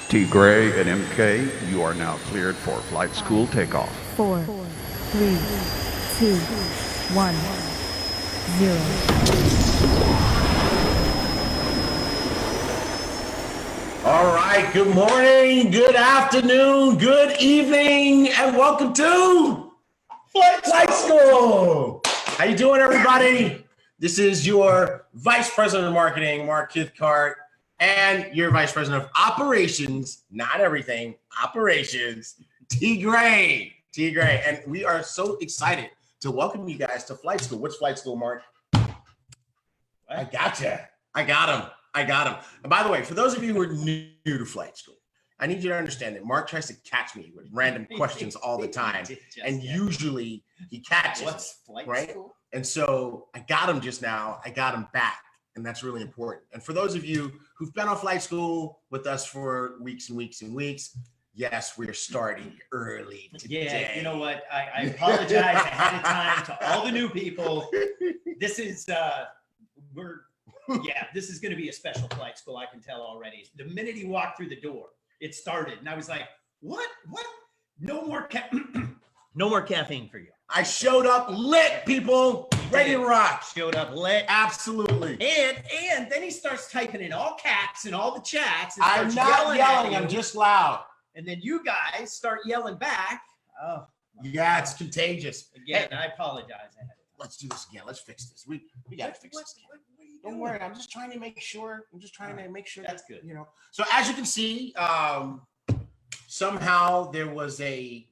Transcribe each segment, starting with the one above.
T. Gray and MK, you are now cleared for flight school takeoff. 4, 3, 2, 1, 0. All right, good morning, good afternoon, good evening, and welcome to Flight School. How you doing, everybody? This is your Vice President of Marketing, Mark Kithcart, and your Vice President of Operations, not everything, operations, T. Gray. T. Gray, and we are so excited to welcome you guys to Flight School. What's Flight School, Mark? I gotcha. I got him. And by the way, for those of you who are new to Flight School, I need you to understand that Mark tries to catch me with random questions all the time, and usually he catches What's Flight right? School? And so I got him just now. I got him back, and that's really important. And for those of you who've been on Flight School with us for weeks and weeks and weeks, yes, we're starting early today. Yeah, you know what? I apologize ahead of time to all the new people. This is this is going to be a special Flight School. I can tell already. The minute he walked through the door, it started, and I was like, "What? No more no more caffeine for you." I showed up lit, people, ready to rock. Showed up lit. Absolutely. And then he starts typing in all caps and all the chats. And I'm starts not yelling. at you. I'm just loud. And then you guys start yelling back. Oh, yeah, it's contagious. Again, Hey, I apologize ahead of time. let's do this again. Let's fix this. We got to fix this again. What are you Don't doing? worry. I'm just trying to make sure. That's good. You know. So as you can see, somehow there was a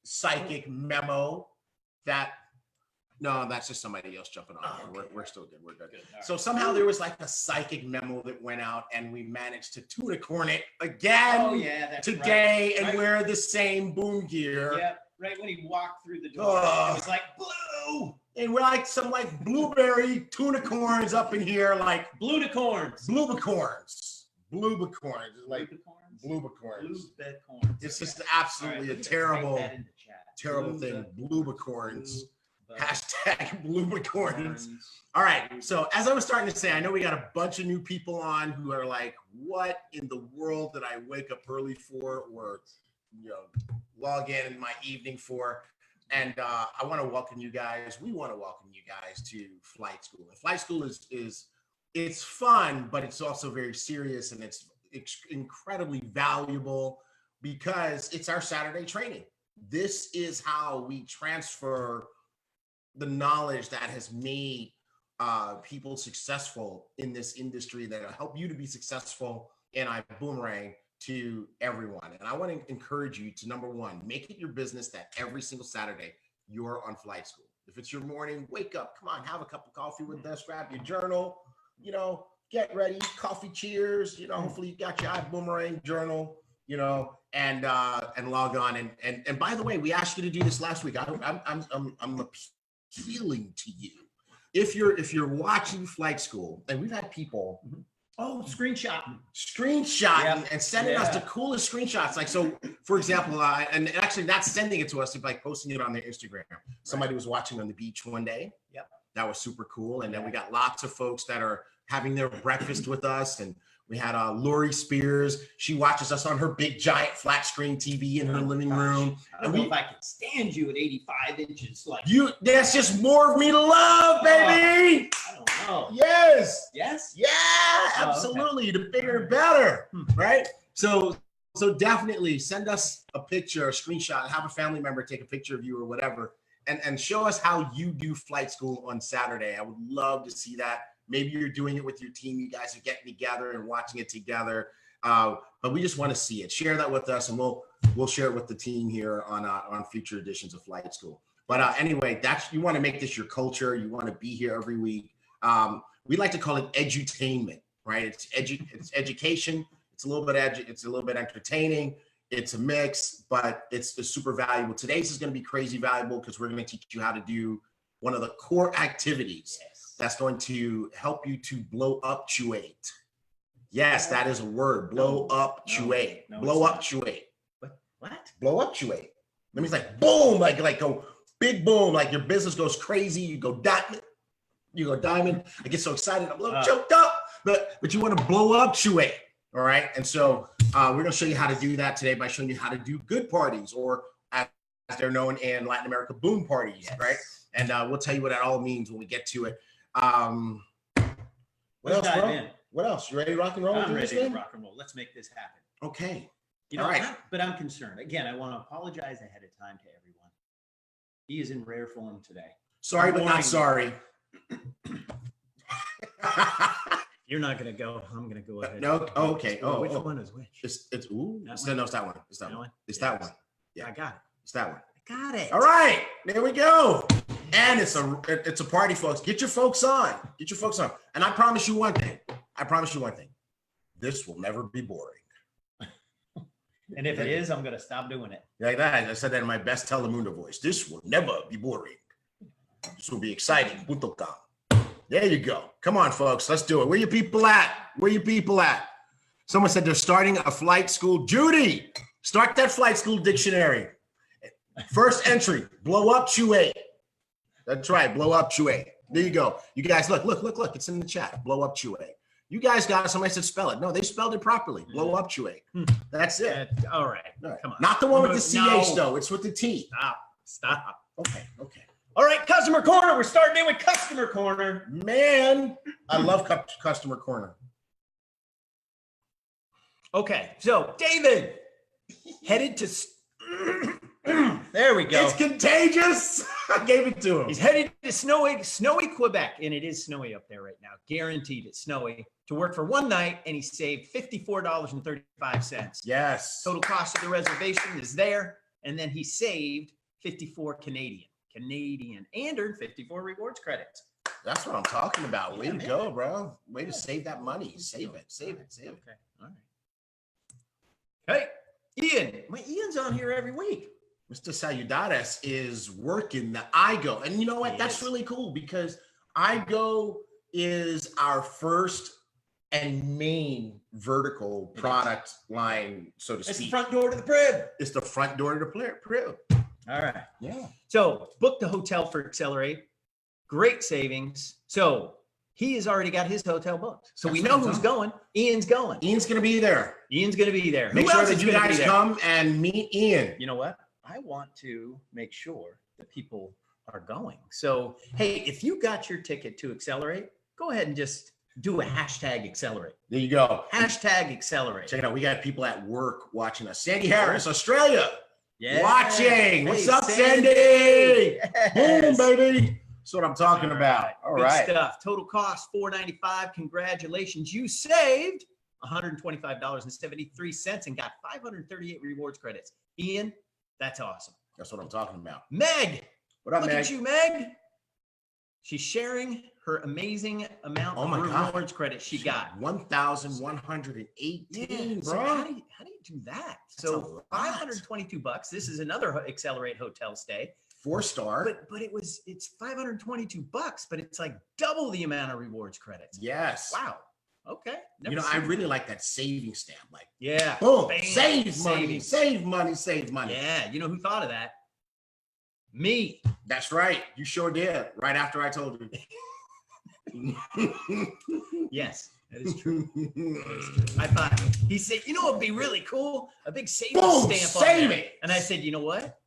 psychic memo that. No, that's just somebody else jumping on. Oh, okay. We're still good. We're good. Good. All right. So somehow there was like a psychic memo that went out, and we managed to tunicorn it again. Oh yeah, that's today, right. and we're the same Buumgear. Yeah, right when he walked through the door, Oh. it was like blue, And we're like some blueberry tunicorns up in here, like blue-corns, bluebicorns. Like blue-corns, bluebicorns. blue-corns. It's just All absolutely right, a let me terrible, type that in the chat. terrible thing. Bluebicorns. Blue- Hashtag bluebicorns. corns. All right. So as I was starting to say, I know we got a bunch of new people on who are like, what in the world did I wake up early for, or log in my evening for? And I want to welcome you guys. We want to welcome you guys to Flight School. And Flight School is it's fun, but it's also very serious, and it's incredibly valuable because it's our Saturday training. This is how we transfer the knowledge that has made people successful in this industry, that'll help you to be successful in Ibüümerang to everyone. And I want to encourage you to, number one, make it your business that every single Saturday you're on Flight School. If it's your morning, wake up, come on, have a cup of coffee with us, grab your journal, get ready, coffee cheers, hopefully you got your Ibüümerang journal, and log on. And by the way, we asked you to do this last week. I'm appealing to you. If you're watching Flight School, and we've had people Screenshot. screenshotting and sending us the Yeah. coolest screenshots. Like, so for example, and actually not sending it to us, like posting it on their Instagram. Somebody was watching on the beach one day. Yep. That was super cool. And then we got lots of folks that are having their breakfast with us. And we had Lori Spears. She watches us on her big giant flat screen TV in her living room. I don't know if I can stand you at 85 inches. Like That's just more of me to love, baby. I don't know. Yes. Yes. Yeah, okay. absolutely. The bigger, the better, right? So definitely send us a picture, a screenshot, have a family member take a picture of you or whatever, and show us how you do Flight School on Saturday. I would love to see that. Maybe you're doing it with your team. You guys are getting together and watching it together. But we just want to see it. Share that with us, and we'll share it with the team here on future editions of Flight School. But anyway, you want to make this your culture. You want to be here every week. We like to call it edutainment, right? It's education. It's a little bit it's a little bit entertaining. It's a mix, but it's super valuable. Today's is going to be crazy valuable because we're going to teach you how to do one of the core activities that's going to help you to blow up Chuate. Yes, that is a word. Blow up Chuate. Blow up Chuate. What? Blow up Chuate. That means like boom, like go big boom, like your business goes crazy. You go diamond. I get so excited, I'm a little choked up. But you want to blow up Chuate. All right. And so We're going to show you how to do that today by showing you how to do good parties, or as they're known in Latin America, boom parties, right? And we'll tell you what that all means when we get to it. What else, bro? What else? You ready to rock and roll? I'm ready to rock and roll. Let's make this happen. Okay. You know, all right. but I'm concerned. Again, I want to apologize ahead of time to everyone. He is in rare form today. Sorry, but not sorry. You're not going to go. I'm going to go ahead. No. Oh, okay. Which one is which? It's no, it's that one. It's that one. It's that one. Yeah, I got it. It's that one. I got it. All right. There we go. And it's a party, folks. Get your folks on. Get your folks on. And I promise you one thing. This will never be boring. And if it is, I'm going to stop doing it. Like that. I said that in my best Telemundo voice. This will never be boring. This will be exciting. There you go. Come on, folks. Let's do it. Where you people at? Where you people at? Someone said they're starting a flight school. Judy, start that flight school dictionary. First entry, blow up Chue. That's right, blow up Chue. There you go. You guys, look. It's in the chat. Blow up Chue. You guys got it. Somebody said spell it. No, they spelled it properly. Blow up Chue. That's it. All right. Come on. Not the one with the CH, though. It's with the T. Stop. Okay. All right, customer corner. We're starting in with customer corner. Man, I love customer corner. Okay, so David headed to. There we go. It's contagious. I gave it to him. He's headed to snowy Quebec, and it is snowy up there right now. Guaranteed it's snowy. To work for one night, and he saved $54.35. Yes. Total cost of the reservation is there, and then he saved 54 Canadian, and earned 54 rewards credits. That's what I'm talking about. Way to go, bro. Way to save that money. Save it. Okay. All right. Hey, Ian. Ian's on here every week. Mr. Sayudares is working the IGO. And you know what? That's really cool, because IGO is our first and main vertical product line, so to speak. It's the front door to the crib. It's the front door to the crib. All right. Yeah. So book the hotel for Accelerate. Great savings. So he has already got his hotel booked. So we know who's going. Ian's going. Ian's going to be there. Ian's going to be there. Make sure that you guys come and meet Ian. You know what? I want to make sure that people are going. So, hey, if you got your ticket to Accelerate, go ahead and just do a hashtag Accelerate. There you go. Hashtag Accelerate. Check it out. We got people at work watching us. Sandy Harris, Australia. Yeah. Watching. What's up, Sandy? Yes. Boom, baby. That's what I'm talking about. All Good right. stuff. Total cost $495. Congratulations. You saved $125.73 and got 538 rewards credits. Ian, that's awesome. That's what I'm talking about. Meg. What up, Look Meg? at you, Meg. She's sharing her amazing amount of rewards credits she got. 1,118, So bro. how do you do that? So $522. This is another Accelerate hotel stay. 4-star. But it's $522, but it's like double the amount of rewards credits. Yes. Wow. Okay. You know, I really like that saving stamp. Like, yeah. boom, Bam. save money, save money, save money. Yeah. You know who thought of that? Me. That's right. You sure did. Right after I told you. Yes, that is true. I thought, he said, you know, it'd be really cool. A big savings stamp save on there. it. And I said, you know what?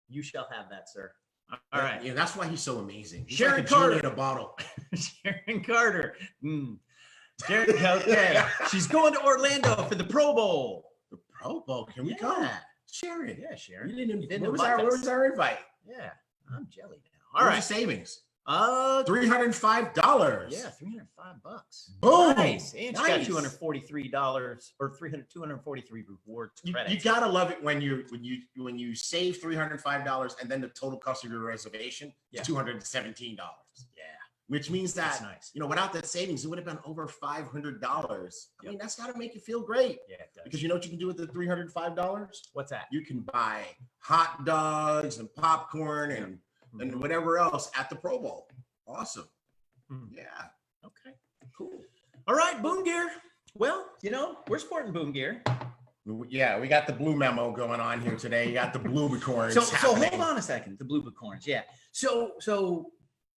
You shall have that, sir. All right. Yeah, that's why he's so amazing. He's Sharon like a Carter. genie in a bottle. Sharon Carter. Sharon, okay. She's going to Orlando for the Pro Bowl. The Pro Bowl. Can we come? Sharon. Yeah, Sharon. You didn't invite where was us. our invite? Yeah, I'm jelly now. All All right. right. Savings. $305. Yeah, $305. Boom. Nice. And she got $243 or 243 rewards credits. You gotta love it when you save $305 and then the total cost of your reservation is $217. Yeah. Which means that nice. You know, without that savings, it would have been over $500. I mean, that's gotta make you feel great. Yeah, it does. Because you know what you can do with the $305? What's that? You can buy hot dogs and popcorn and whatever else at the Pro Bowl. Awesome. Yeah. Okay. Cool. All right, Buumgear. Well, you know, we're sporting Buumgear. Yeah, we got the blue memo going on here today. You got the blue bicorns. So hold on a second. The blue bicorns. Yeah. So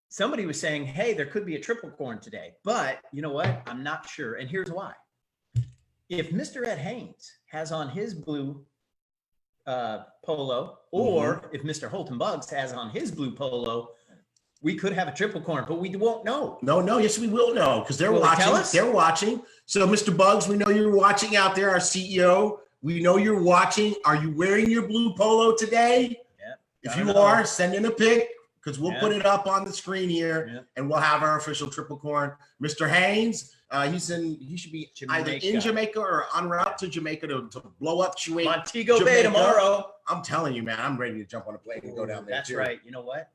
somebody was saying, hey, there could be a triple corn today, but you know what? I'm not sure. And here's why. if Mr. Ed Haynes has on his blue polo, or if Mr. Holton Buggs has on his blue polo, we could have a triple corn, but we won't know. No, yes, we will know because they're watching. Tell us? They're watching. So, Mr. Buggs, we know you're watching out there, our CEO. We know you're watching. Are you wearing your blue polo today? Yeah. If you are, send in a pic because we'll put it up on the screen here, and we'll have our official triple corn. Mr. Haynes, he should be either in Jamaica or en route to Jamaica to blow up Montego Bay tomorrow. I'm telling you, man, I'm ready to jump on a plane and go down there. That's right. You know what?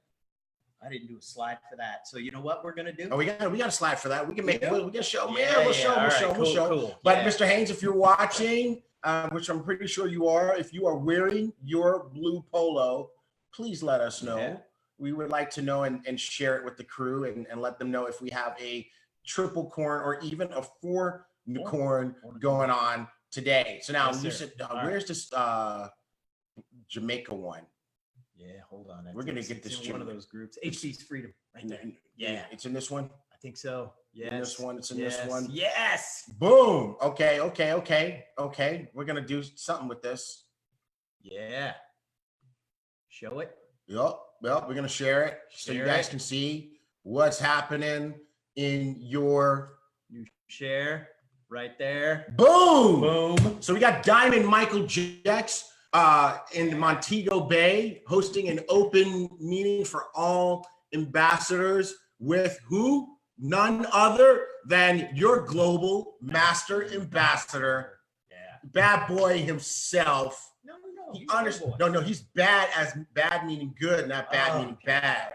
I didn't do a slide for that. So you know what we're gonna do? Oh, we got a slide for that. We can make we can show. We'll show. Cool. But Mr. Haynes, if you're watching, which I'm pretty sure you are, if you are wearing your blue polo, please let us know. Yeah. We would like to know and share it with the crew and let them know if we have a triple corn or even a four corn going on today. So now you said, where's this Jamaica one? Yeah, hold on. We're gonna get this in one of those groups. HB's Freedom, right there. Yeah, it's in this one. I think so. Yeah, this one. It's in this one. Yes. Boom. Okay. We're gonna do something with this. Yeah. Show it. Yep. We're gonna share it so you guys can see what's happening in your share right there. Boom. So we got Diamond Michael Jex in Montego Bay hosting an open meeting for all ambassadors with who? None other than your global master ambassador, bad boy himself. No, he's bad as bad meaning good, not bad meaning bad.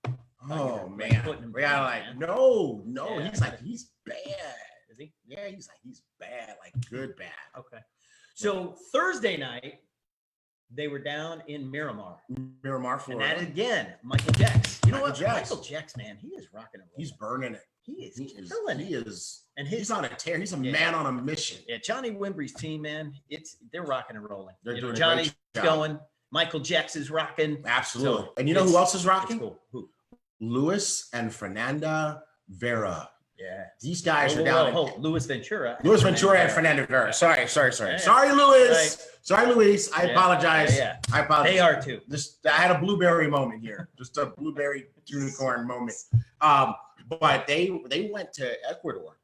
All right. Oh man, we gotta like no. He's bad. Is he? Yeah, he's bad, like good bad. Okay. So Thursday night, they were down in Miramar, Florida. And that again, Michael Jex. You know what? Jex. Michael Jex, man, he is rocking and rolling. He's burning it. He is killing it. And he's on a tear. He's a man on a mission. Yeah, Johnny Wimbrey's team, man, they're rocking and rolling. They're doing Johnny's a great job. going. Michael Jex is rocking. Absolutely. So and you know who else is rocking? Cool. Who? Luis and Fernanda Vera. Yeah. These guys are down. Luis Ventura. Luis Ventura and Fernanda Vera. Sorry, Luis. Right. Sorry, Luis. I apologize. Yeah. I apologize. They are too. I had a blueberry moment here. Just a blueberry unicorn moment. But they went to Ecuador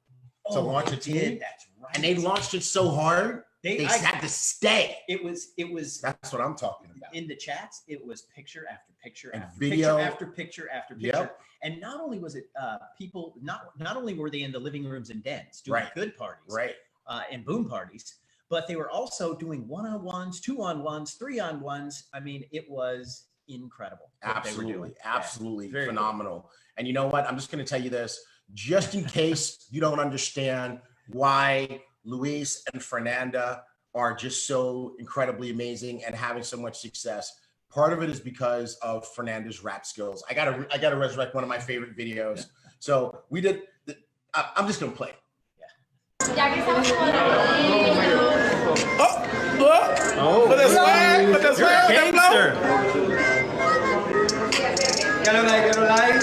to launch a team. That's right. And they launched it so hard, they had to stay. It was. That's what I'm talking about. In the chats, it was picture after picture and after video picture after picture. Yep. And not only was it people, not only were they in the living rooms and dens doing good parties, and BÜÜM parties, but they were also doing 1-on-1s, 2-on-1s, 3-on-1s. I mean, it was incredible. Absolutely Very phenomenal. Cool. And you know what? I'm just going to tell you this, just in case you don't understand why Luis and Fernanda are just so incredibly amazing and having so much success. Part of it is because of Fernanda's rap skills. I gotta resurrect one of my favorite videos. So we did. I'm just gonna play. Put the swag, Gangster. Get right.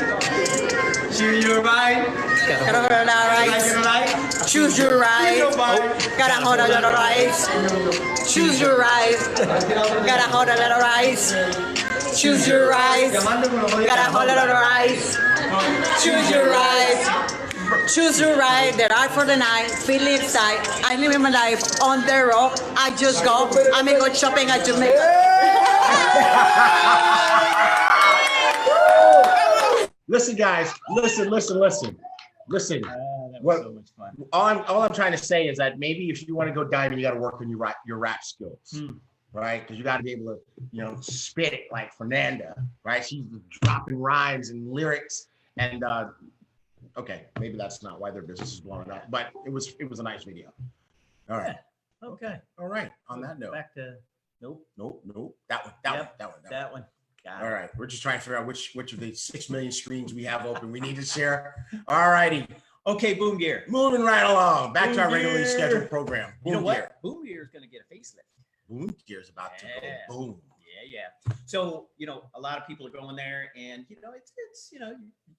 Choose your right. Choose your right. Gotta hold a little rice. Choose your right. Gotta hold a little rice. Choose your right. Gotta hold a little rice. Choose your right. Choose your right. There are for the night. Feel inside. I live my life on the road. I just go. I may go shopping at Jamaica. Listen, guys. Listen. That was so much fun. All I'm trying to say is that maybe if you want to go diamond, you got to work on your rap skills, right? Because you got to be able to, spit it like Fernanda, right? She's dropping rhymes and lyrics, and okay, maybe that's not why their business is blowing up, but it was a nice video. All right. Yeah. Okay. All right. On that note. Back to nope. That one. All right, we're just trying to figure out which of the 6 million screens we have open we need to share. All righty. Okay, Buumgear. Moving right along. Back to our regularly scheduled program. You know what? Buumgear is going to get a facelift. Buumgear is about to go boom. Yeah. So, a lot of people are going there and, it's you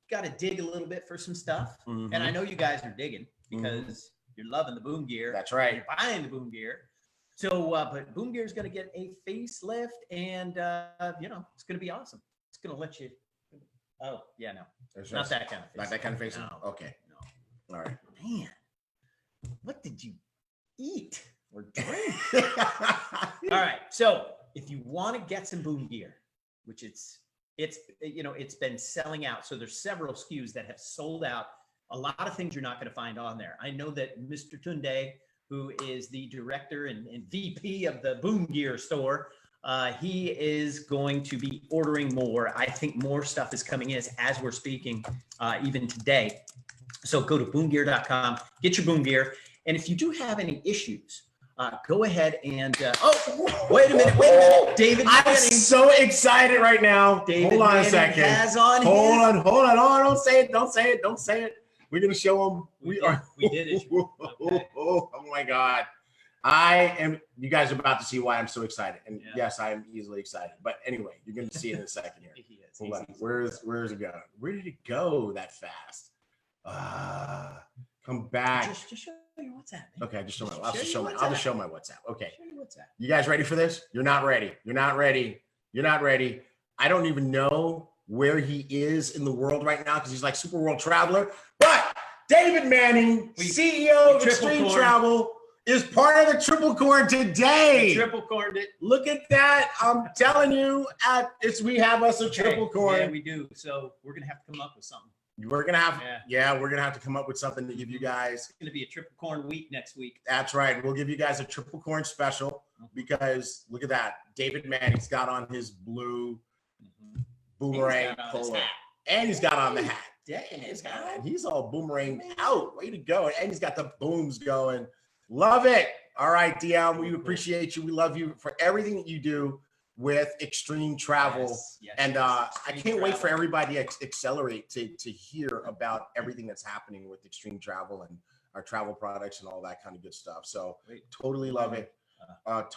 got to dig a little bit for some stuff. And I know you guys are digging because you're loving the Buumgear. That's right. You're buying the Buumgear. So, but Buumgear is going to get a facelift, and you know, it's going to be awesome. It's going to let you. Oh yeah, no, There's not that kind of face. Not that kind of face. No. Okay. No. All right. Man, what did you eat or drink? All right. So if you want to get some Buumgear, which it's you know, it's been selling out. So there's several SKUs that have sold out. A lot of things you're not going to find on there. I know that Mr. Tunde, who is the director and VP of the Buumgear store, he is going to be ordering more. I think more stuff is coming in as we're speaking, even today. So go to boomgear.com, get your Buumgear. And if you do have any issues, go ahead and, oh, wait a minute, David. I'm so excited right now. David hold on Manning a second. has on hold his- on. Oh, don't say it. We're going to show them. We did it. Okay. Oh my God. You guys are about to see why I'm so excited. And yes, I am easily excited. But anyway, you're going to see it in a second here. He is. Hold on. Where's it going? Where did it go that fast? Come back. Just show your WhatsApp. Man. Okay, I'll just show my WhatsApp. Okay. Show your WhatsApp. You guys ready for this? You're not ready. You're not ready. I don't even know where he is in the world right now because he's like super world traveler. But David Manning, CEO of Extreme Travel, is part of the Triple Corn today. Triple corned it. Look at that. I'm telling you, we have us a triple corn. Yeah, we do. So we're going to have to come up with something. We're gonna have to come up with something to give you guys. It's gonna be a triple corn week next week. That's right. We'll give you guys a triple corn special because look at that. David Manning's got on his blue boomerang polo, and he's got on the hat. And he's all boomerang out. Way to go! And he's got the booms going. Love it. All right, Dion. We appreciate you. We love you for everything that you do with Extreme Travel. I can't wait for everybody to accelerate to hear about everything that's happening with Extreme Travel and our travel products and all that kind of good stuff. So totally love it. Look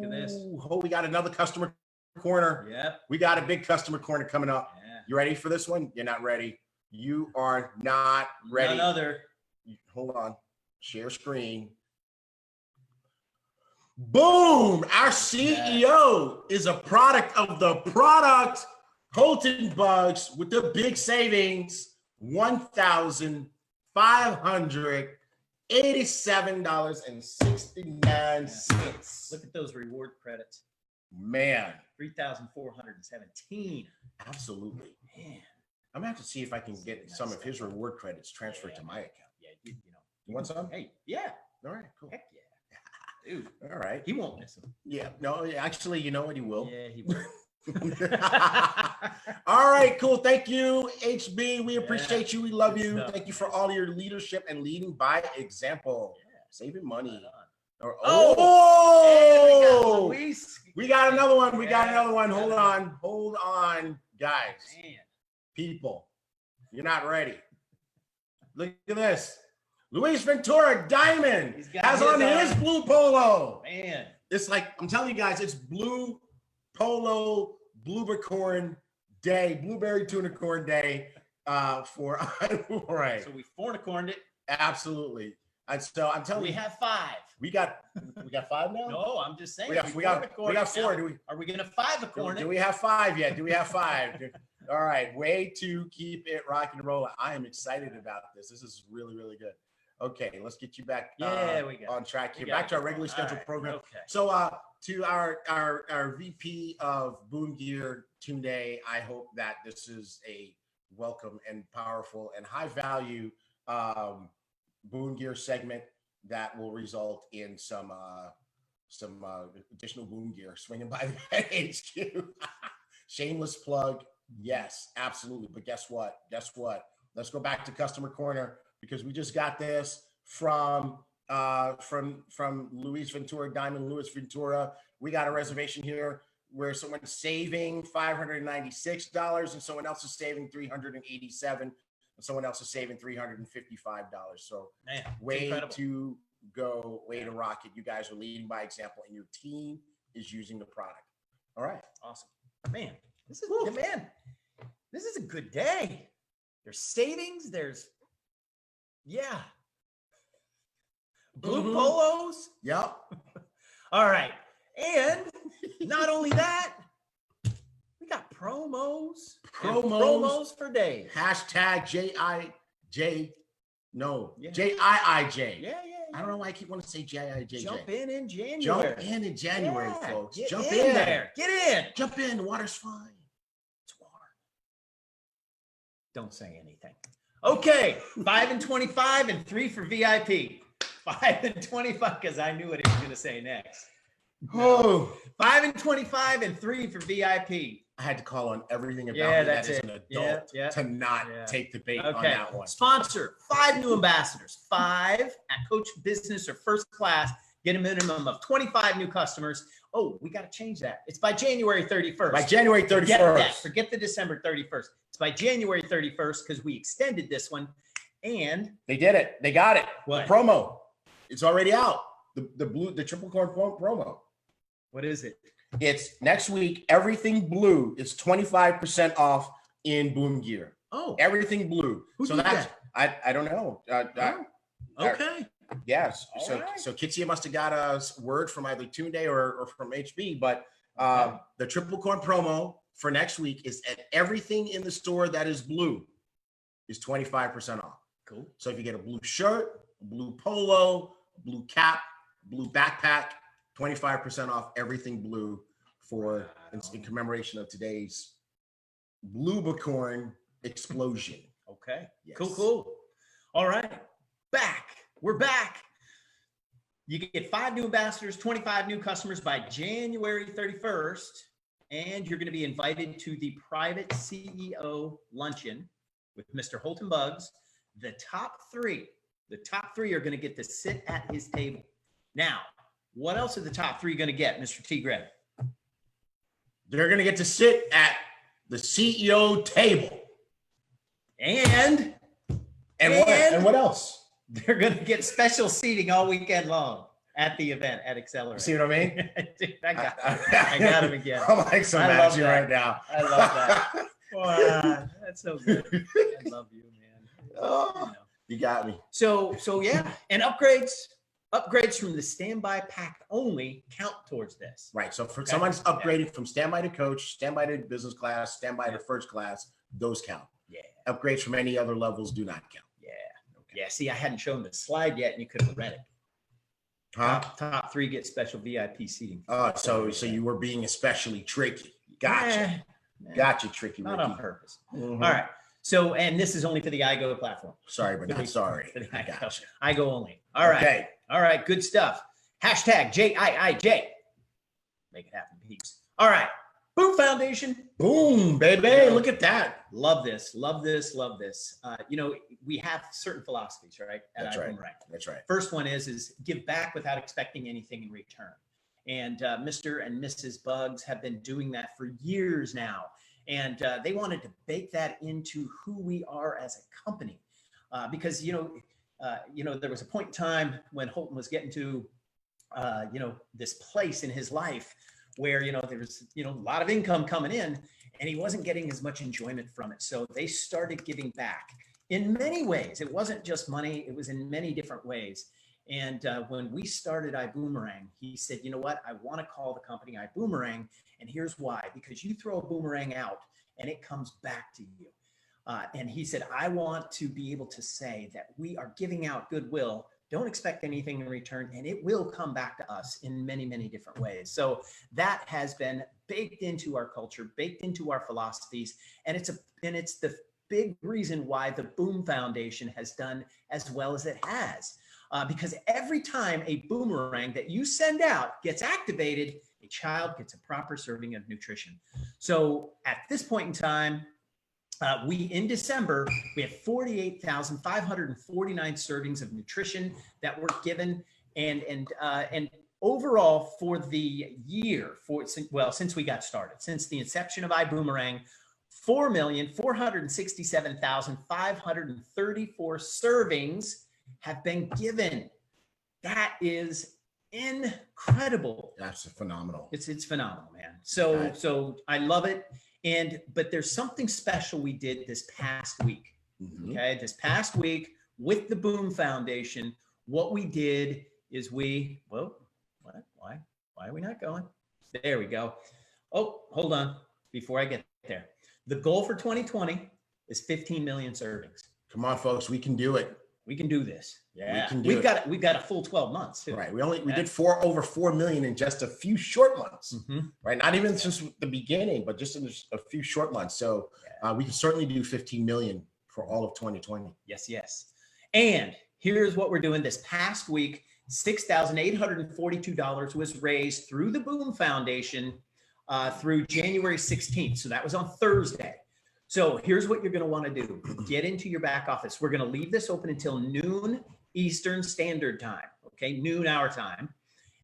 at this. Oh, we got another customer corner. Yep. We got a big customer corner coming up. Yeah. You ready for this one? You're not ready. You are not ready. None other. Hold on. Share screen. Boom! Our CEO is a product of the product Holton Buggs with the big savings, $1,587.69. Look at those reward credits. Man, 3,417. absolutely. Man, I'm gonna have to see if I can get some of his reward credits transferred to my account. Yeah, you know. You want some? Hey, yeah. All right, cool. Heck yeah. Dude, All right. he won't miss them. Yeah, no, actually, you know what? He will. Yeah, he will. All right, cool. Thank you, HB. We appreciate you. We love Good you. stuff, Thank you for all your leadership and leading by example. Yeah. Saving money. Right Oh, Luis. we got another one. We got Yeah. another one. Hold on, guys. Man. People, you're not ready. Look at this. Luis Ventura Diamond He's got has his on his on. blue polo. Man. It's like, I'm telling you guys, it's blue polo, blueberry tuna corn day for right. So we fornicorned it. Absolutely. And so I'm telling We you, have 5. we got 5 now? No, I'm just saying. we got 4. Are we gonna 5-a-corn Do it? we have 5 yet? Do we have 5? All right, way to keep it rock and roll. I am excited about this. This is really, really good. Okay, let's get you back We got on track here. We got Back to our it. regularly scheduled All right, program. Okay. So to our VP of Buumgear Tunde, I hope that this is a welcome and powerful and high value Buumgear segment that will result in some additional Buumgear swinging by the HQ. Shameless plug. Yes, absolutely. But guess what? Let's go back to customer corner because we just got this from Luis Ventura, Diamond Luis Ventura. We got a reservation here where someone's saving $596 and someone else is saving $387 and someone else is saving $355. So Man, way incredible. to go, way to rock it. You guys are leading by example and your team is using the product. All right. Awesome. Man, this is a good day. There's savings, Blue polos. Yep. All right. And not only that, we got promos. Promos for days. Hashtag JIJ. No. Yeah. JIIJ. Yeah. I don't know why I keep wanting to say JIJJ. Jump in January. Jump in January, Yeah, folks. get Jump in in there. Get in. Jump in. The water's fine. It's water. Don't say anything. Okay. 5 and 25 and 3 for VIP. 5 and 25 because I knew what he was going to say next. Oh, 5 and 25 and 3 for VIP. I had to call on everything about Yeah, me that's that is it. an adult Yeah. to not Yeah. take the bait on Okay. that one. Sponsor 5 new ambassadors. 5 at Coach Business or First Class. Get a minimum of 25 new customers. Oh, we got to change that. It's by January 31st. By January 31st. Forget that. Forget the December 31st. It's by January 31st because we extended this one. And They did it. They got it. What? The promo. It's already out. The triple corn promo. what is it? It's next week. Everything blue is 25% off in Buumgear. Oh, Everything blue. Who So did that's I don't know. okay. Yes. All So right. so Kitsia must have got a word from either Tunde or from HB, but Okay. the triple corn promo for next week is at everything in the store that is blue is 25% off. Cool. So if you get a blue shirt, a blue polo, a blue cap, blue backpack, 25% off everything blue for in commemoration of today's blue bicorn explosion. Okay. Yes. Cool. All right. We're back. You get 5 new ambassadors, 25 new customers by January 31st. And you're going to be invited to the private CEO luncheon with Mr. Holton Buggs. The top three are going to get to sit at his table. Now, what else are the top 3 going to get, Mr. T. Greg? They're going to get to sit at the CEO table. And What else? they're going to get special seating all weekend long at the event at Accelerate. See what I mean? Dude, I got him again. I'm like some I love action that. right now. I love that. Wow, that's so good. I love you, man. Oh, you got me. So yeah, and upgrades from the standby pack only count towards this. Right. So for someone's upgraded from standby to coach, standby to business class, standby to first class, those count. Yeah. Upgrades from any other levels do not count. Yeah. Yeah. See, I hadn't shown the slide yet, and you could have read it. Huh? Top 3 get special VIP seating. So you were being especially tricky. Gotcha. Gotcha, tricky. Not Ricky. on purpose. Mhm. All right. So, and this is only for the iGo platform. Sorry, but not sorry. For the I iGo. gotcha. iGo only. All right. Okay. All right. Good stuff. Hashtag JIIJ. Make it happen, peeps. All right. BÜÜM Foundation. Boom, baby. Look at that. Love this. Love this. Love this. We have certain philosophies, right? At That's right. Ibüümerang. That's right. First one is give back without expecting anything in return. And Mr. and Mrs. Buggs have been doing that for years now. And they wanted to bake that into who we are as a company. Because, there was a point in time when Holton was getting to, this place in his life where, there was, a lot of income coming in and he wasn't getting as much enjoyment from it. So they started giving back in many ways. It wasn't just money. It was in many different ways. And when we started Ibüümerang, he said, you know what? I want to call the company Ibüümerang. And here's why. Because you throw a boomerang out and it comes back to you. And he said, I want to be able to say that we are giving out goodwill. Don't expect anything in return, and it will come back to us in many, many different ways. So that has been baked into our culture, baked into our philosophies, and it's the big reason why the BÜÜM Foundation has done as well as it has. Because every time a boomerang that you send out gets activated, a child gets a proper serving of nutrition. So at this point in time, in December, we have 48,549 servings of nutrition that were given, and overall for the year, since we got started, since the inception of Ibüümerang, 4,467,534 servings have been given. That is incredible. That's phenomenal. It's phenomenal, man. So I love it. But there's something special we did this past week. Mhm. Okay, this past week with the BÜÜM Foundation, what we did is why are we not going? There we go. Oh, hold on. Before I get there, the goal for 2020 is 15 million servings. Come on, folks, we can do it. We can do this. Yeah, we've got a full 12 months too. Right. We did over 4 million in just a few short months. Right. Not even since the beginning, but just in a few short months. So we can certainly do 15 million for all of 2020. Yes, yes. And here's what we're doing this past week. $6,842 was raised through the BÜÜM Foundation through January 16th. So that was on Thursday. So here's what you're going to want to do. Get into your back office. We're going to leave this open until noon Eastern Standard Time. Okay, noon our time.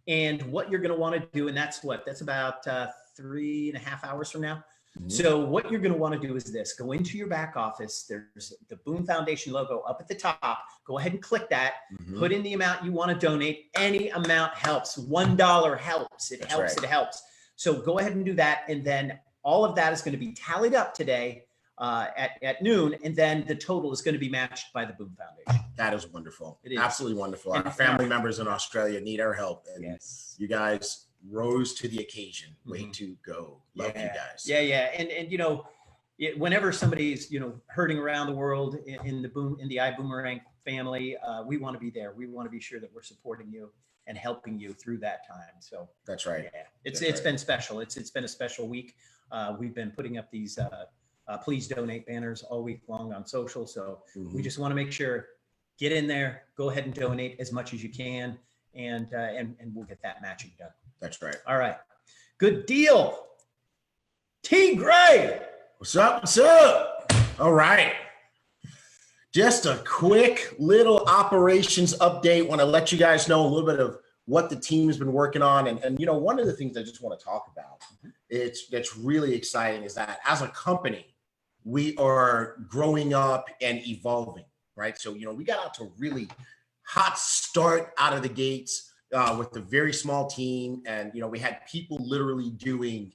And what you're going to want to do, and that's about 3.5 hours from now. So what you're going to want to do is this. Go into your back office. There's the BÜÜM Foundation logo up at the top. Go ahead and click that. Put in the amount you want to donate. Any amount helps. $1 helps. It helps. It helps. So go ahead and do that. And then all of that is going to be tallied up today at noon. And then the total is going to be matched by the BÜÜM Foundation. That is wonderful. It is. Absolutely wonderful. Our family members in Australia need our help. And yes, you guys rose to the occasion. Way to go. Love you guys. Yeah. And you know, whenever somebody's, hurting around the world in the Ibüümerang family, we want to be there. We want to be sure that we're supporting you and helping you through that time. So that's right. Yeah, it's been special. It's been a special week. We've been putting up these please donate banners all week long on social. So we just want to make sure, get in there, go ahead and donate as much as you can, and we'll get that matching done. That's right. All right. Good deal. T. Gray. What's up? What's up? All right. Just a quick little operations update. Want to let you guys know a little bit of what the team has been working on. And one of the things I just want to talk about, that's really exciting, is that as a company, we are growing up and evolving, right? So, we got out to a really hot start out of the gates with a very small team. And, we had people literally doing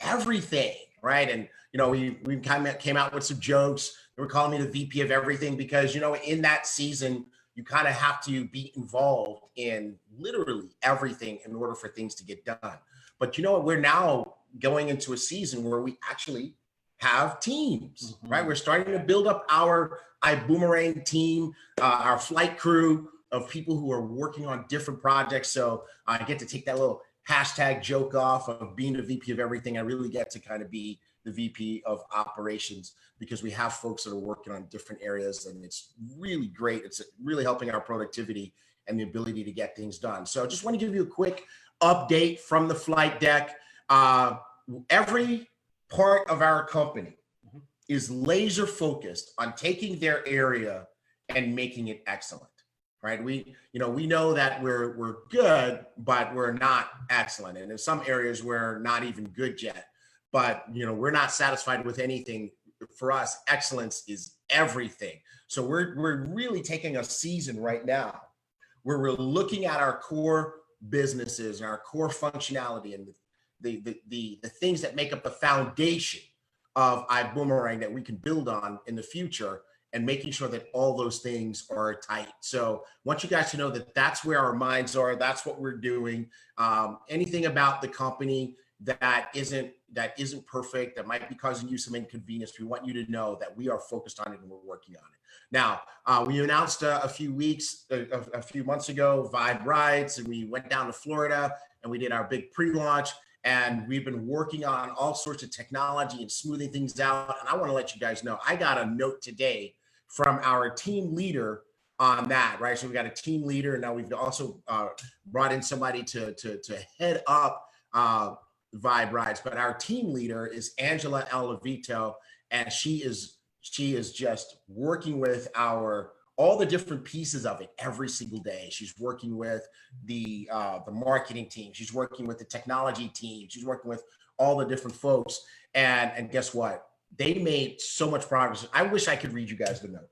everything, right? And, we kind of came out with some jokes. They were calling me the VP of everything because, in that season, you kind of have to be involved in literally everything in order for things to get done. But we're now going into a season where we actually have teams, right? We're starting to build up our Ibüümerang team, our flight crew of people who are working on different projects. So I get to take that little hashtag joke off of being the VP of everything. I really get to kind of be the VP of operations because we have folks that are working on different areas, and it's really great. It's really helping our productivity and the ability to get things done. So I just want to give you a quick update from the flight deck. Every part of our company is laser focused on taking their area and making it excellent, right? We know that we're good, but we're not excellent. And in some areas we're not even good yet, but we're not satisfied with anything. For us, excellence is everything. So we're really taking a season right now where we're looking at our core businesses and our core functionality and the things that make up the foundation of Ibüümerang that we can build on in the future, and making sure that all those things are tight. So I want you guys to know that that's where our minds are. That's what we're doing. Anything about the company that isn't perfect, that might be causing you some inconvenience, we want you to know that we are focused on it and we're working on it. Now, we announced a few months ago, Vibe Rides, and we went down to Florida and we did our big pre-launch. And we've been working on all sorts of technology and smoothing things out. And I want to let you guys know, I got a note today from our team leader on that, right? So we got a team leader, and now we've also brought in somebody to head up Vibe Rides. But our team leader is Angela Elavito, and she is just working with all the different pieces of it every single day. She's working with the marketing team. She's working with the technology team. She's working with all the different folks. And guess what? They made so much progress. I wish I could read you guys the note.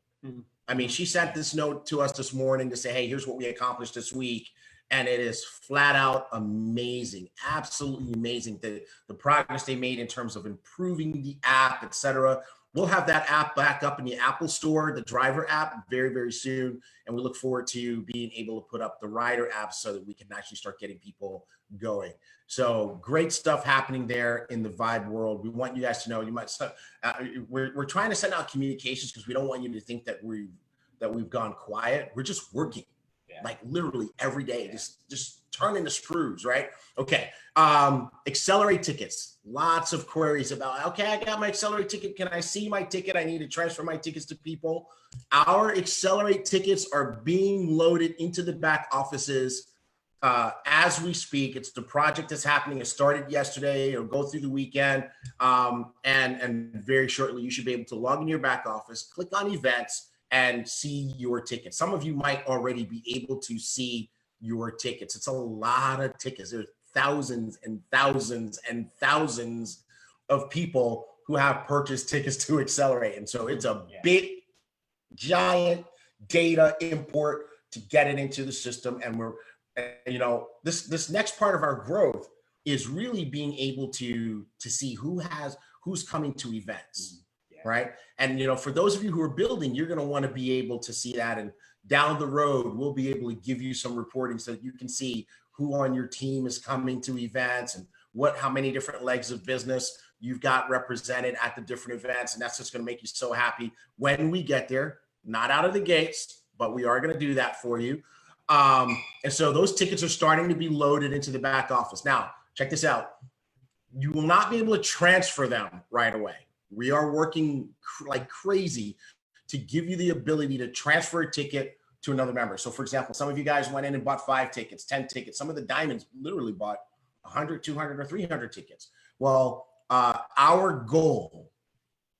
I mean, she sent this note to us this morning to say, hey, here's what we accomplished this week. And it is flat out amazing, absolutely amazing. The progress they made in terms of improving the app, et cetera. we'll have that app back up in the Apple Store, the driver app, very, very soon. And we look forward to being able to put up the rider app so that we can actually start getting people going. So great stuff happening there in the Vibe world. We want you guys to know, you might, we're trying to send out communications because we don't want you to think that we've gone quiet. We're just working. Like literally every day, just turning the screws, right? Okay. Accelerate tickets. Lots of queries about, okay, I got my Accelerate ticket. Can I see my ticket? I need to transfer my tickets to people. Our Accelerate tickets are being loaded into the back offices as we speak. It's the project that's happening. It started yesterday. It'll go through the weekend. And very shortly, you should be able to log in your back office, click on events, and see your tickets. Some of you might already be able to see your tickets. It's a lot of tickets. There's thousands and thousands and thousands of people who have purchased tickets to Accelerate. And so it's a big, giant data import to get it into the system. And we're, you know, this next part of our growth is really being able to see who's coming to events. Right. And, you know, for those of you who are building, you're going to want to be able to see that. And down the road, we'll be able to give you some reporting so that you can see who on your team is coming to events and how many different legs of business you've got represented at the different events. And that's just going to make you so happy when we get there, not out of the gates, but we are going to do that for you. And so those tickets are starting to be loaded into the back office. Now, check this out. You will not be able to transfer them right away. We are working like crazy to give you the ability to transfer a ticket to another member. So for example, some of you guys went in and bought 5 tickets, 10 tickets. Some of the diamonds literally bought 100, 200, or 300 tickets. Well, our goal,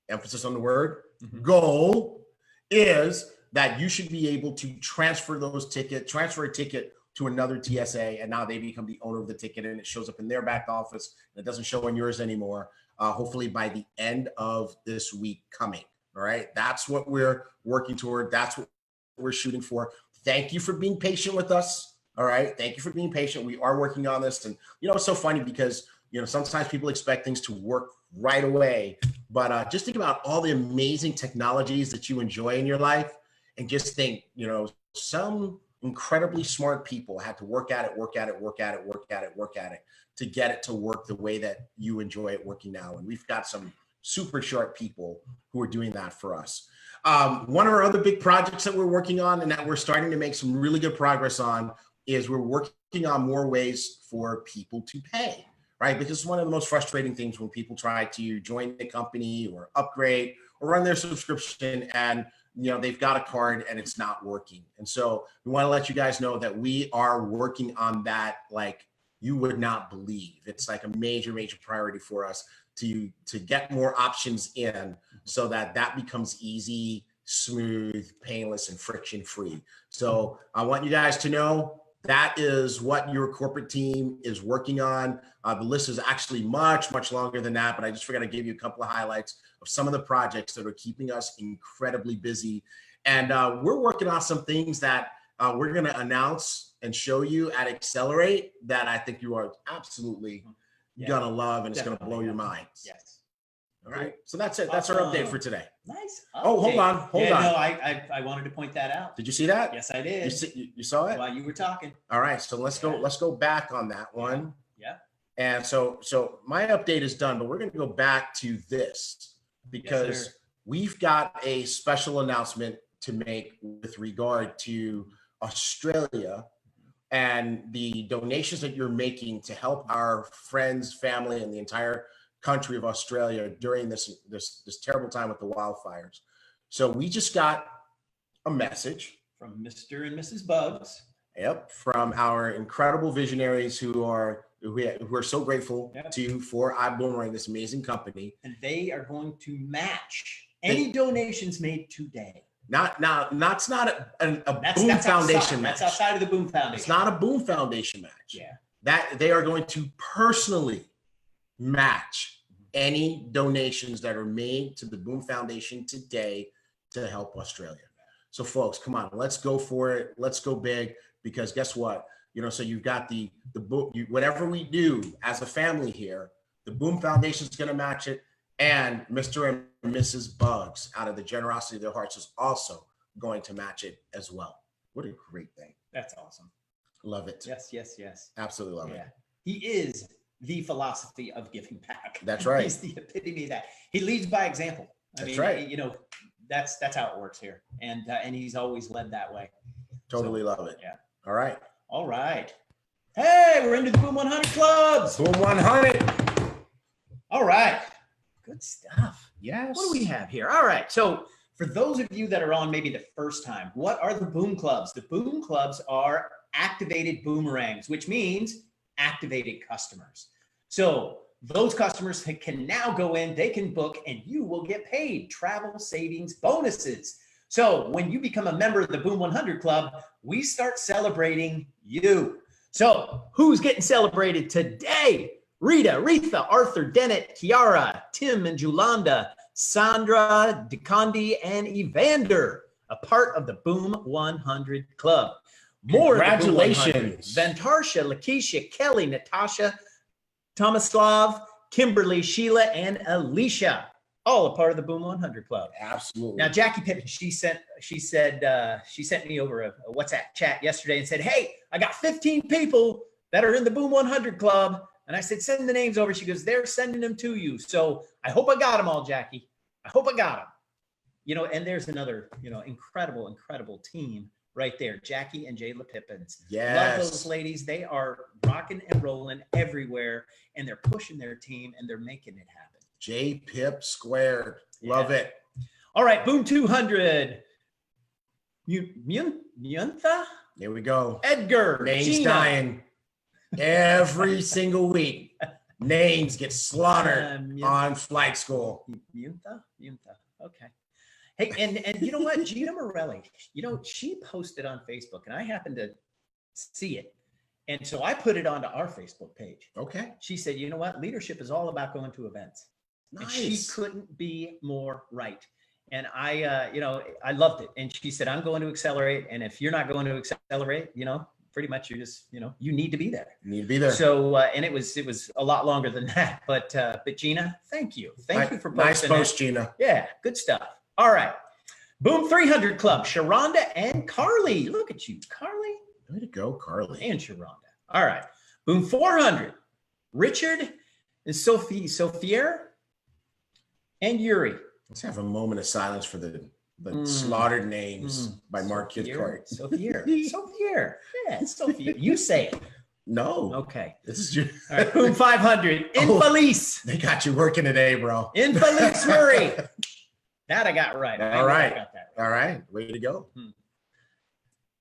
emphasis on the word, goal, is that you should be able to transfer a ticket to another TSA, and now they become the owner of the ticket, and it shows up in their back office, and it doesn't show on yours anymore. Hopefully by the end of this week coming. All right. That's what we're working toward. That's what we're shooting for. Thank you for being patient with us. All right. Thank you for being patient. We are working on this. And, you know, it's so funny because, you know, sometimes people expect things to work right away. But just think about all the amazing technologies that you enjoy in your life and just think, you know, some incredibly smart people had to work at it to get it to work the way that you enjoy it working now. And we've got some super sharp people who are doing that for us. One of our other big projects that we're working on and that we're starting to make some really good progress on is we're working on more ways for people to pay, right? Because it's one of the most frustrating things when people try to join the company or upgrade or run their subscription and, you know, they've got a card and it's not working. And so we want to let you guys know that we are working on that like you would not believe. It's like a major, major priority for us to get more options in so that becomes easy, smooth, painless, and friction-free. So I want you guys to know that is what your corporate team is working on. The list is actually much, much longer than that, but I just forgot to give you a couple of highlights of some of the projects that are keeping us incredibly busy. And we're working on some things that we're going to announce and show you at Accelerate that I think you are absolutely gonna love, and it's gonna blow your minds. Yes. All right. So that's it. That's our update for today. Nice. Oh, hold on. Hold on. No, I wanted to point that out. Did you see that? Yes, I did. You saw it while you were talking. All right. So let's go back on that one. Yeah. And so my update is done, but we're gonna go back to this because we've got a special announcement to make with regard to Australia and the donations that you're making to help our friends, family, and the entire country of Australia during this terrible time with the wildfires. So we just got a message from Mr. and Mrs. Buggs. Yep, from our incredible visionaries who are so grateful to for Ibüümerang, this amazing company. And they are going to match any donations made today. It's not a BÜÜM Foundation match. That's outside of the BÜÜM Foundation. It's not a BÜÜM Foundation match. Yeah. That they are going to personally match any donations that are made to the BÜÜM Foundation today to help Australia. So folks, come on, let's go for it. Let's go big, because guess what? You know, so you've got whatever we do as a family here, the BÜÜM Foundation is going to match it. And Mr. and Mrs. Buggs, out of the generosity of their hearts, is also going to match it as well. What a great thing. That's awesome. Love it. Yes, yes, yes. Absolutely love it. He is the philosophy of giving back. That's right. He's the epitome of that. He leads by example. That's right. You know, that's how it works here. And he's always led that way. Totally love it. Yeah. All right. All right. Hey, we're into the BÜÜM 100 clubs. BÜÜM 100. All right. Good stuff. Yes. What do we have here? All right. So for those of you that are on maybe the first time, what are the BÜÜM clubs? The BÜÜM clubs are activated boomerangs, which means activated customers. So those customers can now go in, they can book, and you will get paid travel savings bonuses. So when you become a member of the BÜÜM 100 Club, we start celebrating you. So who's getting celebrated today? Rita, Retha, Arthur, Dennett, Kiara, Tim and Julanda, Sandra, DeCondi, and Evander, a part of the BÜÜM 100 Club. More Congratulations. Vantarsha, Lakeisha, Kelly, Natasha, Tomislav, Kimberly, Sheila, and Alicia, all a part of the BÜÜM 100 Club. Absolutely. Now, Jackie Pittman, she sent me over a WhatsApp chat yesterday and said, hey, I got 15 people that are in the BÜÜM 100 Club. And I said, send the names over. She goes, they're sending them to you. So I hope I got them all, Jackie. I hope I got them. You know, and there's another, you know, incredible, incredible team right there. Jackie and Jayla Pippins. Yes. Love those ladies. They are rocking and rolling everywhere, and they're pushing their team, and they're making it happen. J Pip squared. Love it. All right, BÜÜM 200. Yuntha? Here we go. Edgar. Names Gina. dying every single week. Names get slaughtered on flight school. Yuntha? Okay. Hey, and you know what? Gina Morelli, you know, she posted on Facebook, and I happened to see it. And so I put it onto our Facebook page. Okay. She said, you know what? Leadership is all about going to events. Nice. And she couldn't be more right. And I, you know, I loved it. And she said, I'm going to accelerate. And if you're not going to accelerate, you know, pretty much you just, you know, you need to be there. You need to be there. So, and it was a lot longer than that. But Gina, thank you. Thank you for posting. Nice post, Gina. Yeah, good stuff. All right. BÜÜM 300 Club, Sharonda and Carly. Look at you, Carly. Way to go, Carly. And Sharonda. All right. BÜÜM 400, Richard and Sophia and Yuri. Let's have a moment of silence for the slaughtered names by Mark Kidcourt. Sophia. Yeah, Sophia. You say it. No. Okay. This is your. All right. BÜÜM 500, Infelice. They got you working today, bro. Infelice Murray. That I got right. All right. I got that right. All right. Way to go.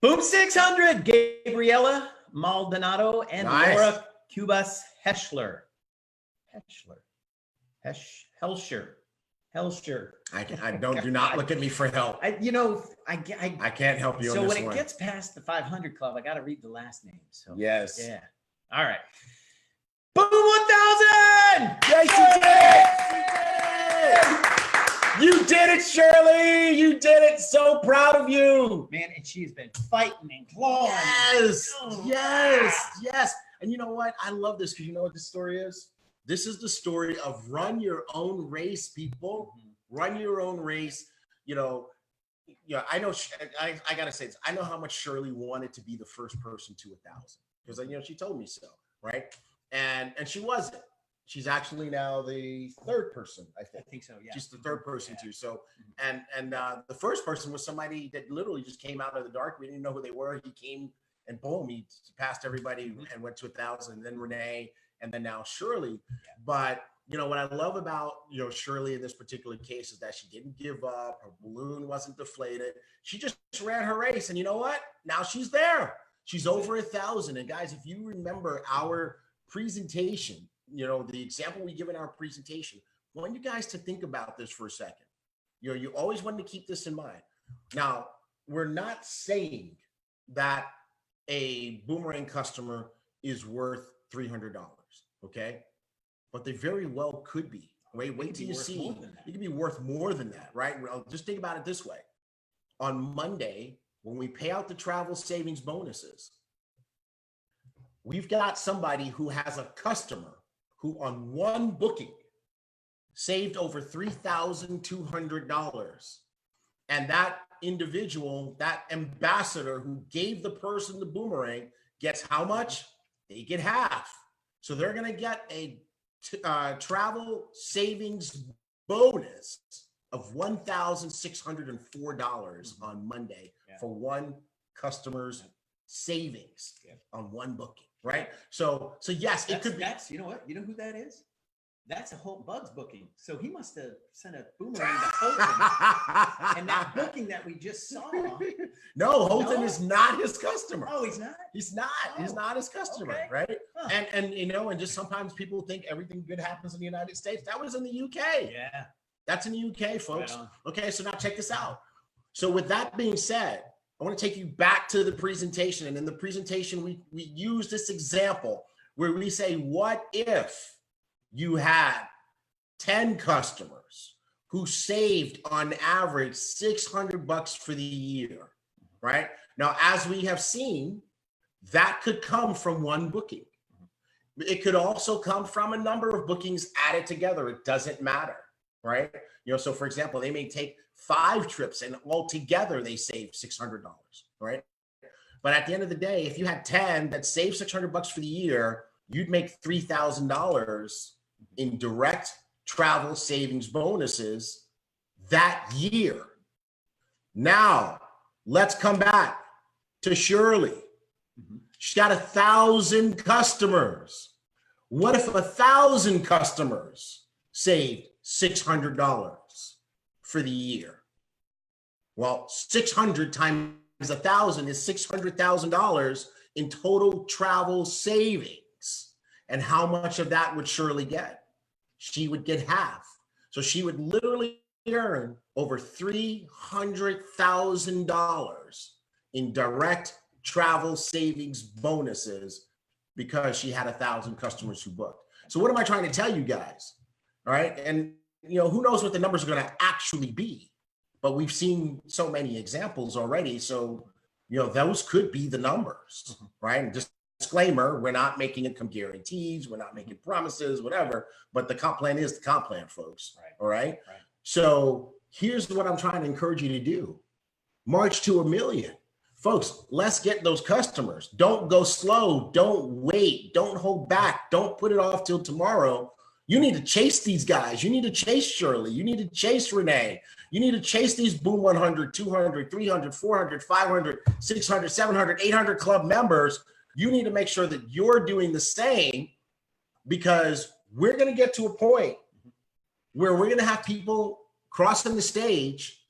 BÜÜM 600, Gabriella Maldonado and Nice. Laura Cubas Helsher. Do not look at me for help. I can't help you so on this when one. it gets past the 500 Club, I got to read the last name. So Yes. yeah. All right. BÜÜM 1000. Yes, you did it, Shirley. You did it. So proud of you. Man, and she's been fighting and clawing. Yes. And you know what? I love this because you know what this story is? This is the story of run your own race, people. Run your own race. You know, I know, I got to say this. I know how much Shirley wanted to be the first person to 1,000 because, you know, she told me so, right? And she wasn't. She's actually now the third person, I think. So, yeah. She's the third person too. So, and the first person was somebody that literally just came out of the dark. We didn't know who they were. He came and boom, he passed everybody and went to 1,000. Then Renee, and then now Shirley. Yeah. But you know what I love about Shirley in this particular case is that she didn't give up. Her balloon wasn't deflated. She just ran her race, and you know what? Now she's there. She's over 1,000. And guys, if you remember our presentation, the example we give in our presentation, I want you guys to think about this for a second. You always want to keep this in mind. Now, we're not saying that a Boomerang customer is worth $300, okay? But they very well could be. Wait till you see. It could be worth more than that, right? Well, just think about it this way. On Monday, when we pay out the travel savings bonuses, we've got somebody who has a customer who on one booking saved over $3,200. And that individual, that ambassador who gave the person the boomerang gets how much? They get half. So they're going to get a travel savings bonus of $1,604 on Monday for one customer's savings on one booking, right? So yes, it could be. That's, you know what? You know who that is? That's a Holton Buggs booking. So he must have sent a boomerang to Holton. And that booking that we just saw. No, Holton is not his customer. Oh, he's not? He's not. Oh, he's not his customer, okay. Right? Huh. And you know, and just sometimes people think everything good happens in the United States. That was in the UK. Yeah. That's in the UK, folks. Right. Okay, so now check this out. So with that being said, I want to take you back to the presentation. And in the presentation, we use this example where we say, what if you had 10 customers who saved on average $600 for the year, right? Now, as we have seen, that could come from one booking. It could also come from a number of bookings added together. It doesn't matter, right? You know, so for example, they may take 5 trips and altogether they save $600, right? But at the end of the day, if you had 10 that saved $600 for the year, you'd make $3,000 in direct travel savings bonuses that year. Now, let's come back to Shirley. She's got 1,000 customers. What if 1,000 customers saved $600 for the year? Well, 600 times 1,000 is $600,000 in total travel savings. And how much of that would Shirley get? She would get half. So she would literally earn over $300,000 in direct travel savings bonuses because she had 1,000 customers who booked. So what am I trying to tell you guys? All right. And, you know, who knows what the numbers are going to actually be, but we've seen so many examples already. So, you know, those could be the numbers, right? And just disclaimer, we're not making income guarantees, we're not making promises, whatever, but the comp plan is the comp plan, folks. Right. All right. So here's what I'm trying to encourage you to do. March to 1 million. Folks, let's get those customers. Don't go slow. Don't wait. Don't hold back. Don't put it off till tomorrow. You need to chase these guys. You need to chase Shirley. You need to chase Renee. You need to chase these BÜÜM 100, 200, 300, 400, 500, 600, 700, 800 club members. You need to make sure that you're doing the same, because we're going to get to a point where we're going to have people crossing the stage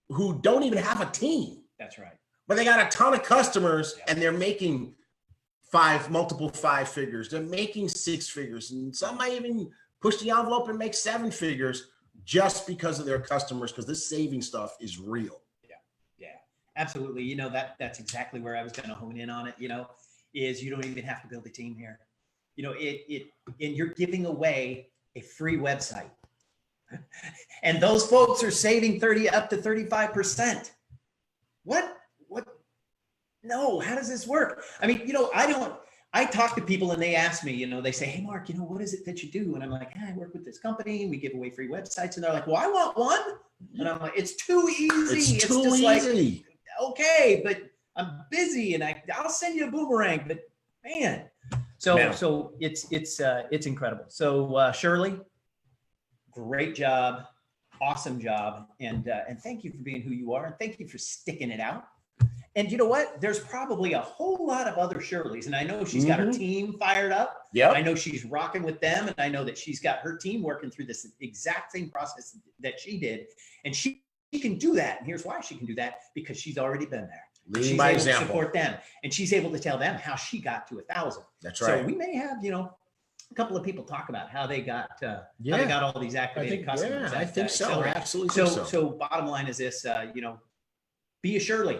who don't even have a team. That's right. But they got a ton of customers, and they're making multiple 5 figures. They're making 6 figures. And some might even push the envelope and make 7 figures just because of their customers, because this saving stuff is real. Absolutely. You know, that's exactly where I was going to hone in on it, you know, is you don't even have to build a team here. You know, and you're giving away a free website and those folks are saving 30 up to 35%. What? No, how does this work? I mean, you know, I talk to people and they ask me, you know, they say, hey, Mark, you know, what is it that you do? And I'm like, I work with this company. We give away free websites. And they're like, well, I want one. And I'm like, it's too easy. It's just easy. Like, okay, but I'm busy and I'll send you a boomerang, but man. So it's incredible. So Shirley, great job. Awesome job. And thank you for being who you are. And thank you for sticking it out. And you know what? There's probably a whole lot of other Shirleys. And I know she's got her team fired up. Yeah. I know she's rocking with them. And I know that she's got her team working through this exact same process that she did. And she can do that. And here's why she can do that, because she's already been there. She's able to support them. And she's able to tell them how she got to 1,000. That's right. So we may have, you know, a couple of people talk about how they got how they got all these activated customers. Yeah, I think so. Absolutely. So bottom line is this, you know, be a Shirley,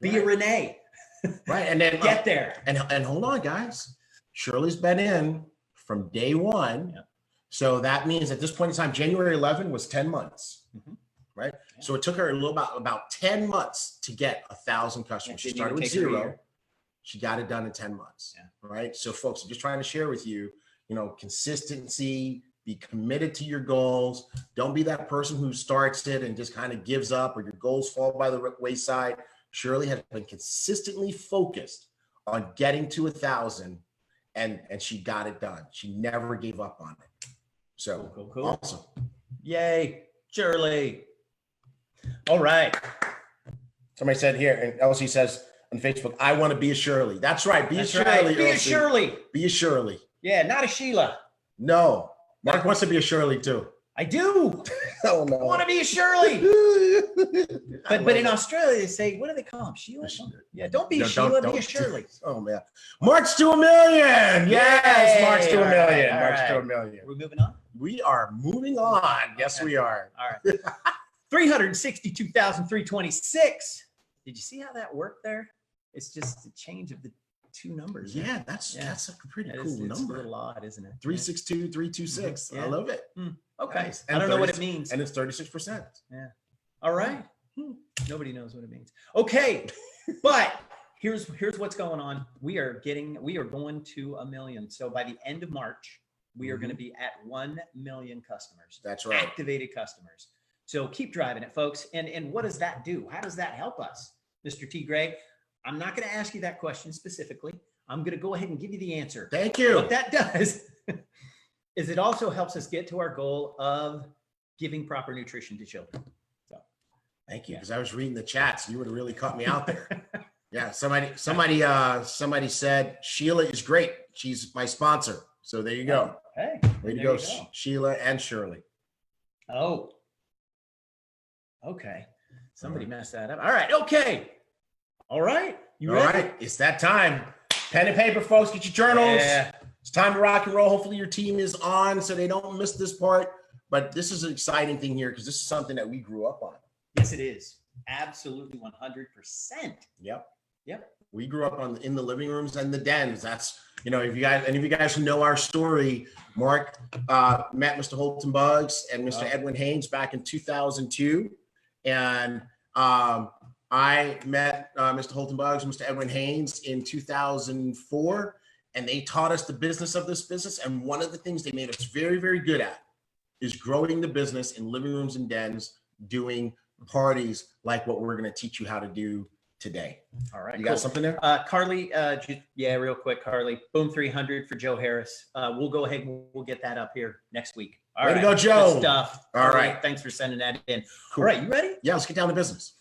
be a Renee. Right. And then get there. And hold on, guys. Shirley's been in from day one. Yeah. So that means at this point in time, January 11 was 10 months. Right. Yeah. So it took her about 10 months to get 1,000 customers. She started with 0. She got it done in 10 months. Yeah. Right. So folks, I'm just trying to share with you, you know, consistency, Be committed to your goals. Don't be that person who starts it and just kind of gives up or your goals fall by the wayside. Shirley has been consistently focused on getting to 1,000 and she got it done. She never gave up on it. So cool. Awesome. Yay, Shirley. All right. Somebody said here, and Elsie says on Facebook, I want to be a Shirley. That's right. Be a Shirley. Right. Be a Elsie. Shirley. Be a Shirley. Yeah, not a Sheila. No. Mark wants to be a Shirley too. I do. Oh no. I want to be a Shirley. but in Australia they say, what do they call them? Sheila? Yeah, don't be a Sheila, be a Shirley. Oh man. March to 1 million. Yes, March to 1 million. All March right. to 1 million. We're moving on. We are moving on. Yes, we are. All right. 362,326. Did you see how that worked there? It's just the change of the two numbers. Yeah, that's a pretty cool It's number. a little odd, isn't it? 362, 326. Yeah. I love it. Okay. Nice. I don't know what it means. And it's 36%. Yeah. All right. Nobody knows what it means. Okay. But here's what's going on. We are going to 1 million. So by the end of March, we are going to be at 1 million customers. That's right. Activated customers. So keep driving it, folks. And what does that do? How does that help us? Mr. T. Gray, I'm not going to ask you that question specifically. I'm going to go ahead and give you the answer. Thank you. What that does is it also helps us get to our goal of giving proper nutrition to children. So thank you. Because I was reading the chats. You would have really caught me out there. Yeah. Somebody said Sheila is great. She's my sponsor. So there you go. Hey, way to go, Sheila and Shirley. Oh. Okay. Somebody messed that up. All right. Okay. All right. You ready? All right. It's that time. Pen and paper, folks. Get your journals. Yeah. It's time to rock and roll. Hopefully your team is on so they don't miss this part. But this is an exciting thing here because this is something that we grew up on. Yes, it is. Absolutely 100%. Yep. Yep. We grew up in the living rooms and the dens. That's, if you guys, any of you guys who know our story, Mark met Mr. Holton Buggs and Mr. Edwin Haynes back in 2002. And I met Mr. Holton Buggs and Mr. Edwin Haynes in 2004, and they taught us the business of this business. And one of the things they made us very, very good at is growing the business in living rooms and dens, doing parties like what we're going to teach you how to do today. All right. You got something there? Carly, real quick, Carly, Boom 300 for Joe Harris. We'll go ahead and we'll get that up here next week. All right. Way to go, Joe. Good stuff. All right. Thanks for sending that in. Cool. All right. You ready? Yeah, let's get down to business.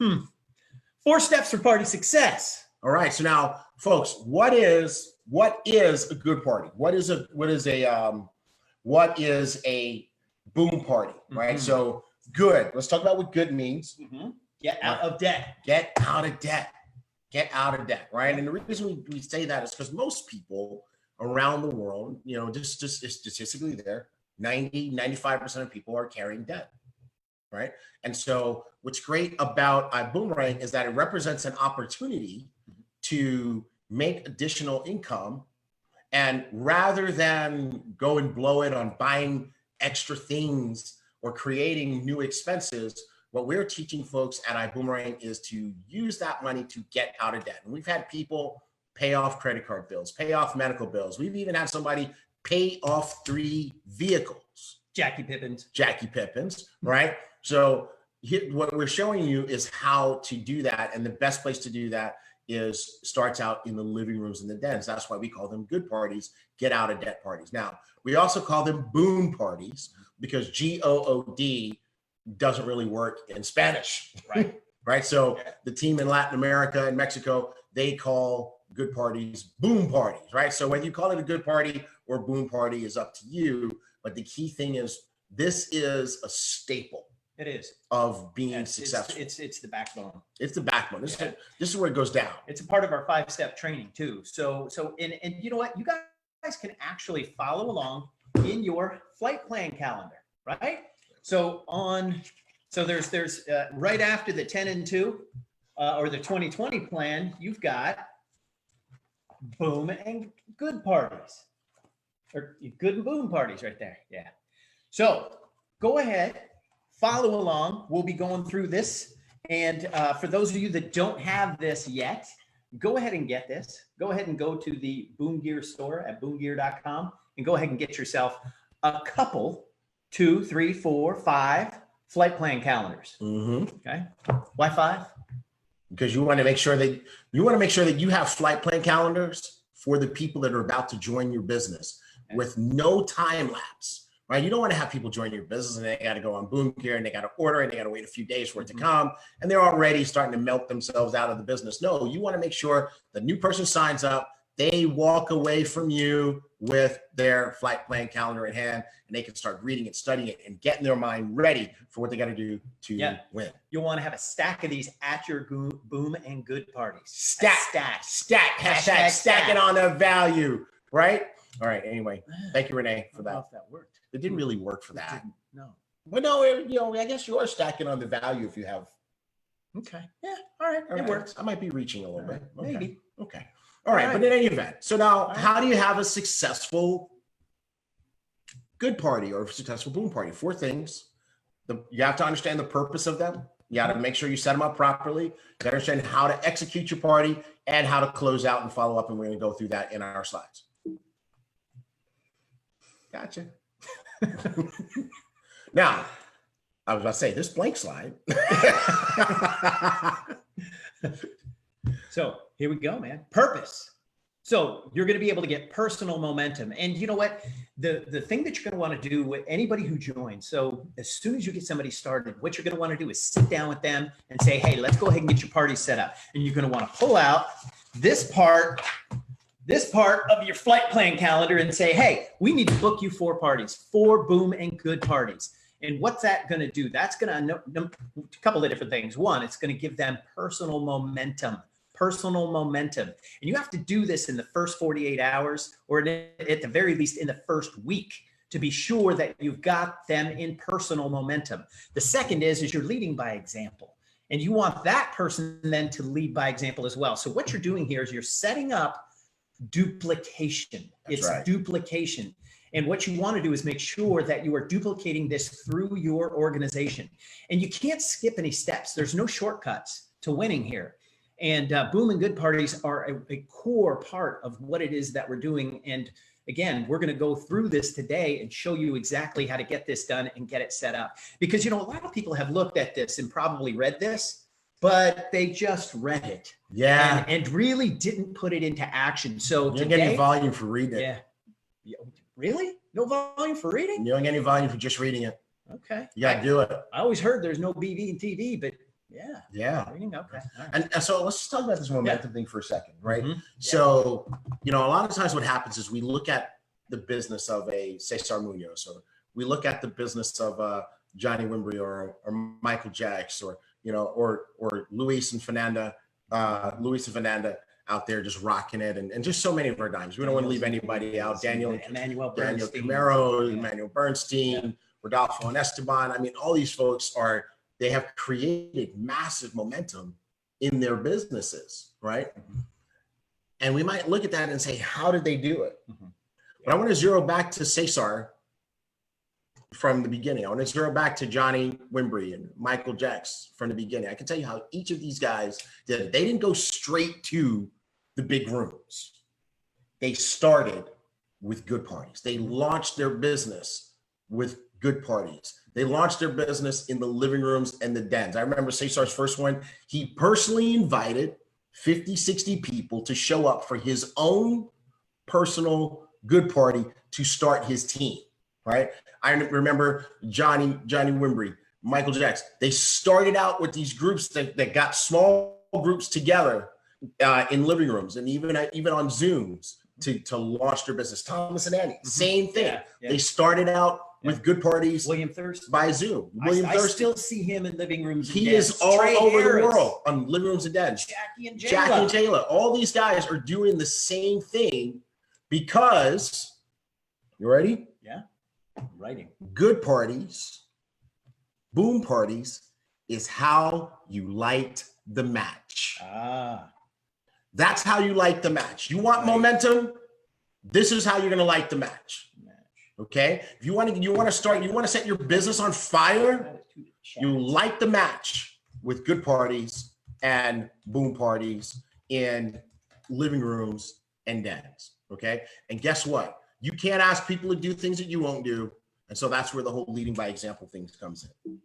4 steps for party success. All right. So now, folks, what is a good party? What is a boom party, right? So good. Let's talk about what good means. Get out of debt. Get out of debt. Get out of debt, right? And the reason we say that is because most people around the world, just statistically there, 95% of people are carrying debt, right? And so what's great about Ibüümerang is that it represents an opportunity to make additional income. And rather than go and blow it on buying extra things or creating new expenses, what we're teaching folks at Ibüümerang is to use that money to get out of debt. And we've had people pay off credit card bills, pay off medical bills. We've even had somebody pay off 3 vehicles. Jackie Pippins, right? So what we're showing you is how to do that. And the best place to do that starts out in the living rooms and the dens. That's why we call them good parties, get out of debt parties. Now, we also call them boom parties because GOOD doesn't really work in Spanish, right? Right. So the team in Latin America and Mexico, they call good parties boom parties, right? So whether you call it a good party or boom party is up to you. But the key thing is this is a staple. It is of being successful. It's the backbone. It's the backbone. This is where it goes down. It's a part of our 5-step training too. So and you know what? You guys can actually follow along in your flight plan calendar, right? So there's right after the 10 and 2 or the 2020 plan, you've got boom and good parties or good and boom parties right there. Yeah. So go ahead, follow along. We'll be going through this. And for those of you that don't have this yet, go ahead and get this. Go ahead and go to the Buumgear store at boomgear.com and go ahead and get yourself a couple 2, 3, 4, 5 flight plan calendars. Okay. Why 5? Because you want to make sure that you have flight plan calendars for the people that are about to join your business with no time lapse, right? You don't want to have people join your business and they got to go on Buumgear and they got to order and they got to wait a few days for it to come and they're already starting to melt themselves out of the business. No, you want to make sure the new person signs up, they walk away from you with their flight plan calendar in hand and they can start reading it, studying it, and getting their mind ready for what they got to do to win. You'll want to have a stack of these at your BÜÜM and good parties. Stack. Hashtag stack it on the value, right? All right. Anyway, thank you, Renee, for that. I don't know if that worked. It didn't really work for that. No. But no, I guess you are stacking on the value if you have. Okay. Yeah. All right. It works. I might be reaching a little bit. Okay. Maybe. Okay. All right. But in any event, so now how do you have a successful good party or successful BÜÜM party? 4 things. You have to understand the purpose of them. You got to make sure you set them up properly. You got to understand how to execute your party and how to close out and follow up. And we're going to go through that in our slides. Gotcha. Now, I was about to say this blank slide. So here we go, man. Purpose. So you're going to be able to get personal momentum. And you know what? The thing that you're going to want to do with anybody who joins. So as soon as you get somebody started, what you're going to want to do is sit down with them and say, hey, let's go ahead and get your party set up. And you're going to want to pull out this part of your flight plan calendar and say, hey, we need to book you 4 parties, 4 BÜÜM and good parties. And what's that going to do? That's going to a couple of different things. One, it's going to give them personal momentum. And you have to do this in the first 48 hours, or at the very least in the first week, to be sure that you've got them in personal momentum. The second is you're leading by example. And you want that person then to lead by example as well. So what you're doing here is you're setting up duplication. It's duplication. And what you want to do is make sure that you are duplicating this through your organization. And you can't skip any steps. There's no shortcuts to winning here. And BÜÜM and good parties are a core part of what it is that we're doing. And again, we're going to go through this today and show you exactly how to get this done and get it set up. Because, a lot of people have looked at this and probably read this, but they just read it. Yeah. And really didn't put it into action. So you don't get any volume for reading it. Yeah. Really? No volume for reading? You don't get any volume for just reading it. Okay. You got to do it. I always heard there's no BV in TV, but yeah. Reading? Okay. Right. And so let's just talk about this momentum thing for a second, right? So, a lot of times what happens is we look at the business of a Cesar Munoz, or we look at the business of Johnny Wimbrey or Michael Jacks, or Luis and Fernanda out there just rocking it, and just so many of our dimes. We don't want to leave anybody out. Daniel Camaro, Emmanuel Bernstein, Rodolfo and Esteban. I mean, all these folks they have created massive momentum in their businesses, right? And we might look at that and say, how did they do it? But I want to zero back to Cesar from the beginning. I want to zero back to Johnny Wimbrey and Michael Jacks from the beginning. I can tell you how each of these guys did it. They didn't go straight to the big rooms. They started with good parties. They launched their business with good parties. They launched their business in the living rooms and the dens. I remember Cesar's first one. He personally invited 50, 60 people to show up for his own personal good party to start his team, right? I remember Johnny Wimbrey, Michael Jacks. They started out with these groups that got small groups together in living rooms and even on Zooms to launch their business. Thomas and Annie, same thing. They started out with good parties. William Thurston by Zoom. I still see him in living rooms. He is all over the world on living rooms and dens. Jackie and Jayla. All these guys are doing the same thing because, you ready? Yeah, I'm writing. Good parties, BÜÜM parties is how you light the match. That's how you light the match. You want momentum? This is how you're going to light the match. Okay. If you want to set your business on fire, you light the match with good parties and BÜÜM parties in living rooms and dens. Okay. And guess what? You can't ask people to do things that you won't do. And so that's where the whole leading by example thing comes in.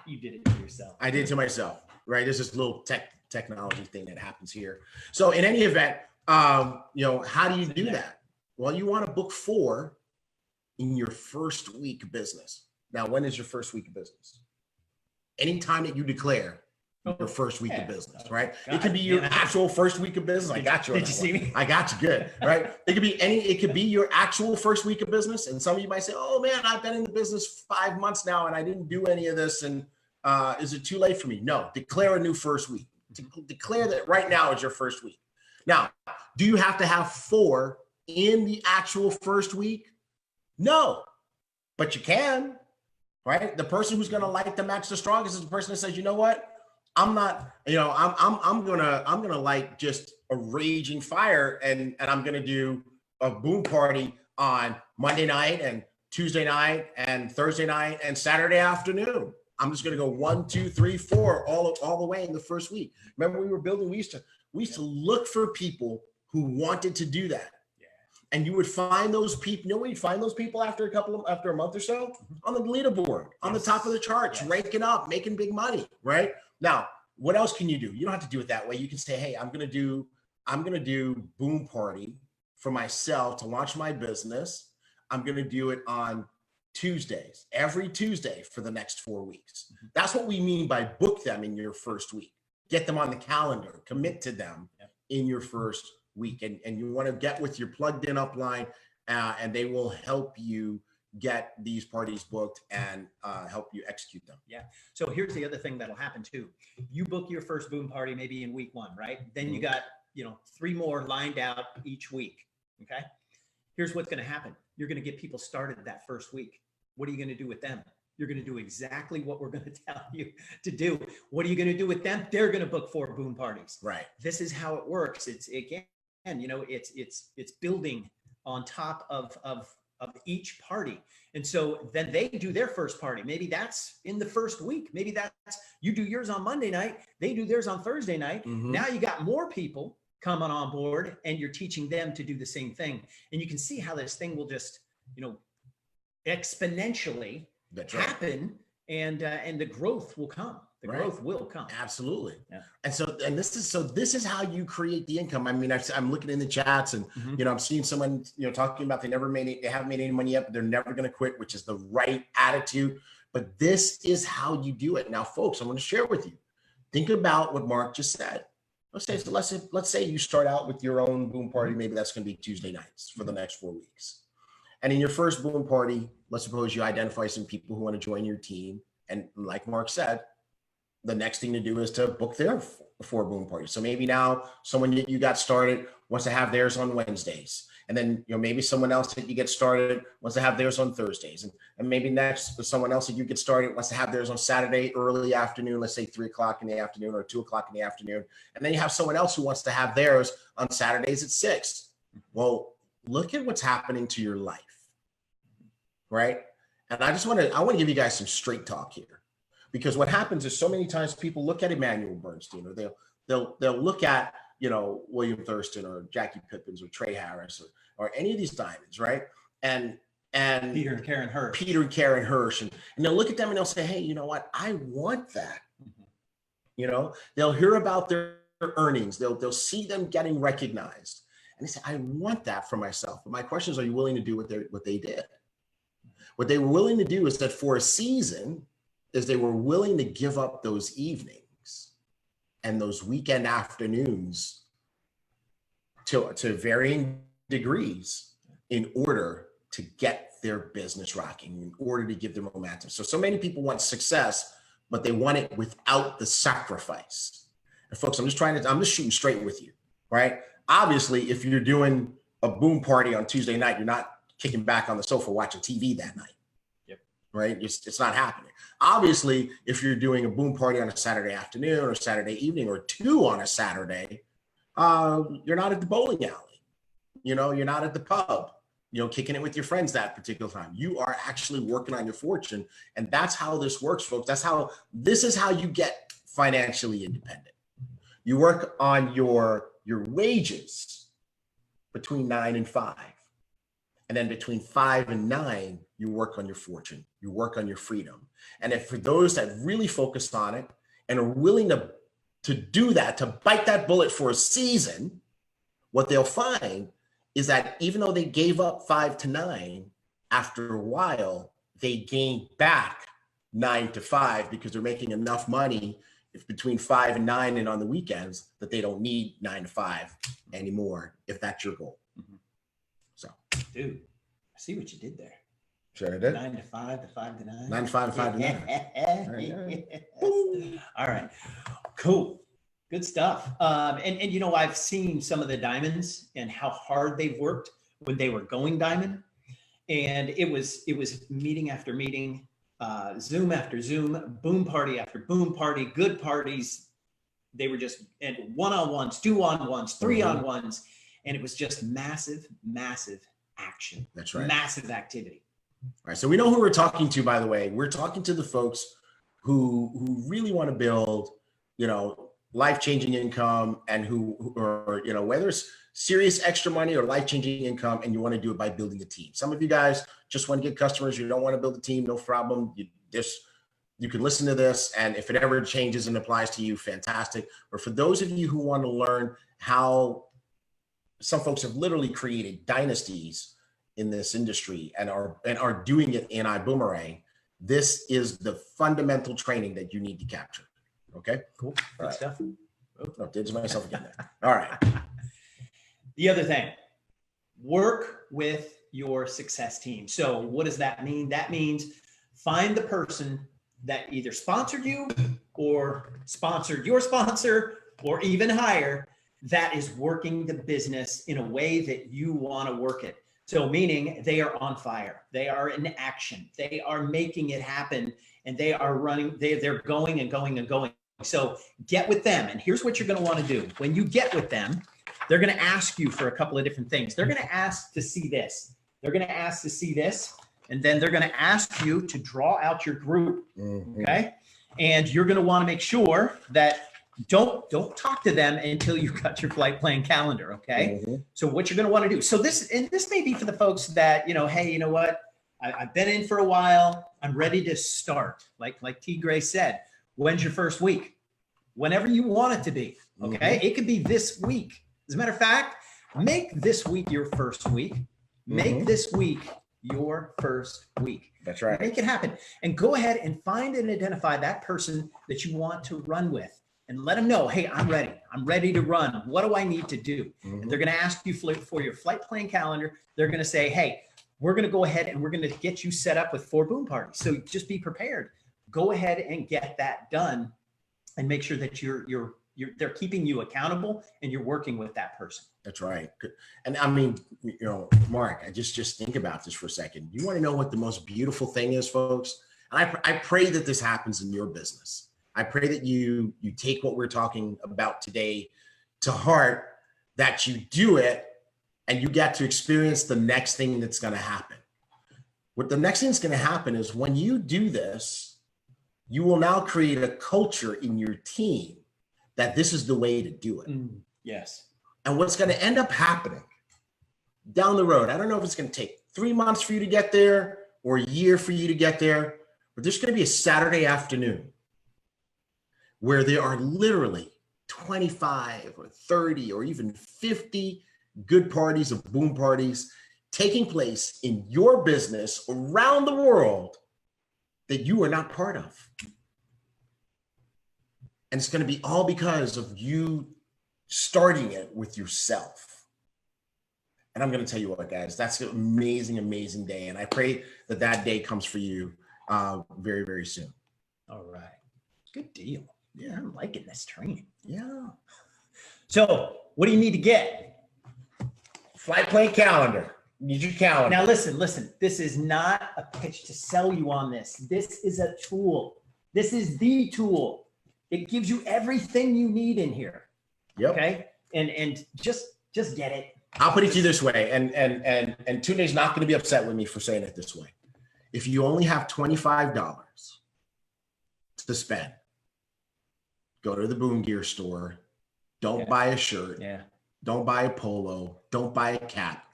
You did it to yourself. I did it to myself, right? There's this little technology thing that happens here. So in any event, you know, how do you do that? Well, you want to book 4 in your first week of business. Now, when is your first week of business? Anytime that you declare your first week of business, right? It could be your actual first week of business. I got you. Did you see me? I got you. Good, right? It could be your actual first week of business. And some of you might say, oh man, I've been in the business 5 months now and I didn't do any of this. And is it too late for me? No, declare a new first week. Declare that right now is your first week. Now, do you have to have 4 in the actual first week? No, but you can, right? The person who's going to light the match the strongest is the person that says, you know what? I'm not, you know, I'm gonna light just a raging fire, and I'm gonna do a boom party on Monday night and Tuesday night and Thursday night and Saturday afternoon. I'm just gonna go 1, 2, 3, 4 all the way in the first week. Remember, we were building. We used to look for people who wanted to do that. And you would find those people. You know where you find those people after a month or so? On the leaderboard, on the top of the charts, ranking up, making big money, right? Now, what else can you do? You don't have to do it that way. You can say, hey, I'm gonna do boom party for myself to launch my business. I'm gonna do it on Tuesdays, every Tuesday for the next 4 weeks. That's what we mean by book them in your first week. Get them on the calendar, commit to them in your first week. And you want to get with your plugged in upline, and they will help you get these parties booked and help you execute them. Yeah. So here's the other thing that'll happen too. You book your first boom party maybe in week 1, right? Then you got, you know, 3 more lined out each week. Okay. Here's what's going to happen. You're going to get people started that first week. What are you going to do with them? You're going to do exactly what we're going to tell you to do. What are you going to do with them? They're going to book 4 boom parties. Right. This is how it works. It's again, you know, it's building on top of each party. And so then they do their first party. Maybe that's in the first week. Maybe that's, you do yours on Monday night, they do theirs on Thursday night. Now you got more people coming on board and you're teaching them to do the same thing. And you can see how this thing will just, you know, exponentially happen, and the growth will come. The growth will come. Absolutely. Yeah. And this is how you create the income. I mean, I'm looking in the chats and, you know, I'm seeing someone, you know, talking about they haven't made any money yet, but they're never going to quit, which is the right attitude. But this is how you do it. Now, folks, I'm going to share with you. Think about what Mark just said. Let's say you start out with your own boom party. Maybe that's going to be Tuesday nights for the next 4 weeks. And in your first boom party, let's suppose you identify some people who want to join your team. And like Mark said, the next thing to do is to book their 4 boom parties. So maybe now someone that you got started wants to have theirs on Wednesdays. And then, you know, maybe someone else that you get started wants to have theirs on Thursdays. And maybe next someone else that you get started wants to have theirs on Saturday, early afternoon, let's say 3 o'clock in the afternoon or 2 o'clock in the afternoon. And then you have someone else who wants to have theirs on Saturdays at 6. Well, look at what's happening to your life, right? And I want to give you guys some straight talk here. Because what happens is so many times people look at Emmanuel Bernstein, or they'll look at, you know, William Thurston or Jackie Pippins or Trey Harris or any of these diamonds, right? And Peter and Karen Hirsch, and they'll look at them and they'll say, hey, you know what? I want that. You know, they'll hear about their earnings. They'll see them getting recognized, and they say, I want that for myself. But my question is, are you willing to do what they did? What they were willing to do is that for a season, is they were willing to give up those evenings and those weekend afternoons to varying degrees in order to get their business rocking, in order to give them momentum. So many people want success, but they want it without the sacrifice. And folks, I'm just shooting straight with you, right? Obviously, if you're doing a boom party on Tuesday night, you're not kicking back on the sofa watching TV that night. Right? It's not happening. Obviously, if you're doing a boom party on a Saturday afternoon or Saturday evening or 2 on a Saturday, you're not at the bowling alley. You know, you're not at the pub, you know, kicking it with your friends that particular time. You are actually working on your fortune. And that's how this works, folks. This is how you get financially independent. You work on your wages between 9 and 5. And then between 5 and 9, you work on your fortune, you work on your freedom. And if for those that really focus on it and are willing to do that, to bite that bullet for a season, what they'll find is that even though they gave up 5 to 9, after a while, they gain back 9 to 5 because they're making enough money if between 5 and 9 and on the weekends that they don't need 9 to 5 anymore, if that's your goal. So, dude, I see what you did there. Sure I did. 9 to 5 to 5 to 9. 9 to 5 to 5 to 9. All right. Cool. Good stuff. And you know, I've seen some of the diamonds and how hard they've worked when they were going diamond. And it was meeting after meeting, Zoom after Zoom, boom party after boom party, good parties. They were just one-on-ones, 2-on-1s, 3-on-1s. And it was just massive, massive action. That's right. Massive activity. All right. So we know who we're talking to, by the way. We're talking to the folks who really want to build, life-changing income, and who are, whether it's serious extra money or life-changing income, and you want to do it by building a team. Some of you guys just want to get customers. You don't want to build a team, no problem. You can listen to this, and if it ever changes and applies to you, fantastic. But for those of you who want to learn how some folks have literally created dynasties in this industry and are doing it in Ibüümerang, this is the fundamental training that you need to capture. Okay, cool. Good stuff. Oh, did myself again there. All right. The other thing, work with your success team. So what does that mean? That means find the person that either sponsored you or sponsored your sponsor or even higher, that is working the business in a way that you want to work it. So meaning they are on fire, they are in action, they are making it happen, and they are running, they're going and going and going. So get with them. And here's what you're going to want to do. When you get with them, they're going to ask you for a couple of different things. They're going to ask to see this. They're going to ask to see this. And then they're going to ask you to draw out your group. Okay. And you're going to want to make sure that don't talk to them until you've got your flight plan calendar. Okay. So what you're going to want to do. So this may be for the folks that, hey, you know what? I've been in for a while. I'm ready to start. Like T. Gray said, when's your first week? Whenever you want it to be. Okay. It could be this week. As a matter of fact, make this week your first week. Make this week your first week. That's right. Make it happen. And go ahead and find and identify that person that you want to run with. And let them know, hey, I'm ready. I'm ready to run. What do I need to do? And they're going to ask you for your flight plan calendar. They're going to say, hey, we're going to go ahead and we're going to get you set up with 4 boom parties. So just be prepared. Go ahead and get that done and make sure that they're keeping you accountable and you're working with that person. That's right. And I mean, Mark, I just think about this for a second. You want to know what the most beautiful thing is, folks? And I pray that this happens in your business. I pray that you take what we're talking about today to heart, that you do it and you get to experience the next thing that's going to happen. What the next thing that's going to happen is when you do this, you will now create a culture in your team that this is the way to do it. Yes. And what's going to end up happening down the road, I don't know if it's going to take 3 months for you to get there or a year for you to get there, but there's going to be a Saturday afternoon where there are literally 25 or 30 or even 50 good parties of boom parties taking place in your business around the world that you are not part of. And it's going to be all because of you starting it with yourself. And I'm going to tell you what, guys, that's an amazing, amazing day. And I pray that that day comes for you very, very soon. All right. Good deal. Yeah, I'm liking this training. Yeah. So what do you need to get? Flight plan calendar. You need your calendar. Now listen. This is not a pitch to sell you on this. This is a tool. This is the tool. It gives you everything you need in here. Yep. Okay. And just get it. I'll put it to you this way, and Tunde's not going to be upset with me for saying it this way. If you only have $25 to spend, go to the Buumgear store. Don't buy a shirt. Yeah. Don't buy a polo. Don't buy a cap.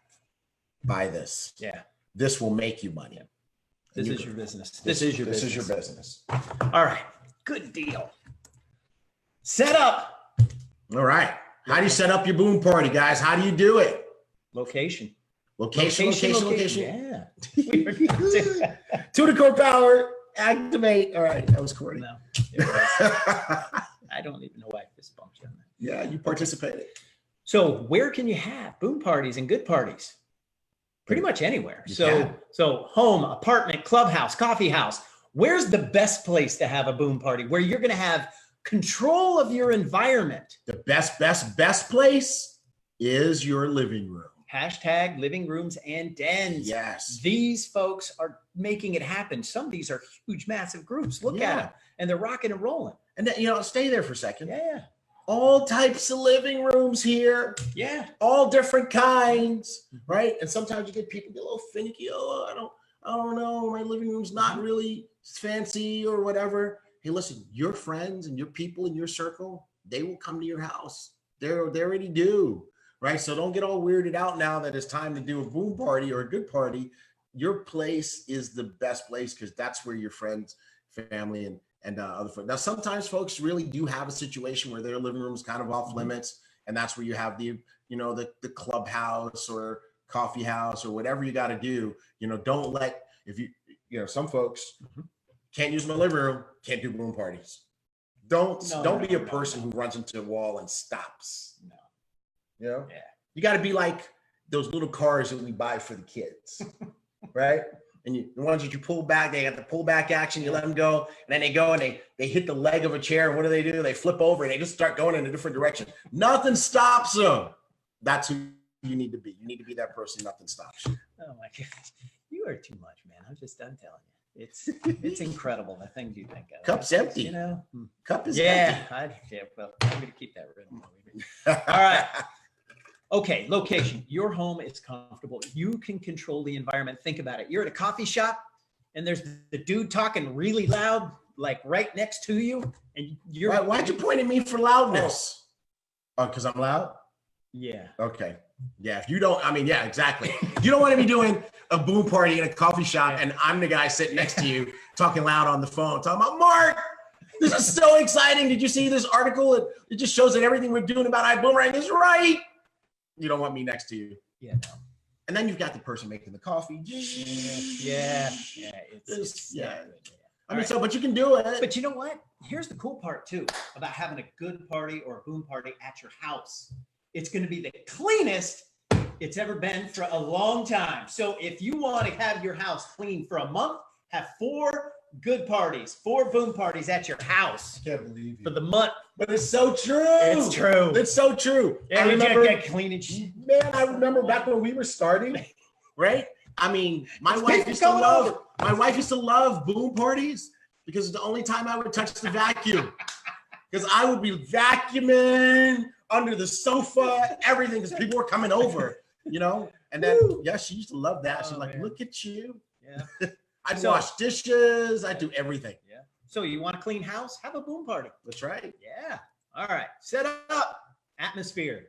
buy this. Yeah. This will make you money. This is your business. This is your business. This is your business. All right. Good deal. Set up. All right. How do you set up your boom party, guys? How do you do it? Location. Location. Yeah. To the core power. Activate. All right. That was corny. No. I don't even know why I just bumped you on that. Yeah, you participated. So where can you have boom parties and good parties? Pretty much anywhere. So home, apartment, clubhouse, coffee house. Where's the best place to have a boom party where you're going to have control of your environment? The best place is your living room. Hashtag living rooms and dens. Yes. These folks are making it happen. Some of these are huge, massive groups. Look at them. And they're rocking and rolling. And then, you know, stay there for a second. Yeah. All types of living rooms here. Yeah. All different kinds, right? And sometimes you get people get a little finicky. Oh, I don't know. My living room's not really fancy or whatever. Hey, listen, your friends and your people in your circle, they will come to your house. They already do, right? So don't get all weirded out now that it's time to do a boom party or a good party. Your place is the best place because that's where your friends, family, and other folks. Now, sometimes folks really do have a situation where their living room is kind of off limits, and that's where you have the clubhouse or coffee house or whatever you got to do. You know, don't let some folks can't use my living room, can't do boom parties. Don't be a person who runs into a wall and stops. No. You know, Yeah. you got to be like those little cars that we buy for the kids, right? And the ones that you pull back, they got the pull back action. You let them go, and then they go and they hit the leg of a chair. And what do? They flip over and they just start going in a different direction. Nothing stops them. That's who you need to be. You need to be that person. Nothing stops you. Oh my goodness. You are too much, man. I'm telling you. It's incredible the things you think of. Cup's empty. You know? Cup is empty. Well, I'm going to keep that written. All right. Okay, location. Your home is comfortable. You can control the environment. Think about it. You're at a coffee shop and there's the dude talking really loud, like right next to you. And you're Why'd you point at me for loudness? Oh, because I'm loud? Yeah. Okay. Yeah. If you don't, yeah, exactly. You don't want to be doing a boom party in a coffee shop and I'm the guy sitting next to you talking loud on the phone, talking about, Mark, this is so exciting. Did you see this article? It just shows that everything we're doing about Ibüümerang is right. You don't want me next to you. Yeah. No. And then you've got the person making the coffee. Yeah. It's yeah. Right. But you can do it. But you know what? Here's the cool part too about having a good party or a boom party at your house. It's going to be the cleanest it's ever been for a long time. So if you want to have your house clean for a month, have 4 good parties, 4 boom parties at your house. I can't believe you. For the month. But it's so true. It's true. It's so true. Yeah, I remember get clean and shit. Man, I remember back when we were starting, right? My wife used to love boom parties because it's the only time I would touch the vacuum. Because I would be vacuuming under the sofa, everything, because people were coming over, you know? And then, she used to love that. She's like, look at you. Yeah. I'd wash dishes. I'd do everything. Yeah. So you want a clean house? Have a boom party. That's right. Yeah. All right. Set up. Atmosphere.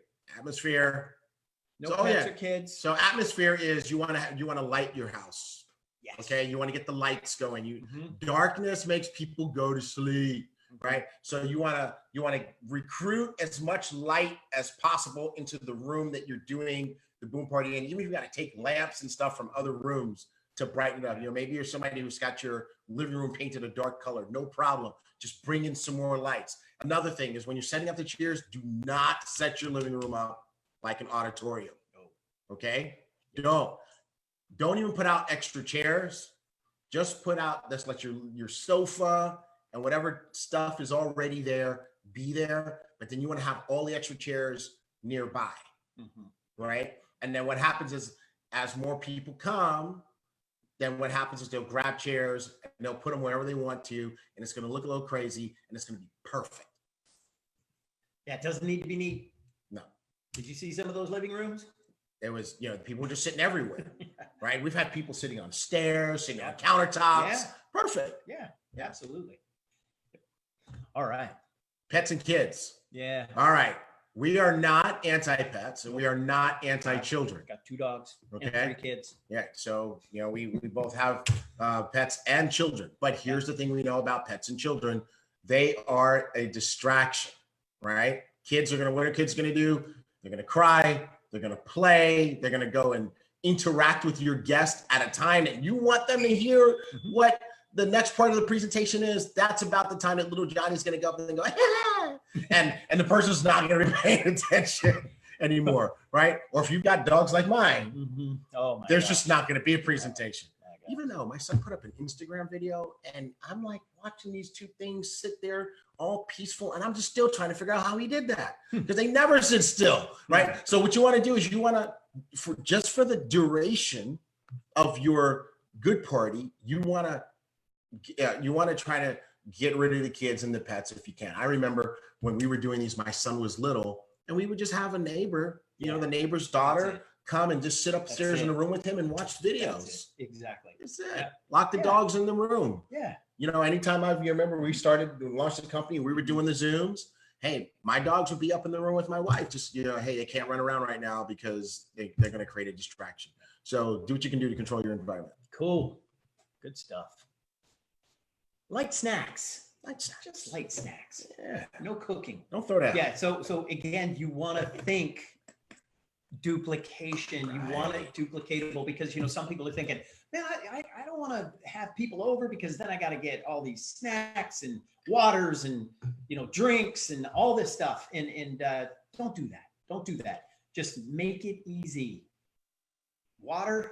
No pets or kids. So atmosphere is you want to light your house. Yes. Okay. You want to get the lights going. Darkness makes people go to sleep. Right. So you want to recruit as much light as possible into the room that you're doing the boom party in. Even if you got to take lamps and stuff from other rooms to brighten it up. You know, maybe you're somebody who's got your living room painted a dark color. No problem. Just bring in some more lights. Another thing is when you're setting up the chairs, do not set your living room up like an auditorium. Okay? Don't even put out extra chairs. Just put out, let's let your sofa and whatever stuff is already there, be there. But then you want to have all the extra chairs nearby, right? And then what happens is as more people come, then what happens is they'll grab chairs and they'll put them wherever they want to, and it's going to look a little crazy and it's going to be perfect. Yeah, it doesn't need to be neat. No. Did you see some of those living rooms? It was, people were just sitting everywhere, right? We've had people sitting on stairs, sitting on countertops. Yeah. Perfect. Yeah, absolutely. All right. Pets and kids. Yeah. All right. We are not anti-pets and we are not anti-children. Got 2 dogs Okay. and 3 kids. Yeah. So, we both have pets and children. But here's the thing we know about pets and children. They are a distraction, right? What are kids going to do? They're going to cry. They're going to play. They're going to go and interact with your guest at a time that you want them to hear what the next part of the presentation is. That's about the time that little Johnny's going to go up and go, and the person's not going to be paying attention anymore, right? Or if you've got dogs like mine, there's just not going to be a presentation. Even though my son put up an Instagram video and I'm like watching these 2 things sit there all peaceful, and I'm just still trying to figure out how he did that because they never sit still, right? So what you want to do is you want to, for the duration of your good party, you want to try to get rid of the kids and the pets if you can. I remember when we were doing these, my son was little, and we would just have a neighbor, the neighbor's daughter, come and just sit upstairs in the room with him and watch videos. Exactly. That's it. Yeah. Lock the dogs in the room. Yeah. Anytime you remember we launched the company, we were doing the Zooms. Hey, my dogs would be up in the room with my wife. Just, hey, they can't run around right now because they're going to create a distraction. So do what you can do to control your environment. Cool. Good stuff. Light snacks. Just light snacks. Yeah. No cooking. Don't throw that. Yeah. So again, you want to think duplication. You want it duplicatable because some people are thinking, man, I don't want to have people over because then I got to get all these snacks and waters and drinks and all this stuff. And don't do that. Don't do that. Just make it easy. Water.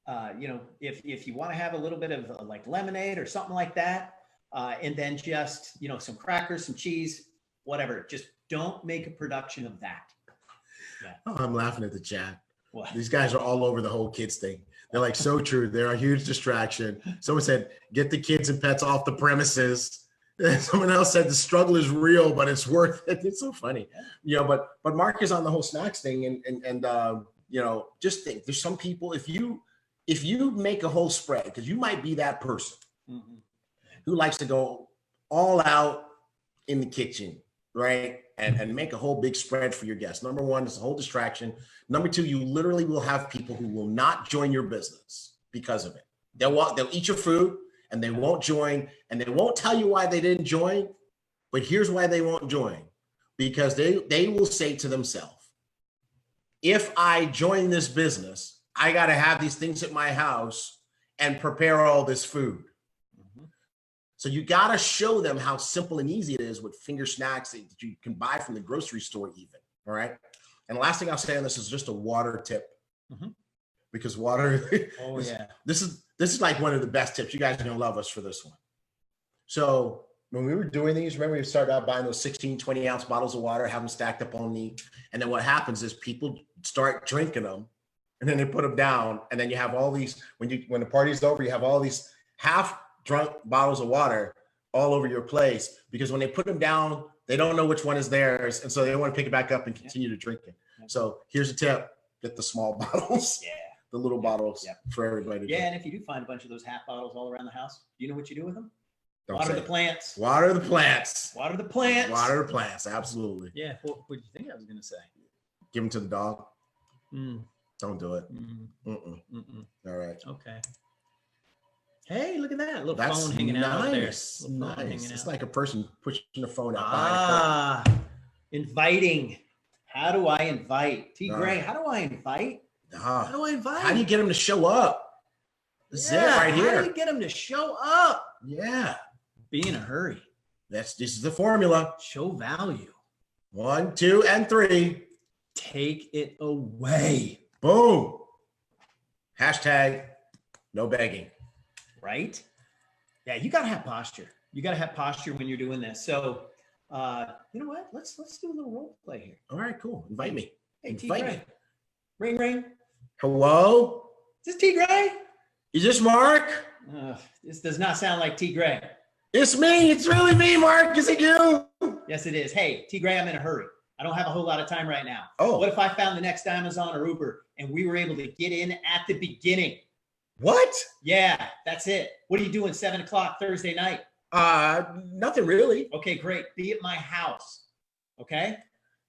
If you want to have a little bit of like lemonade or something like that, and then just some crackers, some cheese, whatever. Just don't make a production of that. Yeah. Oh, I'm laughing at the chat. What? These guys are all over the whole kids thing. They're like, so true. They're a huge distraction. Someone said, get the kids and pets off the premises. Someone else said the struggle is real, but it's worth it. It's so funny. But Mark is on the whole snacks thing. And just think there's some people, if you make a whole spread, because you might be that person who likes to go all out in the kitchen, right? And make a whole big spread for your guests. Number 1, it's a whole distraction. Number 2, you literally will have people who will not join your business because of it. They'll eat your food and they won't join, and they won't tell you why they didn't join. But here's why they won't join. Because they will say to themselves, if I join this business, I got to have these things at my house and prepare all this food. So you got to show them how simple and easy it is with finger snacks that you can buy from the grocery store even, all right? And the last thing I'll say on this is just a water tip. Because water, this is like one of the best tips. You guys are going to love us for this one. So when we were doing these, remember we started out buying those 16, 20-ounce bottles of water, have them stacked up on the, and then what happens is people start drinking them, and then they put them down, and then you have all these, when the party's over, you have all these half-drunk bottles of water all over your place, because when they put them down, they don't know which one is theirs, and so they want to pick it back up and continue to drink it. So here's a tip: get the small bottles, the little bottles for everybody to drink. And if you do find a bunch of those half bottles all around the house, do you know what you do with them? Water the plants. Water the plants. Water the plants. Water the plants. Absolutely. Yeah. What do you think I was going to say? Give them to the dog. Don't do it. All right. Okay. Hey, look at that. A little phone hanging out there. Nice. It's like a person pushing the phone out. Inviting. How do I invite? T. Gray, how do I invite? How do I invite? How do you get them to show up? This is it right here. How do you get them to show up? Yeah. Be in a hurry. This is the formula. Show value. 1, 2, and 3. Take it away. Boom. Hashtag no begging. Right? Yeah, you got to have posture. You got to have posture when you're doing this. So, you know what? Let's do a little role play here. All right, cool. Invite me. Hey, T. Invite Gray. me. Ring, ring. Hello? Is this T. Gray? Is this Mark? This does not sound like T. Gray. It's me. It's really me, Mark. Is it you? Yes, it is. Hey, T. Gray, I'm in a hurry. I don't have a whole lot of time right now. Oh. What if I found the next Amazon or Uber and we were able to get in at the beginning? What? Yeah, that's it. What are you doing 7 o'clock Thursday night? Nothing really. Okay, great. Be at my house. Okay?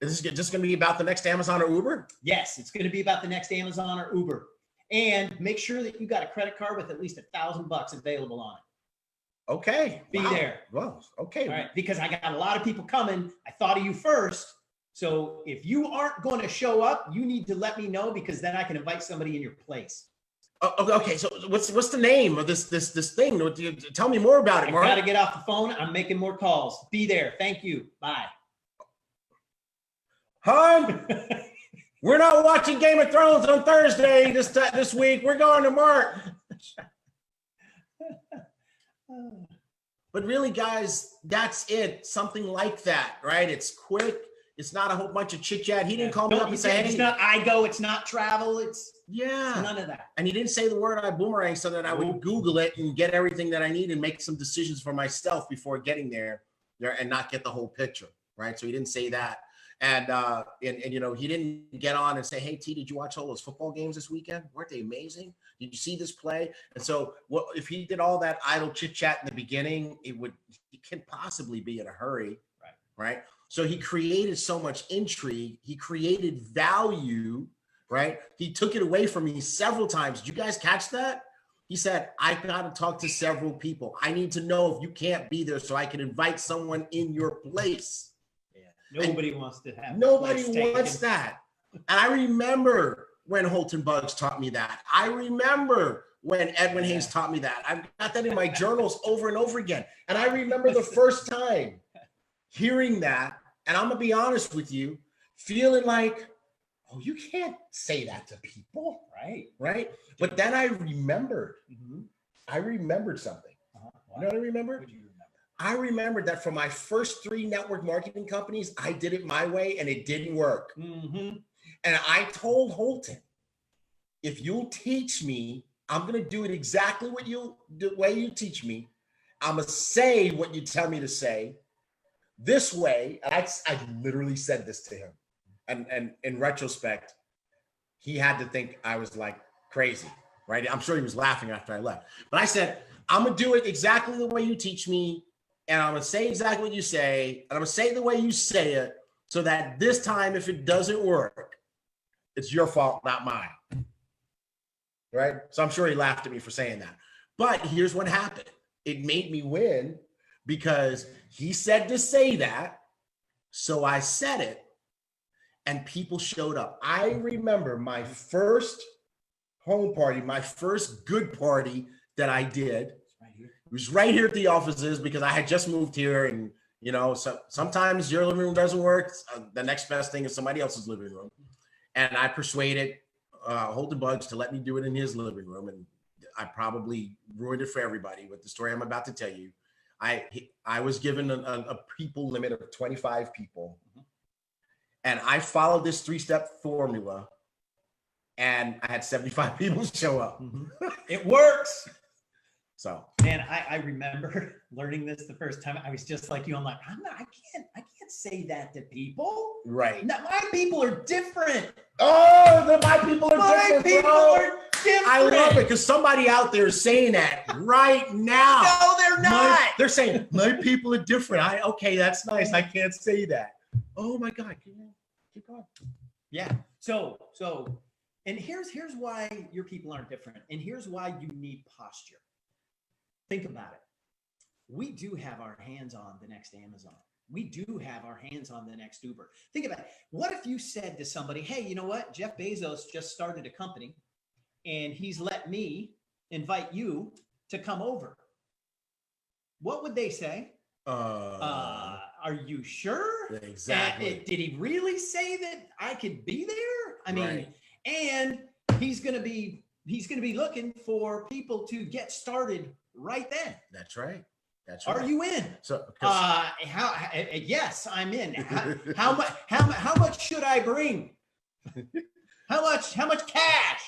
Is this just going to be about the next Amazon or Uber? Yes, it's going to be about the next Amazon or Uber. And make sure that you got a credit card with at least $1,000 available on it. Okay. Be there. Well, okay. All right, because I got a lot of people coming. I thought of you first. So if you aren't going to show up, you need to let me know, because then I can invite somebody in your place. Okay. So what's the name of this thing? Tell me more about it, I Mark. got to get off the phone. I'm making more calls. Be there. Thank you. Bye. Hon, we're not watching Game of Thrones on Thursday this week. We're going to Mark. But really, guys, that's it. Something like that, right? It's quick. It's not a whole bunch of chit chat. He didn't call me up and say, it's not IGO, it's not travel, it's none of that. And he didn't say the word Ibüümerang so that I would Google it and get everything that I need and make some decisions for myself before getting there and not get the whole picture, right? So he didn't say that. And you know, he didn't get on and say, hey, T, did you watch all those football games this weekend? Weren't they amazing? Did you see this play? And so if he did all that idle chit chat in the beginning, he can't possibly be in a hurry, right? So he created so much intrigue. He created value, right? He took it away from me several times. Did you guys catch that? He said, I got to talk to several people. I need to know if you can't be there so I can invite someone in your place. Yeah, nobody wants to have. Nobody wants that. And I remember when Holton Buggs taught me that. I remember when Edwin Hayes taught me that. I've got that in my journals over and over again. And I remember the first time hearing that. And I'm going to be honest with you, feeling like, oh, you can't say that to people. Right. But then I remembered. I remembered something. You know what I remembered? What do you remember? I remembered that for my first 3 network marketing companies, I did it my way and it didn't work. And I told Holton, if you'll teach me, I'm going to do it exactly the way you teach me. I'm going to say what you tell me to say. This way, I literally said this to him. And in retrospect, he had to think I was like crazy, right? I'm sure he was laughing after I left. But I said, I'm going to do it exactly the way you teach me. And I'm going to say exactly what you say. And I'm going to say it the way you say it, so that this time, if it doesn't work, it's your fault, not mine. Right? So I'm sure he laughed at me for saying that. But here's what happened. It made me win, because he said to say that, so I said it, and people showed up. I remember my first home party, my first good party that I did. It was right here at the offices, because I had just moved here, and you know, so sometimes your living room doesn't work. The next best thing is somebody else's living room, and I persuaded Holton Buggs to let me do it in his living room, and I probably ruined it for everybody with the story I'm about to tell you. I was given a people limit of 25 people, and I followed this 3-step formula, and I had 75 people show up. It works. So, man, I remember learning this the first time. I was just like you. I'm like, I can't say that to people. Right. No, my people are different. Oh, my people are My different, people bro. are different. I love it, because somebody out there is saying that right now. No, they're not. They're saying my people are different. Okay, that's nice. I can't say that. Oh my God. Keep going. Yeah. So, and here's why your people aren't different. And here's why you need posture. Think about it. We do have our hands on the next Amazon. We do have our hands on the next Uber. Think about it. What if you said to somebody, hey, you know what? Jeff Bezos just started a company, and he's let me invite you to come over. What would they say? Are you sure? Exactly. Did he really say that I could be there? I mean, and he's going to be looking for people to get started right then. That's right. That's right. Are you in? So, yes, I'm in. How much should I bring? How much cash?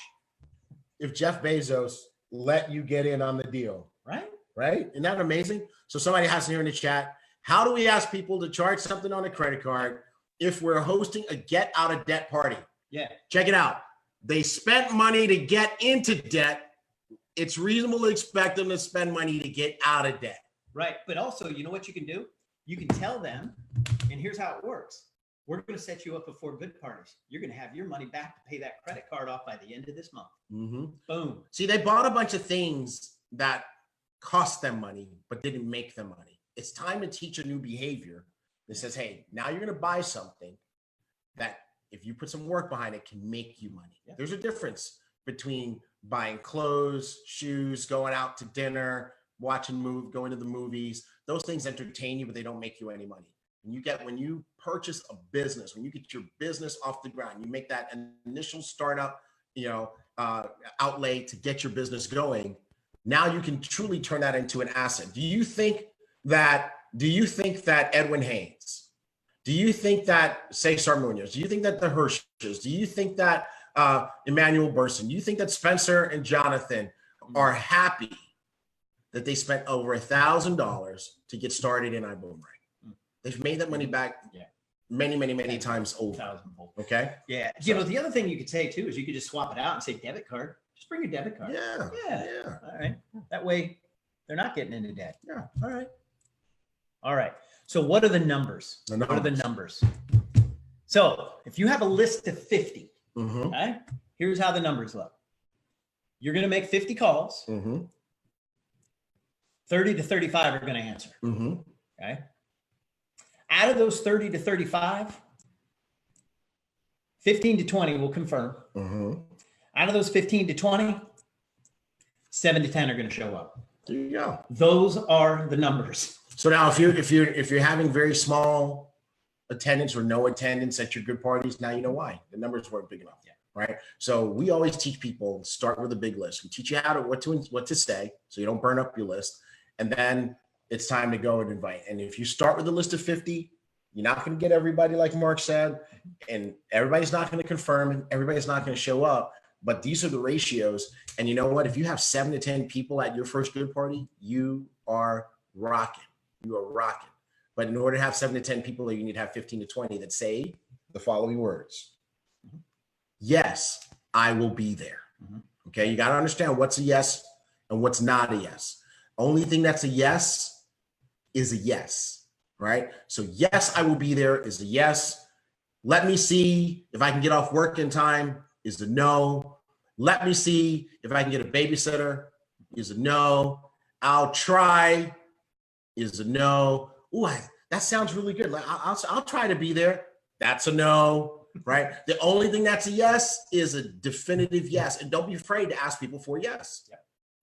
If Jeff Bezos let you get in on the deal, right? Isn't that amazing? So somebody has here in the chat, how do we ask people to charge something on a credit card if we're hosting a get out of debt party? Yeah. Check it out. They spent money to get into debt. It's reasonable to expect them to spend money to get out of debt. Right. But also, you know what you can do? You can tell them, and here's how it works. We're going to set you up with 4 good parties. You're going to have your money back to pay that credit card off by the end of this month. Boom. See, they bought a bunch of things that cost them money, but didn't make them money. It's time to teach a new behavior that says, hey, now you're going to buy something that if you put some work behind it can make you money. Yeah. There's a difference between buying clothes, shoes, going out to dinner, going to the movies. Those things entertain you, but they don't make you any money. When you purchase a business, when you get your business off the ground, you make that initial startup, outlay to get your business going. Now you can truly turn that into an asset. Do you think that Edwin Haynes, do you think that Cesar Munoz, do you think that the Hirsches, do you think that Emmanuel Burson, do you think that Spencer and Jonathan are happy that they spent over $1,000 to get started in Ibüümerang? They've made that money back many times over. Okay. Yeah. The other thing you could say too is you could just swap it out and say debit card. Just bring your debit card. Yeah. All right. That way they're not getting into debt. Yeah. All right. So what are the numbers? What are the numbers? So if you have a list of 50, okay, here's how the numbers look. You're going to make 50 calls. 30 to 35 are going to answer. Okay. Out of those 30 to 35, 15 to 20 will confirm. Out of those 15 to 20, 7 to 10 are going to show up. There you go. Those are the numbers. So now if you're having very small attendance or no attendance at your good parties, now you know why. The numbers weren't big enough. Right. So we always teach people start with a big list. We teach you what to say so you don't burn up your list. And then it's time to go and invite. And if you start with a list of 50, you're not going to get everybody, like Mark said, and everybody's not going to confirm and everybody's not going to show up. But these are the ratios. And you know what? If you have 7 to 10 people at your first good party, you are rocking. You are rocking. But in order to have 7 to 10 people, you need to have 15 to 20 that say the following words. Yes, I will be there. Okay. You got to understand what's a yes and what's not a yes. Only thing that's a yes is a yes, right? So yes, I will be there is a yes. Let me see if I can get off work in time is a no. Let me see if I can get a babysitter is a no. I'll try is a no. Ooh, that sounds really good. Like I'll try to be there. That's a no, right? The only thing that's a yes is a definitive yes. And don't be afraid to ask people for a yes,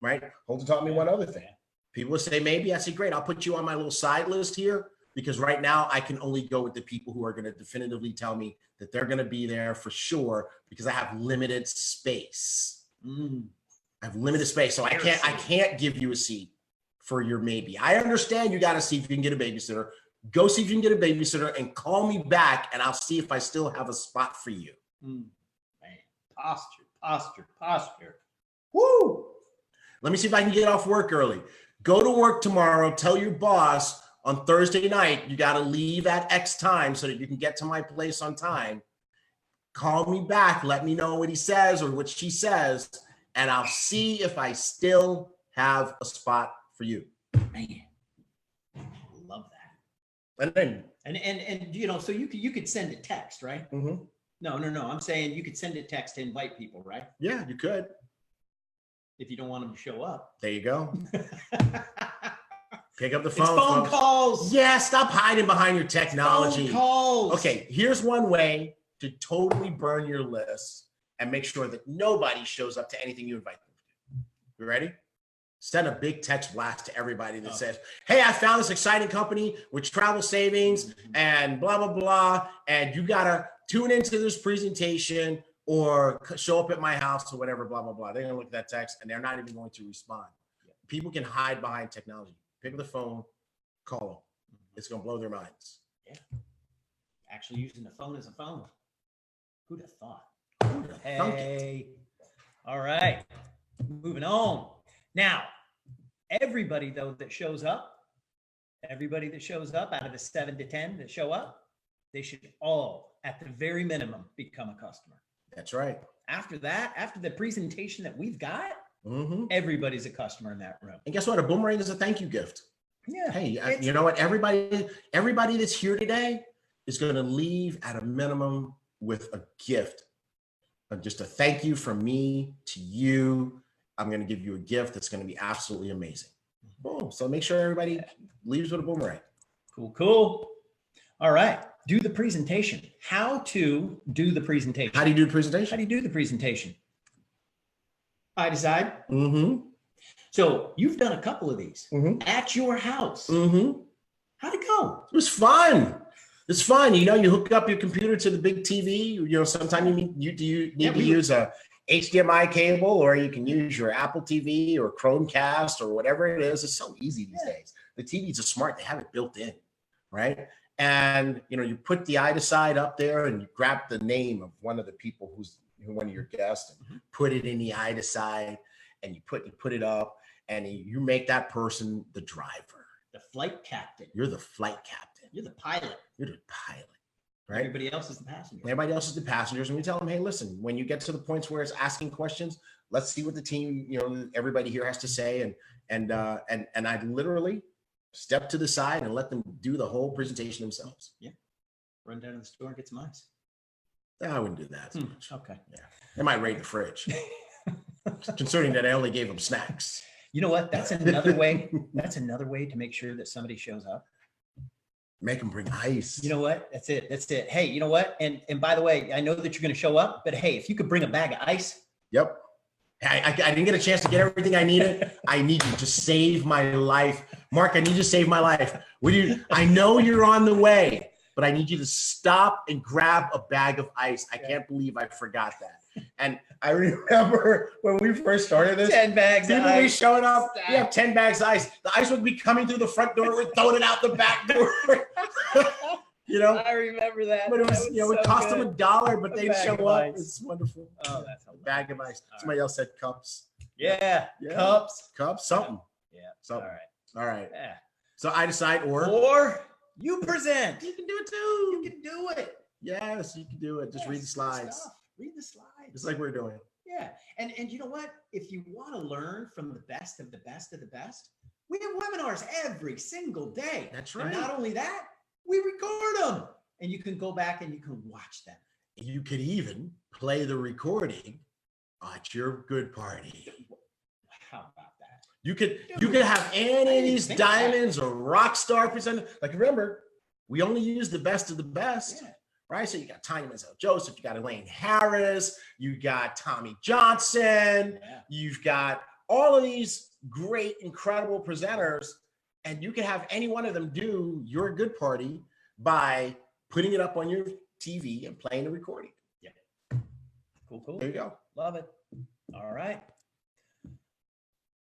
right? Holton taught me one other thing. People would say, maybe. I say, great, I'll put you on my little side list here because right now I can only go with the people who are going to definitively tell me that they're going to be there for sure because I have limited space. I have limited space. So I can't give you a seat for your maybe. I understand you got to see if you can get a babysitter. Go see if you can get a babysitter and call me back and I'll see if I still have a spot for you. Man, posture. Woo! Let me see if I can get off work early. Go to work tomorrow. Tell your boss on Thursday night, you got to leave at X time so that you can get to my place on time. Call me back. Let me know what he says or what she says, and I'll see if I still have a spot for you. Man, love that. And then, and so you could send a text, right? No. I'm saying you could send a text to invite people, right? Yeah, you could. If you don't want them to show up. There you go. Pick up the phone. It's phone calls. Yeah, stop hiding behind your technology. Phone calls. Okay, here's one way to totally burn your list and make sure that nobody shows up to anything you invite them to. You ready? Send a big text blast to everybody that says, hey, I found this exciting company with travel savings and blah, blah, blah. And you got to tune into this presentation or show up at my house or whatever, blah, blah, blah. They're going to look at that text and they're not even going to respond. People can hide behind technology. Pick up the phone, call them. It's going to blow their minds. Yeah. Actually using the phone as a phone. Who'd have thought? Hey. All right. Moving on. Now, everybody, though, that shows up out of the 7 to 10 that show up, they should all, at the very minimum, become a customer. That's right. After that, after the presentation that we've got, everybody's a customer in that room. And guess what? A boomerang is a thank you gift. Yeah. Hey, you know what? Everybody that's here today, is going to leave at a minimum with a gift, just a thank you from me to you. I'm going to give you a gift that's going to be absolutely amazing. Boom. So make sure everybody leaves with a boomerang. Cool, cool. All right. Do the presentation. How to do the presentation. How do you do the presentation? How do you do the presentation? I decide. Mm-hmm. So you've done a couple of these at your house. Mm-hmm. How'd it go? It was fun. It's fun. You know, you hook up your computer to the big TV. You know, sometimes you need to use a HDMI cable, or you can use your Apple TV or Chromecast or whatever it is. It's so easy these days. The TVs are smart. They have it built in, right? And, you know, you put the I decide up there and you grab the name of one of the people who's one of your guests and put it in the I decide, and you put it up, and you make that person the driver. The flight captain. You're the flight captain. You're the pilot. You're the pilot, right? Everybody else is the passenger. Everybody else is the passengers. And we tell them, hey, listen, when you get to the points where it's asking questions, let's see what the team, you know, everybody here has to say. And I literally step to the side and let them do the whole presentation themselves. Yeah. Run down to the store and get some ice. I wouldn't do that. Okay. Yeah. They might raid the fridge, considering that I only gave them snacks. You know what? That's another way. That's another way to make sure that somebody shows up. Make them bring ice. You know what? That's it. That's it. Hey, you know what? And by the way, I know that you're going to show up, but hey, if you could bring a bag of ice. Yep. I didn't get a chance to get everything I needed. I need you to save my life. Mark, I need you to save my life. I know you're on the way, but I need you to stop and grab a bag of ice. I can't believe I forgot that. And I remember when we first started this, 10 bags people of ice. be showing up. We have 10 bags of ice. The ice would be coming through the front door. We're throwing it out the back door. You know, I remember that. but it was, you know, it cost them $1, but they'd show up. Ice. It's wonderful. Oh, that's a bag of ice. Somebody else said cups. Yeah. Cups, something. Yeah. Something. All right. Yeah. So I decide, or you present. You can do it too. You can do it. Yes, you can do it. Just read the slides. Read the slides. Just like we're doing. Yeah. And you know what? If you want to learn from the best of the best of the best, we have webinars every single day. That's right. And not only that, we record them. And you can go back and you can watch them. You could even play the recording at your good party. How about that? You could have any of these diamonds or rock star presenters. Like, remember, we only use the best of the best. Yeah. Right? So you got Tanya Mazel Joseph, you got Elaine Harris, you got Tommy Johnson, you've got all of these great, incredible presenters, and you can have any one of them do your good party by putting it up on your TV and playing the recording. Yeah. Cool. There you go. Love it. All right.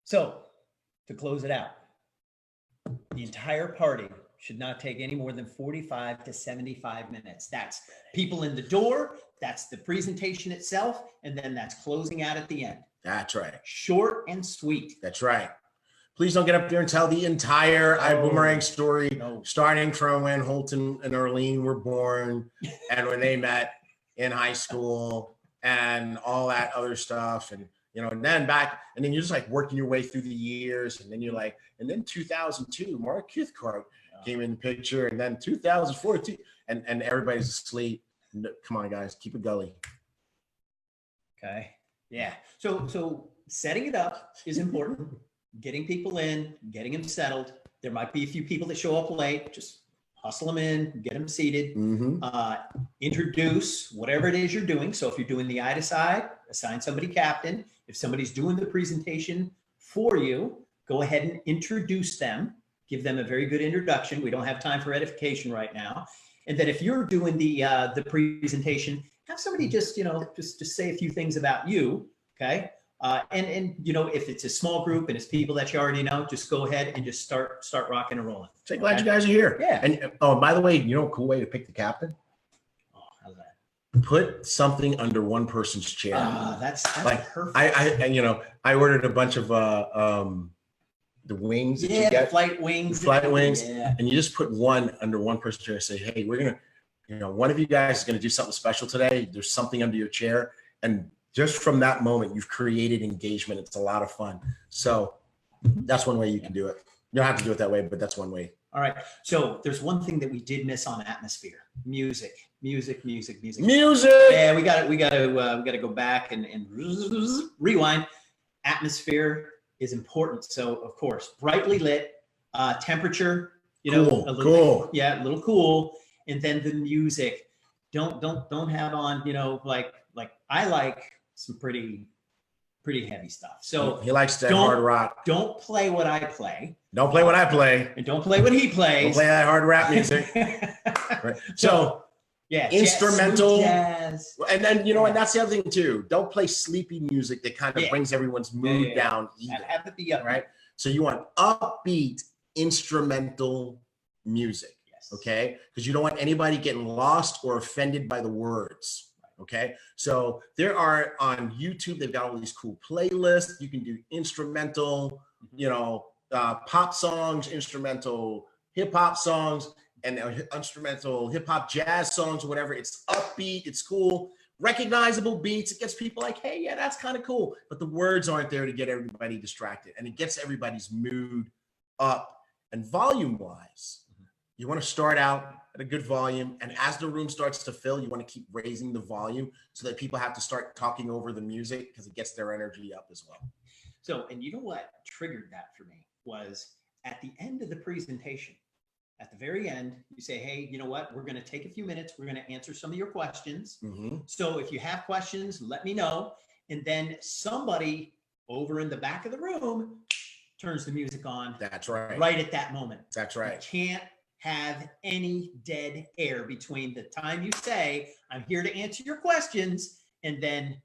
So to close it out, the entire party should not take any more than 45 to 75 minutes. That's people in the door, that's the presentation itself, and then that's closing out at the end. That's right. Short and sweet. That's right. Please don't get up there and tell the entire Ibüümerang story, starting from when Holton and Earlene were born and when they met in high school and all that other stuff. And, you know, and then you're just like working your way through the years. And then you're like, and then 2002, Mark Cathcart came in the picture, and then 2014, and everybody's asleep. Come on, guys, keep it gully. Okay. Yeah. So setting it up is important. Getting people in, getting them settled. There might be a few people that show up late. Just hustle them in, get them seated. Introduce whatever it is you're doing. So if you're doing the I decide, assign somebody captain. If somebody's doing the presentation for you, go ahead and introduce them. Give them a very good introduction. We don't have time for edification right now. And then if you're doing the presentation, have somebody just, you know, just say a few things about you. Okay. And you know, if it's a small group and it's people that you already know, just go ahead and just start rocking and rolling. So glad you guys are here. Yeah. And by the way, you know, a cool way to pick the captain? Oh, how's that? Put something under one person's chair. That's like perfect. I ordered a bunch of the wings that you get. Flight wings. Yeah. And you just put one under one person's chair and say, hey, we're gonna, you know, one of you guys is gonna do something special today. There's something under your chair. And just from that moment, you've created engagement. It's a lot of fun. So that's one way you can do it. You don't have to do it that way, but that's one way All right. So there's one thing that we did miss on atmosphere: music. Yeah, we got to go back and rewind. Atmosphere is important. So of course, brightly lit, temperature, a little cool, and then the music. Don't have on, like I like some pretty heavy stuff. So he likes that hard rock. Don't play what I play. Don't play what I play. And don't play what he plays. Don't play that hard rap music. Right. So yeah, instrumental jazz. And then and that's the other thing too. Don't play sleepy music that kind of brings everyone's mood down either. Have it be upbeat. Right. So you want upbeat instrumental music. Yes. Okay. Because you don't want anybody getting lost or offended by the words. Okay, so there are on YouTube, they've got all these cool playlists. You can do instrumental, pop songs, instrumental hip hop songs, and instrumental hip hop jazz songs or whatever. It's upbeat, it's cool, recognizable beats. It gets people like, hey, yeah, that's kind of cool. But the words aren't there to get everybody distracted, and it gets everybody's mood up. And volume wise, you want to start out at a good volume. And as the room starts to fill, you want to keep raising the volume so that people have to start talking over the music because it gets their energy up as well. So, and you know what triggered that for me was at the end of the presentation, at the very end, you say, hey, you know what? We're going to take a few minutes. We're going to answer some of your questions. So if you have questions, let me know. And then somebody over in the back of the room turns the music on. That's right. Right at that moment. That's right. You can't have any dead air between the time you say, I'm here to answer your questions, and then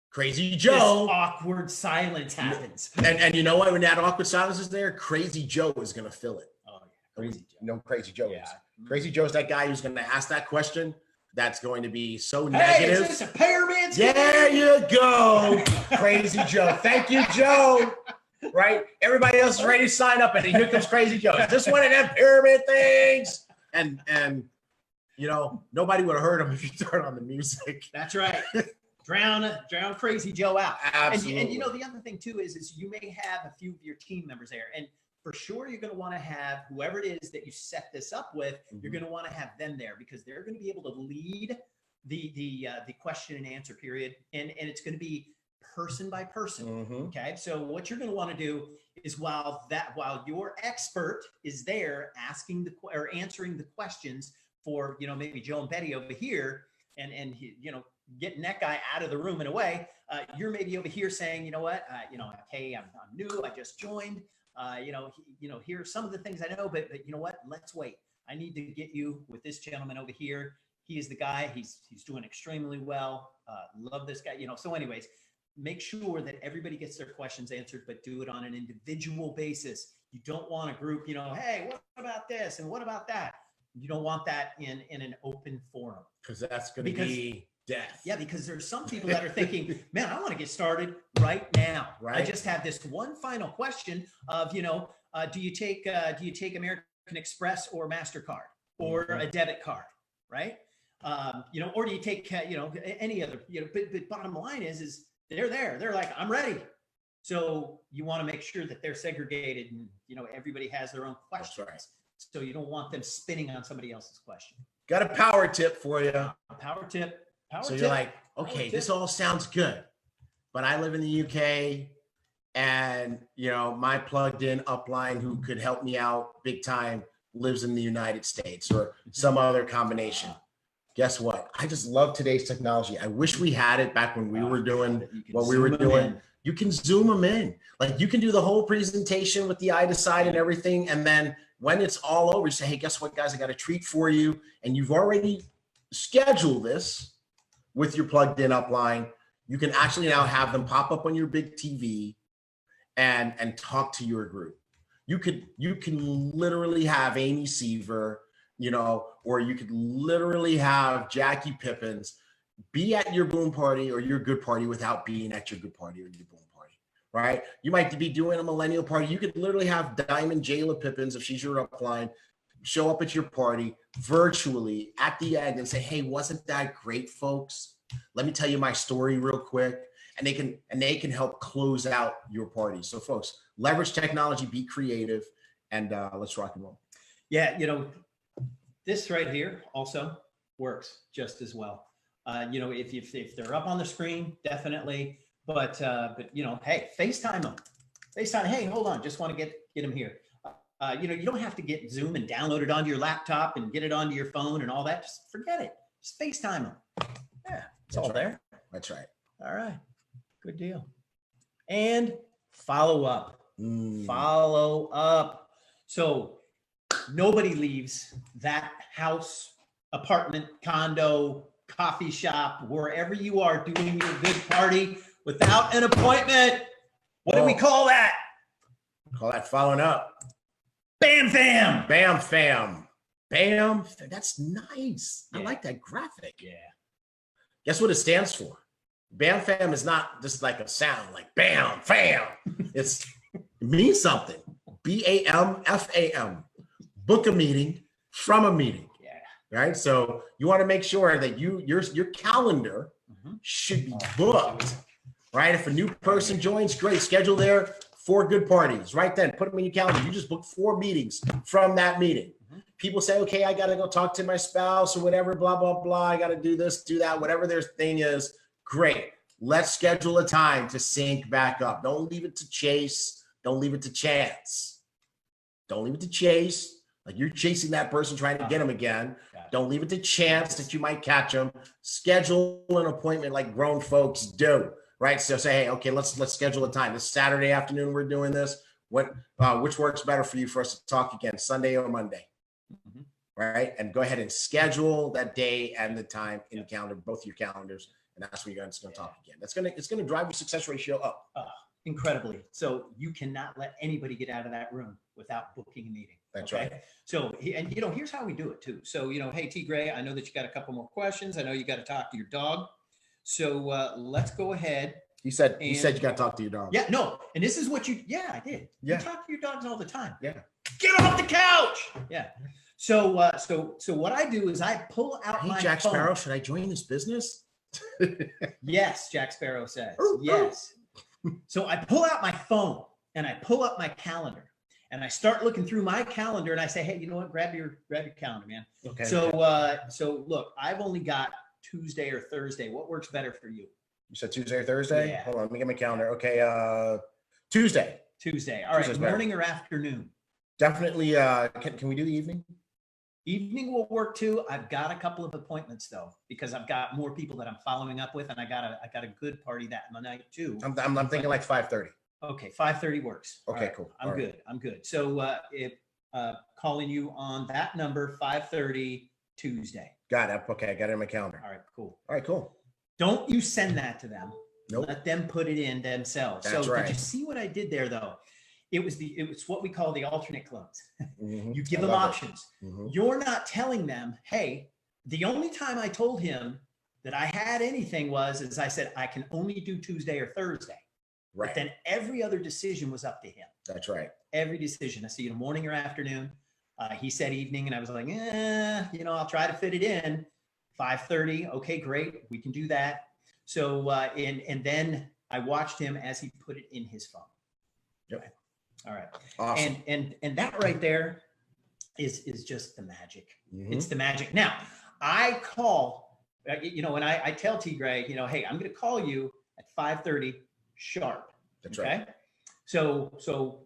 Crazy Joe. This awkward silence happens. And you know what? When that awkward silence is there, Crazy Joe is going to fill it. Oh, yeah. Crazy Joe. You know Crazy Joe is. Crazy Joe is that guy who's going to ask that question that's going to be so negative. Is this a pyramid? There you go. Crazy Joe. Thank you, Joe. Right? Everybody else is ready to sign up, and here comes Crazy Joe. Is this one of them pyramid things? And nobody would have heard him if you turned on the music. That's right. Drown Crazy Joe out. Absolutely. And the other thing too is you may have a few of your team members there, and for sure you're going to want to have whoever it is that you set this up with. You're going to want to have them there because they're going to be able to lead the question and answer period, and it's going to be person by person. Okay, so what you're going to want to do is while your expert is there asking answering the questions for maybe Joe and Betty over here, and getting that guy out of the room in a way, you're maybe over here saying, hey, I'm new, I just joined, here's some of the things I know, but you know what, let's wait. I need to get you with this gentleman over here. He is the guy. He's doing extremely well. Love this guy. So anyways, make sure that everybody gets their questions answered, but do it on an individual basis. You don't want a group, hey, what about this and what about that? You don't want that in an open forum. Because that's going to be death. Yeah, because there's some people that are thinking, man, I want to get started right now. Right. I just have this one final question of, do you take American Express or MasterCard or a debit card, right? Or do you take, any other, but bottom line is they're there. They're like, I'm ready. So you want to make sure that they're segregated and, everybody has their own questions. That's right. So you don't want them spinning on somebody else's question. Got a power tip for you. A power tip. You're like, okay, this all sounds good, but I live in the UK and, my plugged in upline who could help me out big time lives in the United States or some other combination. Guess what? I just love today's technology. I wish we had it back when we were doing what we were doing. You can zoom them in. Like you can do the whole presentation with the eye to side and everything. And then when it's all over, you say, hey, guess what, guys? I got a treat for you. And you've already scheduled this with your plugged in upline. You can actually now have them pop up on your big TV and talk to your group. You can literally have Amy Seaver, or you could literally have Jackie Pippins be at your BÜÜM party or your good party without being at your good party or your BÜÜM party, right? You might be doing a millennial party. You could literally have Diamond Jayla Pippins, if she's your upline, show up at your party virtually at the end and say, hey, wasn't that great, folks? Let me tell you my story real quick. and they can help close out your party. So folks, leverage technology, be creative, and let's rock and roll. Yeah, you know, this right here also works just as well. You know, if they're up on the screen, definitely. But you know, hey, FaceTime them. FaceTime. Hey, hold on, just want to get them here. You know, you don't have to get Zoom and download it onto your laptop and get it onto your phone and all that. Just forget it. Just FaceTime them. Yeah, it's all there. That's right. All right, good deal. And follow up. Follow up. So nobody leaves that house, apartment, condo, coffee shop, wherever you are doing your good party without an appointment. What do we call that? Call that following up. Bam fam. Bam fam. Bam. That's nice. Yeah. I like that graphic. Yeah. Guess what it stands for? Bam fam is not just like a sound like bam fam. It means something. BAMFAM. Book a meeting from a meeting. Yeah. Right. So you want to make sure that your calendar should be booked. Right. If a new person joins, great. Schedule their 4 good parties. Right then, put them in your calendar. You just book 4 meetings from that meeting. People say, okay, I got to go talk to my spouse or whatever, blah, blah, blah. I got to do this, do that, whatever their thing is. Great. Let's schedule a time to sync back up. Don't leave it to chase. Don't leave it to chance. Don't leave it to chase. Like you're chasing that person trying to get them again. Don't leave it to chance that you might catch them. Schedule an appointment like grown folks do. Right. So say, hey, okay, let's schedule a time. This Saturday afternoon, we're doing this. Which works better for you for us to talk again, Sunday or Monday? Right. And go ahead and schedule that day and the time in the calendar, both your calendars. And that's when you're going to talk again. It's going to drive your success ratio up. Incredibly. So you cannot let anybody get out of that room without booking a meeting. That's right. So, and you know, here's how we do it too. So, you know, hey, T Gray, I know that you got a couple more questions. I know you got to talk to your dog. So let's go ahead. You said you got to talk to your dog. Yeah, no. And this is what I did. Yeah. You talk to your dogs all the time. Yeah. Get off the couch. Yeah. So what I do is I pull out my Jack phone. Sparrow, should I join this business? Yes, Jack Sparrow says. Yes. So I pull out my phone and I pull up my calendar and I start looking through my calendar and I say, hey, you know what? Grab your calendar, man. Okay. So look, I've only got Tuesday or Thursday. What works better for you? You said Tuesday or Thursday? Yeah. Hold on, let me get my calendar. Okay, Tuesday. All right, Tuesday's morning better. or afternoon? Definitely. Can we do the evening? Evening will work too. I've got a couple of appointments though, because I've got more people that I'm following up with, and I got a good party that night too. I'm thinking like 5:30. Okay, 5:30 works. Okay, right. cool. I'm good. So if calling you on that number, 5:30 Tuesday. Got it. Okay, I got it in my calendar. All right, cool. All right, cool. Don't you send that to them. Nope. Let them put it in themselves. That's so right. Did you see what I did there though? It was what we call the alternate clones. You give I them love options. it. You're not telling them, hey, the only time I told him that I had anything was I said, I can only do Tuesday or Thursday. Right. But then every other decision was up to him. That's right. Every decision. I said, morning or afternoon. He said evening, and I was like, I'll try to fit it in. 5:30. Okay, great. We can do that. So, and then I watched him as he put it in his phone. Yep. Okay. All right. Awesome. And that right there is just the magic. It's the magic. Now, I call, when I tell T Gray, hey, I'm going to call you at 5:30 sharp. That's okay? right. So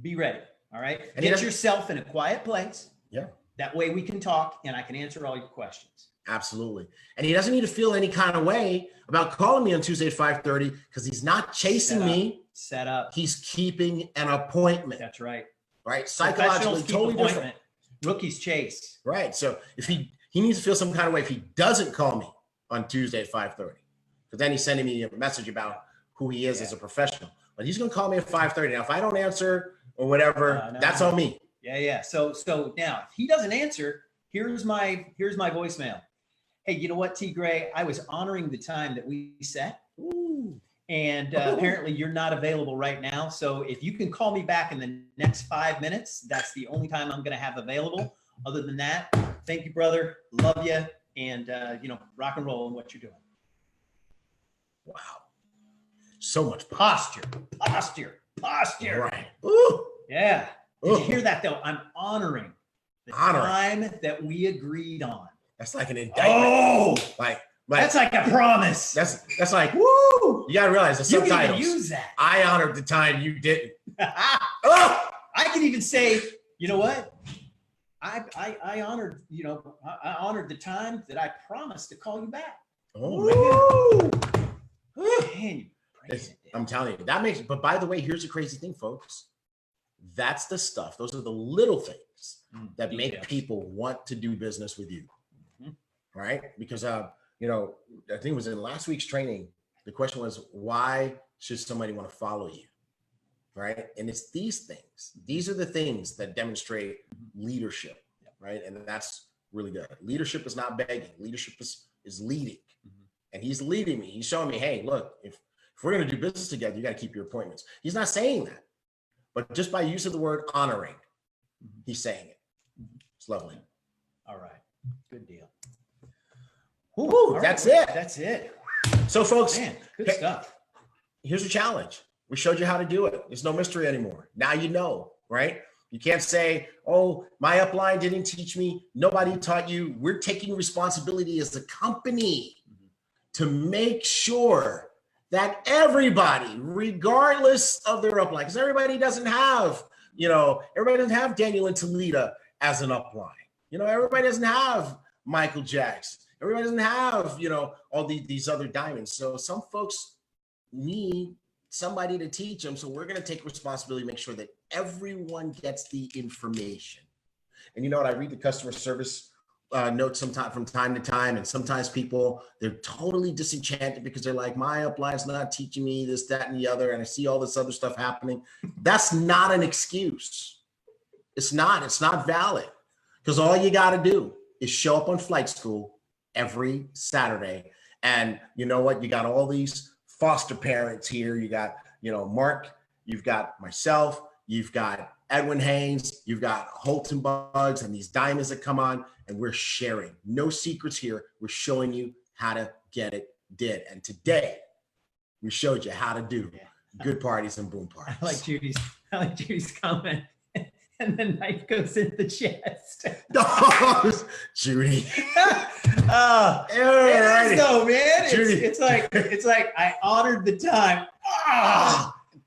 be ready. All right. And Get yourself in a quiet place. Yeah. That way we can talk and I can answer all your questions. Absolutely. And he doesn't need to feel any kind of way about calling me on Tuesday at 5:30 because he's not chasing me. Set up. He's keeping an appointment. That's right. Right. Psychologically, totally different. Rookies chase. Right. So if he needs to feel some kind of way if he doesn't call me on Tuesday at 5:30, because then he's sending me a message about who he is as a professional. But he's going to call me at 5:30. Now, if I don't answer or whatever, that's on me. Yeah. So now if he doesn't answer, here's my voicemail. Hey, you know what, T Gray? I was honoring the time that we set. Ooh. And apparently you're not available right now. So if you can call me back in the next 5 minutes, that's the only time I'm going to have available. Other than that, thank you, brother. Love you. And, rock and roll in what you're doing. Wow. So much posture. Right. Ooh. Yeah. Did Ooh. you hear that though? I'm honoring the time that we agreed on. That's like an indictment. Oh, like that's like a promise. That's like, woo! You gotta realize the subtitles. You can even use that. I honored the time you didn't. Oh! I can even say, you know what? I honored, I honored the time that I promised to call you back. Oh, man, I'm telling you, that makes. But by the way, here's the crazy thing, folks. That's the stuff. Those are the little things that make people want to do business with you, right? Because I think it was in last week's training. The question was, why should somebody want to follow you, right? And it's these things. These are the things that demonstrate leadership, right? And that's really good. Leadership is not begging. Leadership is leading, and he's leading me. He's showing me, hey, look, if we're going to do business together, you got to keep your appointments. He's not saying that. But just by use of the word honoring, he's saying it. It's lovely. All right. Good deal. Ooh, that's it. That's it. So, folks, man, good stuff. Here's a challenge. We showed you how to do it. There's no mystery anymore. Now you know, right? You can't say, oh, my upline didn't teach me. Nobody taught you. We're taking responsibility as a company to make sure that everybody, regardless of their upline, because everybody doesn't have, everybody doesn't have Daniel and Talita as an upline. Everybody doesn't have Michael Jackson. Everybody doesn't have, all these other diamonds. So some folks need somebody to teach them. So we're going to take responsibility, make sure that everyone gets the information. And you know what? I read the customer service notes from time to time, and sometimes people, they're totally disenchanted because they're like, my upline's not teaching me this, that, and the other, and I see all this other stuff happening. That's not an excuse. It's not valid, because all you got to do is show up on flight school every Saturday. And you know what? You got all these foster parents here. You got, Mark, you've got myself, you've got Edwin Haynes, you've got Holton Buggs, and these diamonds that come on, and we're sharing. No secrets here. We're showing you how to get it did. And today, we showed you how to do good parties and boom parties. I like Judy's comment. And the knife goes in the chest. Judy. It is though, man. It's like I honored the time.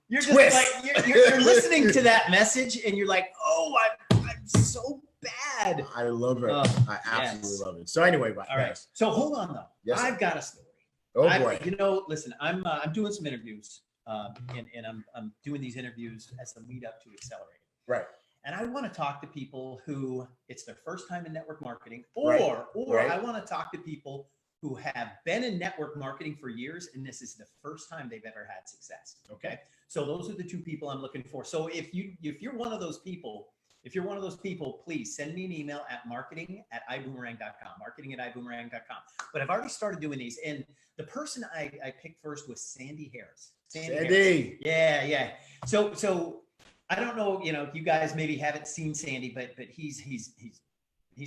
You're just like you're listening to that message, and you're like, oh, I'm so bad. I love it. I absolutely love it. So anyway, all right. So hold on though. Yes, I've got a story. Oh boy. Listen, I'm doing some interviews, and I'm doing these interviews as the lead up to Accelerate. Right. And I want to talk to people who it's their first time in network marketing, or I want to talk to people who have been in network marketing for years, and this is the first time they've ever had success. Okay. So those are the two people I'm looking for. So if you're one of those people, please send me an email at marketing@iboomerang.com, marketing@iboomerang.com. But I've already started doing these, and the person I picked first was Sandy Harris. Sandy. Yeah. So I don't know, you guys maybe haven't seen Sandy, but he's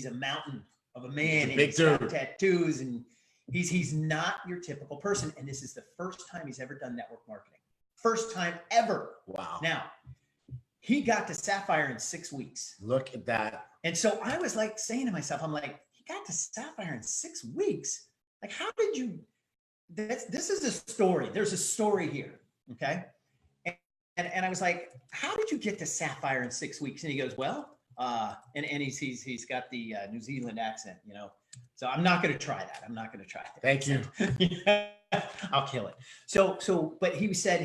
a mountain of a man, and he's got tattoos, and he's not your typical person. And this is the first time he's ever done network marketing. First time ever. Wow. Now, he got to Sapphire in 6 weeks. Look at that. And so I was like saying to myself, I'm like, he got to Sapphire in 6 weeks. Like, how did you, this is a story. There's a story here. Okay. And I was like, how did you get to Sapphire in 6 weeks? And he goes, well, and he's got the New Zealand accent, so I'm not going to try that. Thank you. I'll kill it. So, but he said,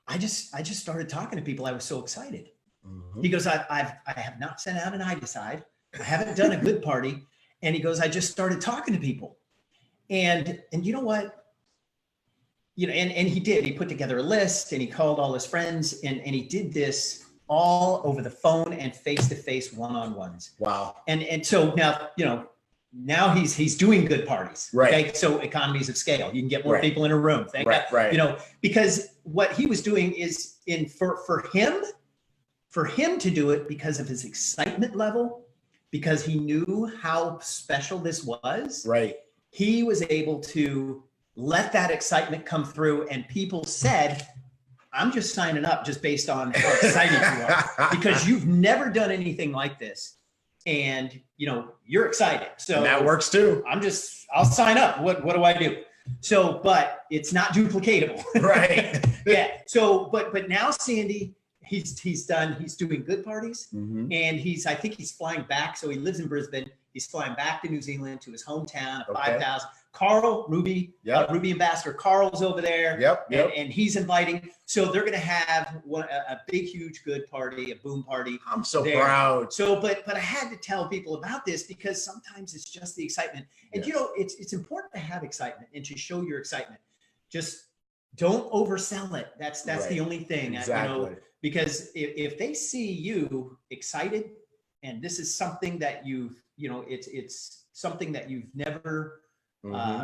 I just started talking to people. I was so excited. Mm-hmm. He goes, I have not sent out an I decide. I haven't done a good party. And he goes, I just started talking to people. And you know what? And he did. He put together a list, and he called all his friends, and he did this all over the phone and face-to-face one-on-ones. Wow. And so now he's doing good parties. Right. Okay. So economies of scale. You can get more people in a room. Thank God. Right. Because what he was doing is for him to do it because of his excitement level, because he knew how special this was. Right. He was able to let that excitement come through. And people said, I'm just signing up just based on how excited you are, because you've never done anything like this. And, you know, you're excited. So and that works too. I'll sign up. What do I do? So, but it's not duplicatable. Right. Yeah. So, but now Sandy, he's doing good parties, and I think he's flying back. So he lives in Brisbane. He's flying back to New Zealand, to his hometown of 5,000. Carl, Ruby Ambassador Carl's over there. Yep. And he's inviting. So they're going to have a big, huge, good party, a BÜÜM party. I'm so proud. So, but I had to tell people about this because sometimes it's just the excitement. And you know, it's important to have excitement and to show your excitement. Just don't oversell it. That's the only thing. Exactly. You know, because if they see you excited, and this is something that it's something that you've never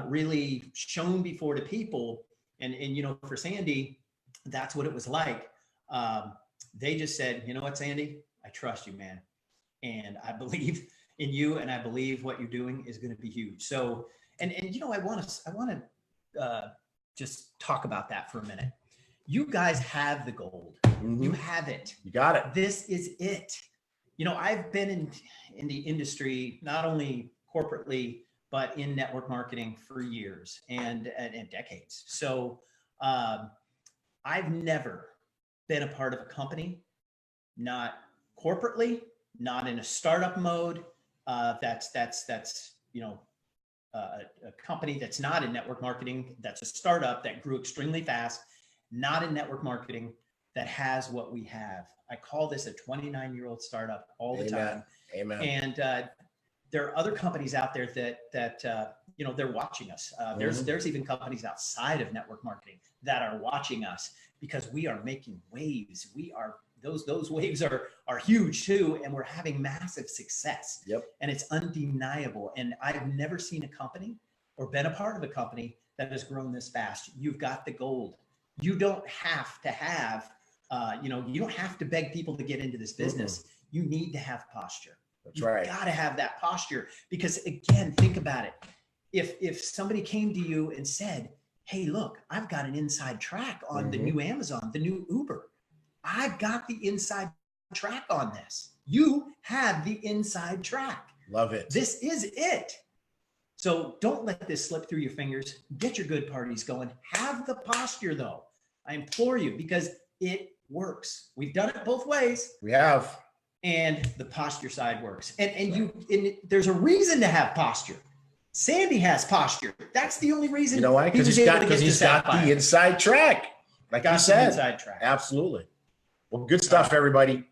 really shown before to people, and you know, for Sandy, that's what it was like. They just said, you know what, Sandy, I trust you, man, and I believe in you, and I believe what you're doing is going to be huge. So, and you know, I want to just talk about that for a minute. You guys have the gold. You have it. You got it. This is it. You know, I've been in the industry, not only corporately, but in network marketing for years and decades. So I've never been a part of a company, not corporately, not in a startup mode. That's you know, a company that's not in network marketing, that's a startup that grew extremely fast, not in network marketing, that has what we have. I call this a 29-year-old startup all the time. Amen. And there are other companies out there that you know, they're watching us. There's even companies outside of network marketing that are watching us because we are making waves. We are those waves are huge too, and we're having massive success. Yep. And it's undeniable. And I've never seen a company or been a part of a company that has grown this fast. You've got the gold. You don't have to have you know, you don't have to beg people to get into this business. You need to have posture. That's right. You got to have that posture, because again, think about it. If somebody came to you and said, hey, look, I've got an inside track on the new Amazon, the new Uber. I've got the inside track on this. You have the inside track. Love it. This is it. So don't let this slip through your fingers. Get your good parties going. Have the posture though. I implore you, because it works. We've done it both ways. We have. And the posture side works. And there's a reason to have posture. Sandy has posture. That's the only reason. You know why? Because he's got the inside track. Like you said. Inside track. Absolutely. Well, good stuff, everybody.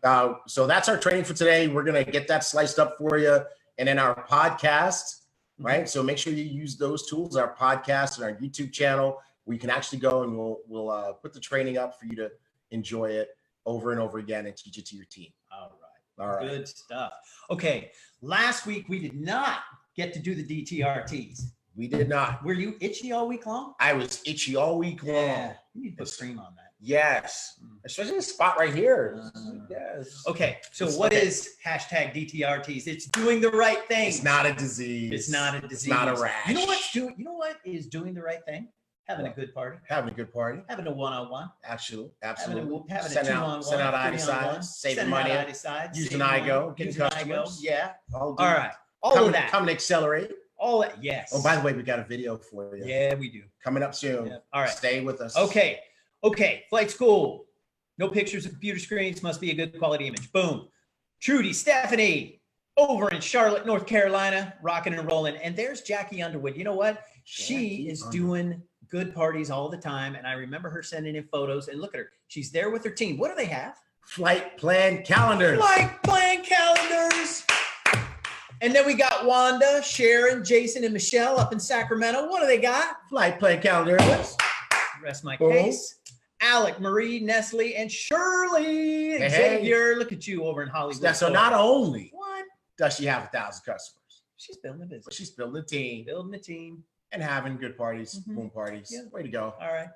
So that's our training for today. We're going to get that sliced up for you. And in our podcast, right? So make sure you use those tools, our podcast and our YouTube channel. We can actually go and we'll put the training up for you to enjoy it over and over again and teach it to your team. All right. Good stuff. Okay. Last week, we did not get to do the DTRTs. We did not. Were you itchy all week long? I was itchy all week long. Yeah. You need to put cream on that. Yes. Especially this spot right here. Yes. Okay. So what is hashtag DTRTs? It's doing the right thing. It's not a disease. It's not a disease. It's not a rash. You know what is doing the right thing? Having a good party. Having a good party. Having a one-on-one. Absolutely. Having a send two-on-one. Send out ID saving money. Using IGO. Getting customers. Yeah. All right. All of that. Come and accelerate. All that. Yes. Oh, by the way, we got a video for you. Yeah, we do. Coming up soon. Yeah. All right. Stay with us. Okay. Flight school. No pictures of computer screens. Must be a good quality image. Boom. Trudy, Stephanie, over in Charlotte, North Carolina, rocking and rolling. And there's Jackie Underwood. You know what? She is doing good parties all the time. And I remember her sending in photos, and look at her. She's there with her team. What do they have? Flight plan calendars. Flight plan calendars. And then we got Wanda, Sharon, Jason, and Michelle up in Sacramento. What do they got? Flight plan calendars. Rest my case. Alec, Marie, Nestle, and Shirley. Xavier, look at you over in Hollywood. So not only does she have 1,000 customers, she's building a business. But she's building a team. Building a team. And having good parties, BÜÜM parties. Yeah. Way to go. All right.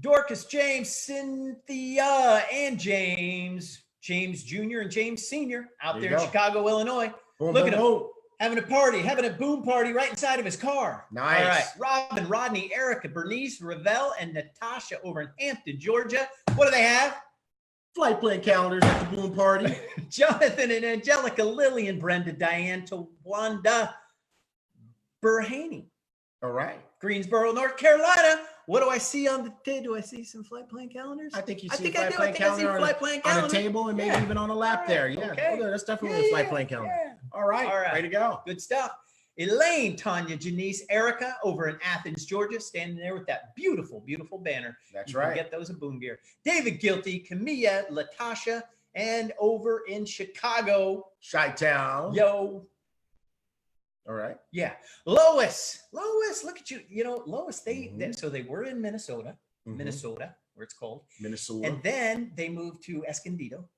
Dorcas, James, Cynthia, and James Jr. and James Sr. out there in Chicago, Illinois. Boom, look at them. Having a party, having a boom party right inside of his car. Nice. All right. Robin, Rodney, Erica, Bernice, Ravel, and Natasha over in Hampton, Georgia. What do they have? Flight plan calendars at the boom party. Jonathan and Angelica, Lillian, Brenda, Diane, Tawanda, Burhaney. All right. Greensboro, North Carolina. What do I see on the table? Do I see some flight plan calendars? I think you see I think flight I do. plan I think I see calendar flight plan calendar on a table and maybe even on a lap there. Yeah. Okay. Oh, that's definitely a flight plan calendar. Yeah. All right. All right. Way to go. Good stuff. Elaine, Tanya, Janice, Erica over in Athens, Georgia, standing there with that beautiful, beautiful banner. That's You can right. get those at Buumgear. David Guilty, Camilla, Latasha, and over in Chicago, Chi-town. yo, All right. yeah, Lois, look at you. You know, Lois, so they were in Minnesota, Minnesota, where it's cold. Minnesota. And then they moved to Escondido,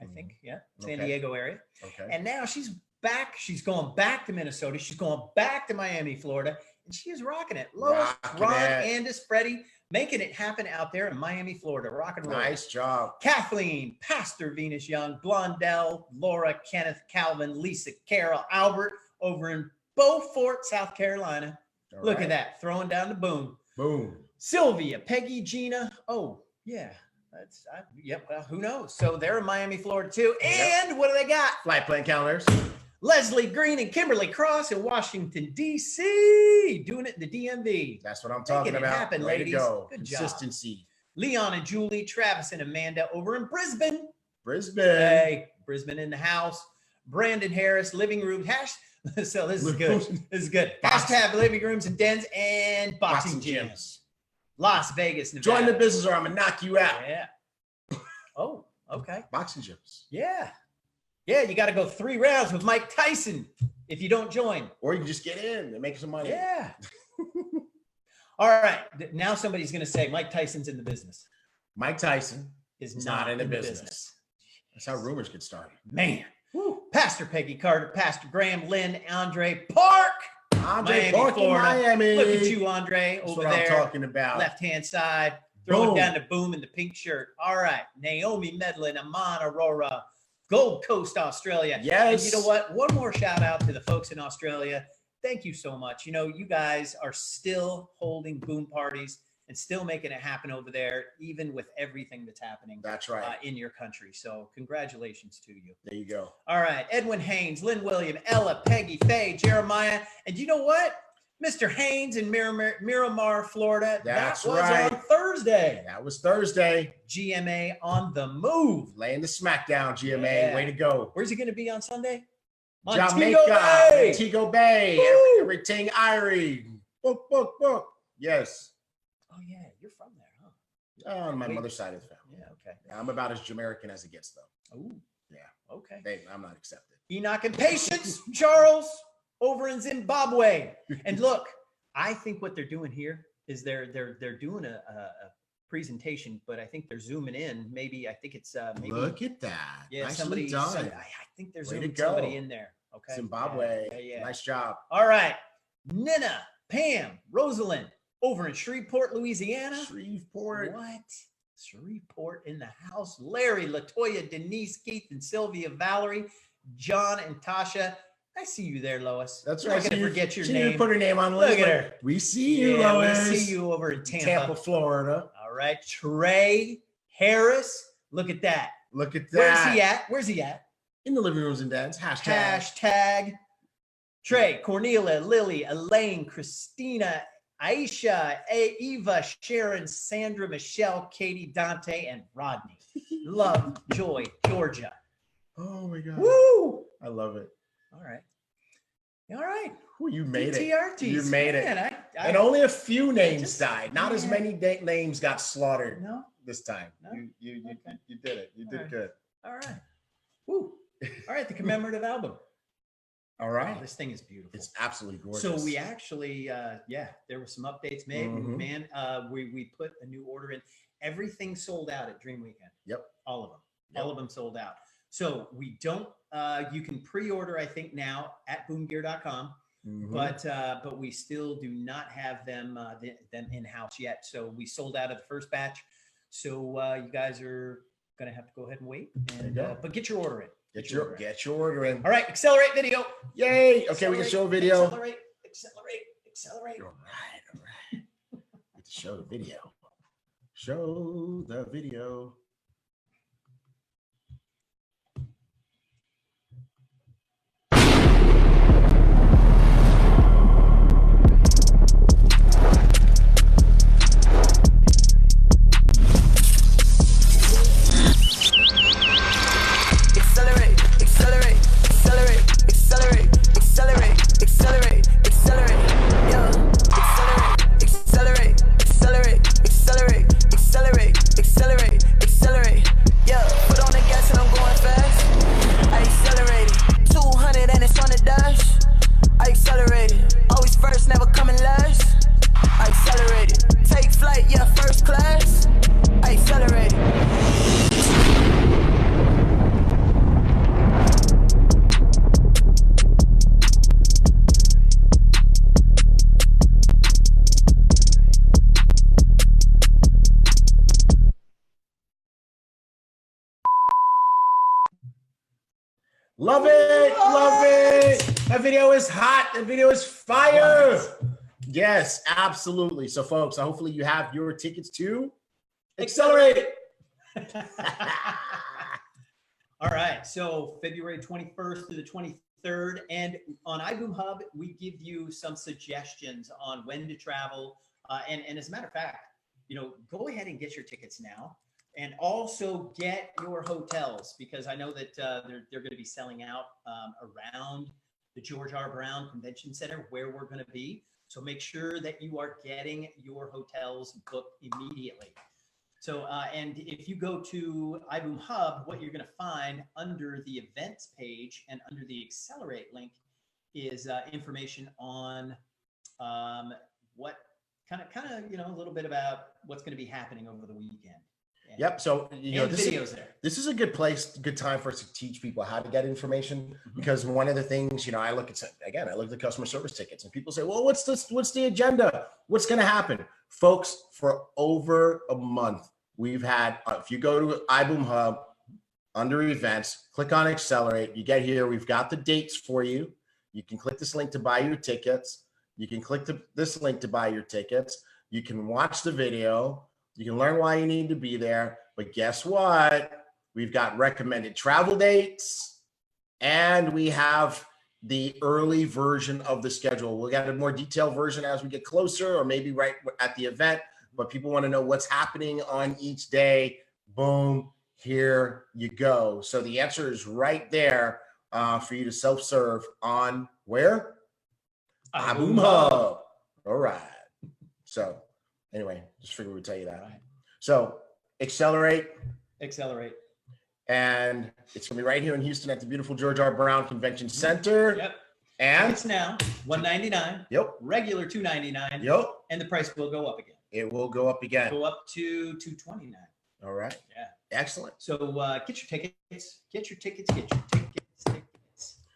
I think, San Diego area. Okay. And now she's back. She's going back to Minnesota. She's going back to Miami, Florida, and she is rocking it. Lois, Rocking Ron, it. Andis, Freddie, making it happen out there in Miami, Florida. Rock and roll. Nice job. Kathleen, Pastor Venus Young, Blondell, Laura, Kenneth, Calvin, Lisa, Carol, Albert over in Beaufort, South Carolina. All Look right. at that, throwing down the boom. Boom. Sylvia, Peggy, Gina. Oh, yeah. Well, who knows? So they're in Miami, Florida too. And what do they got? Flight plan calendars. Leslie Green and Kimberly Cross in Washington, D.C. doing it in the DMV. That's what I'm talking Making it about. happen, Way ladies. to go. Good job. Consistency. Leon and Julie, Travis and Amanda over in Brisbane. Brisbane. Hey, Brisbane in the house. Brandon Harris, living room hash. So this is good. This is good. Hashtag living rooms and dens and boxing gyms. Las Vegas, Nevada. Join the business or I'm going to knock you out. Yeah. Oh, okay. Boxing gyms. Yeah. Yeah, you got to go 3 rounds with Mike Tyson if you don't join. Or you can just get in and make some money. Yeah. All right. Now somebody's going to say Mike Tyson's in the business. Mike Tyson Is not in the business. business. That's how rumors get started. Man. Woo. Pastor Peggy Carter, Pastor Graham, Lynn, Andre Park. Andre Miami, Park in Florida. Miami. Look at you, Andre, That's over what there. I'm talking about. Left-hand side. Throwing Boom. down the boom in the pink shirt. All right. Naomi Medlin, Amon Aurora, Gold Coast, Australia. Yes. And you know what? One more shout out to the folks in Australia. Thank you so much. You know, you guys are still holding boom parties and still making it happen over there, even with everything that's happening That's right. in your country. So congratulations to you. There you go. All right. Edwin Haynes, Lynn William, Ella, Peggy, Faye, Jeremiah. And you know what? Mr. Haynes in Miramar, Florida. That's that was right. on Thursday. That was Thursday. GMA on the move. Laying the smackdown, GMA. Yeah. Way to go. Where's he going to be on Sunday? Jamaica, Montego Bay, Woo! everything Irie. Book, book, book. Yes. Oh, yeah. You're from there, huh? On my mother's side of the family. Yeah. Okay. I'm about as Jamaican as it gets, though. Oh, Yeah. okay. I'm not accepted. Enoch and Patience, Charles, over in Zimbabwe. And look, I think what they're doing here is they're doing a presentation, but I think they're zooming in. Maybe I think it's maybe Look at that. yeah, Nicely somebody. done. I think they're Way to zooming go. somebody in there. Okay. Zimbabwe. Yeah. Nice job. All right. Nina, Pam, Rosalind, over in Shreveport, Louisiana. Shreveport. What? Shreveport in the house. Larry, Latoya, Denise, Keith, and Sylvia, Valerie, John, and Tasha. I see you there, Lois. That's I'm right. not going to forget your She didn't name. put her name on the Look list. at but her. We see you, Yeah, Lois. we see you over in Tampa, Florida. All right. Trey Harris. Look at that. Look at that. Where's he at? Where's he at? In the living rooms and dens. Hashtag. Hashtag Trey, Cornelia, Lily, Elaine, Christina, Aisha, Eva, Sharon, Sandra, Michelle, Katie, Dante, and Rodney. Love, Joy, Georgia. Oh my God. Woo! I love it. All right. All right. Ooh, you made it. DTRTs. You made it. Man, And only a few names just- died. Not as yeah. many names got slaughtered No? this time. No? You Okay. you did it. You did All right. good. All right. Woo. All right. The commemorative album. All Oh, right. this thing is beautiful. It's absolutely gorgeous. So we actually, there were some updates made. Mhm. Man, we put a new order in. Everything sold out at Dream Weekend. Yep. All of them. Yep. All of them sold out. So we don't. You can pre-order, I think, now at Buumgear.com, Mhm. but we still do not have them in house yet. So we sold out of the first batch. So you guys are gonna have to go ahead and wait. There you And go. but get your order in. Get your order in. All right, accelerate video. Yay. Okay, we can show a video. Accelerate. All right. Let's show the video. Show the video. Love it. Love it. That video is hot. That video is fire. Yes, absolutely. So folks, hopefully you have your tickets to Accelerate. All right. So February 21st to the 23rd. And on iBoom Hub, we give you some suggestions on when to travel. And as a matter of fact, go ahead and get your tickets now. And also get your hotels, because I know that they're going to be selling out around the George R. Brown Convention Center where we're going to be. So make sure that you are getting your hotels booked immediately. So, and if you go to iBoom Hub, what you're going to find under the events page and under the Accelerate link is information on what kind of, a little bit about what's going to be happening over the weekend. Yep. So, this is a good time for us to teach people how to get information, because one of the things, I look at customer service tickets and people say, well, what's the agenda? What's going to happen? Folks, for over a month, we've had, if you go to iBoom Hub under events, click on Accelerate, you get here, we've got the dates for you. You can click this link to buy your tickets. You can click this link to buy your tickets. You can watch the video. You can learn why you need to be there. But guess what? We've got recommended travel dates, and we have the early version of the schedule. We'll get a more detailed version as we get closer, or maybe right at the event. But people want to know what's happening on each day. Boom, here you go. So the answer is right there for you to self-serve on where? iBoom Hub. All right. So anyway, just figured we'd tell you that. Right. So Accelerate. And it's going to be right here in Houston at the beautiful George R. Brown Convention Center. Yep. And it's now $199. Yep. Regular $299. Yep. And the price will go up again. It will go up again. Go up to $229. All right. Yeah. Excellent. So get your tickets. All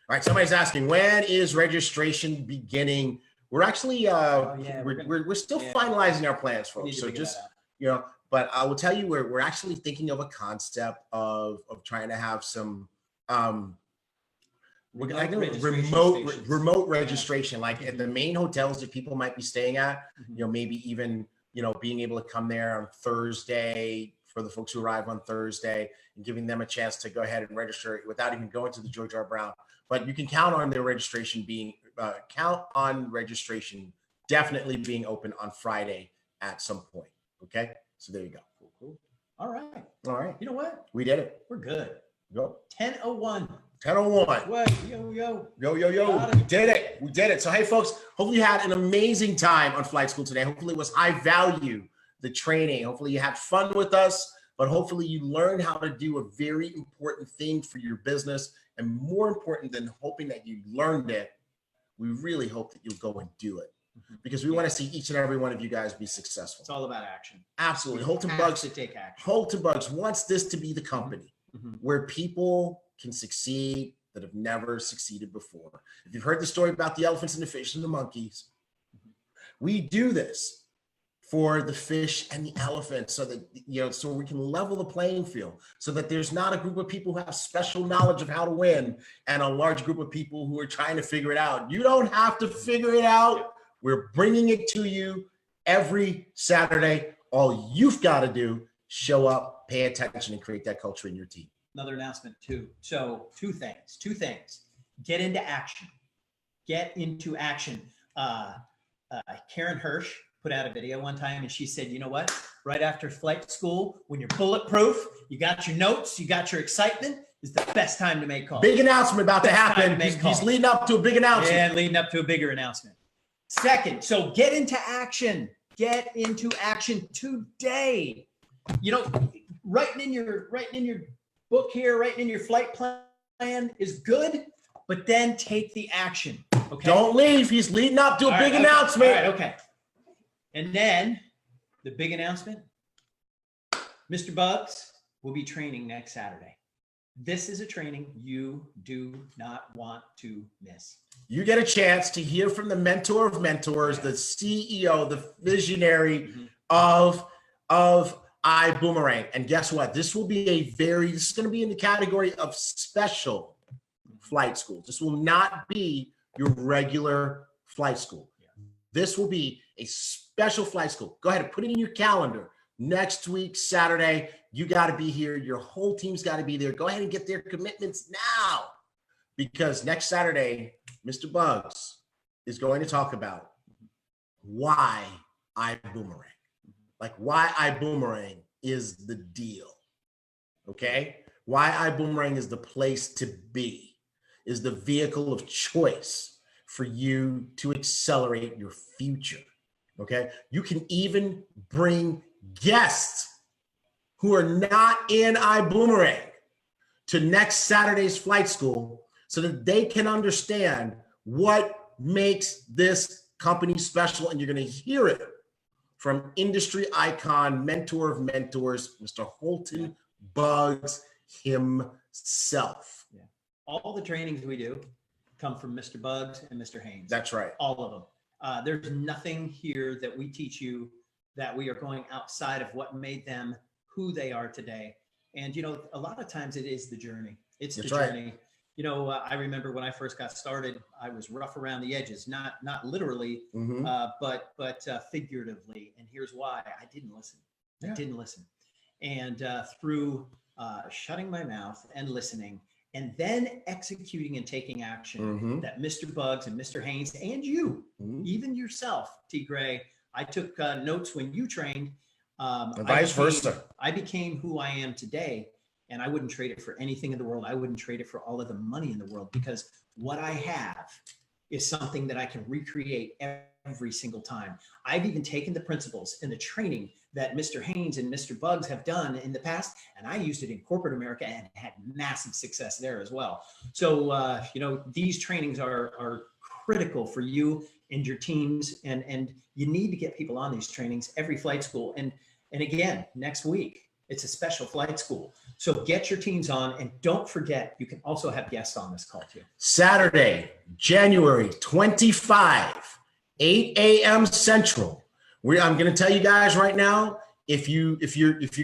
right. Somebody's asking, when is registration beginning? We're actually we're still finalizing our plans, folks. So just but I will tell you, we're actually thinking of a concept of trying to have some remote registration, like at the main hotels that people might be staying at. Maybe even being able to come there on Thursday for the folks who arrive on Thursday, and giving them a chance to go ahead and register without even going to the George R. Brown. But you can count on their registration being definitely being open on Friday at some point. Okay, so there you go. Cool. All right. You know what? We did it. We're good. Go. 10:01. 10:01. What? Yo. We did it. So hey, folks, hopefully you had an amazing time on Flight School today. Hopefully it was high value, the training. Hopefully you had fun with us, but hopefully you learned how to do a very important thing for your business. And more important than hoping that you learned it, we really hope that you'll go and do it, because we want to see each and every one of you guys be successful. It's all about action. Absolutely. Holton Buggs to take action. Holton Buggs wants this to be the company where people can succeed that have never succeeded before. If you've heard the story about the elephants and the fish and the monkeys, we do this for the fish and the elephant, so that, you know, so we can level the playing field, so that there's not a group of people who have special knowledge of how to win and a large group of people who are trying to figure it out. You don't have to figure it out. We're bringing it to you every Saturday. All you've got to do, show up, pay attention, and create that culture in your team. Another announcement too. So two things. Get into action. Get into action. Karen Hirsch put out a video one time, and she said, you know what? Right after flight school, when you're bulletproof, you got your notes, you got your excitement, is the best time to make calls. Big announcement about to happen. He's leading up to a big announcement. Yeah, leading up to a bigger announcement. Second, so get into action. Get into action today. You know, writing in your book here, writing in your flight plan is good, but then take the action. Okay. Don't leave. He's leading up to a big announcement. All right, okay. And then the big announcement, Mr. Buggs will be training next Saturday. This is a training you do not want to miss. You get a chance to hear from the mentor of mentors, the CEO, the visionary of Ibüümerang. And guess what? This will be this is going to be in the category of special flight schools. This will not be your regular flight school. This will be a special flight school. Go ahead and put it in your calendar. Next week, Saturday, you got to be here. Your whole team's got to be there. Go ahead and get their commitments now, because next Saturday, Mr. Buggs is going to talk about why Ibüümerang. Like, why Ibüümerang is the deal, okay? Why Ibüümerang is the place to be, is the vehicle of choice for you to accelerate your future, okay? You can even bring guests who are not in Ibüümerang to next Saturday's flight school, so that they can understand what makes this company special. And you're going to hear it from industry icon, mentor of mentors, Mr. Holton Buggs himself. Yeah. All the trainings we do come from Mr. Buggs and Mr. Haynes. That's right. All of them. There's nothing here that we teach you that we are going outside of what made them who they are today. And, you know, a lot of times it is the journey. It's the journey. You know, I remember when I first got started, I was rough around the edges, not literally, but figuratively. And here's why: I didn't listen. I didn't listen. And through shutting my mouth and listening, and then executing and taking action, that Mr. Buggs and Mr. Haynes and you, even yourself, T. Gray, I took notes when you trained. And vice versa. I became who I am today. And I wouldn't trade it for anything in the world. I wouldn't trade it for all of the money in the world, because what I have is something that I can recreate every single time. I've even taken the principles and the training that Mr. Haynes and Mr. Buggs have done in the past, and I used it in corporate America and had massive success there as well. So, you know, these trainings are critical for you and your teams, and you need to get people on these trainings every flight school. And again, next week, it's a special flight school. So get your teams on, and don't forget, you can also have guests on this call too. Saturday, January 25, 8 a.m. Central. I'm going to tell you guys right now, if you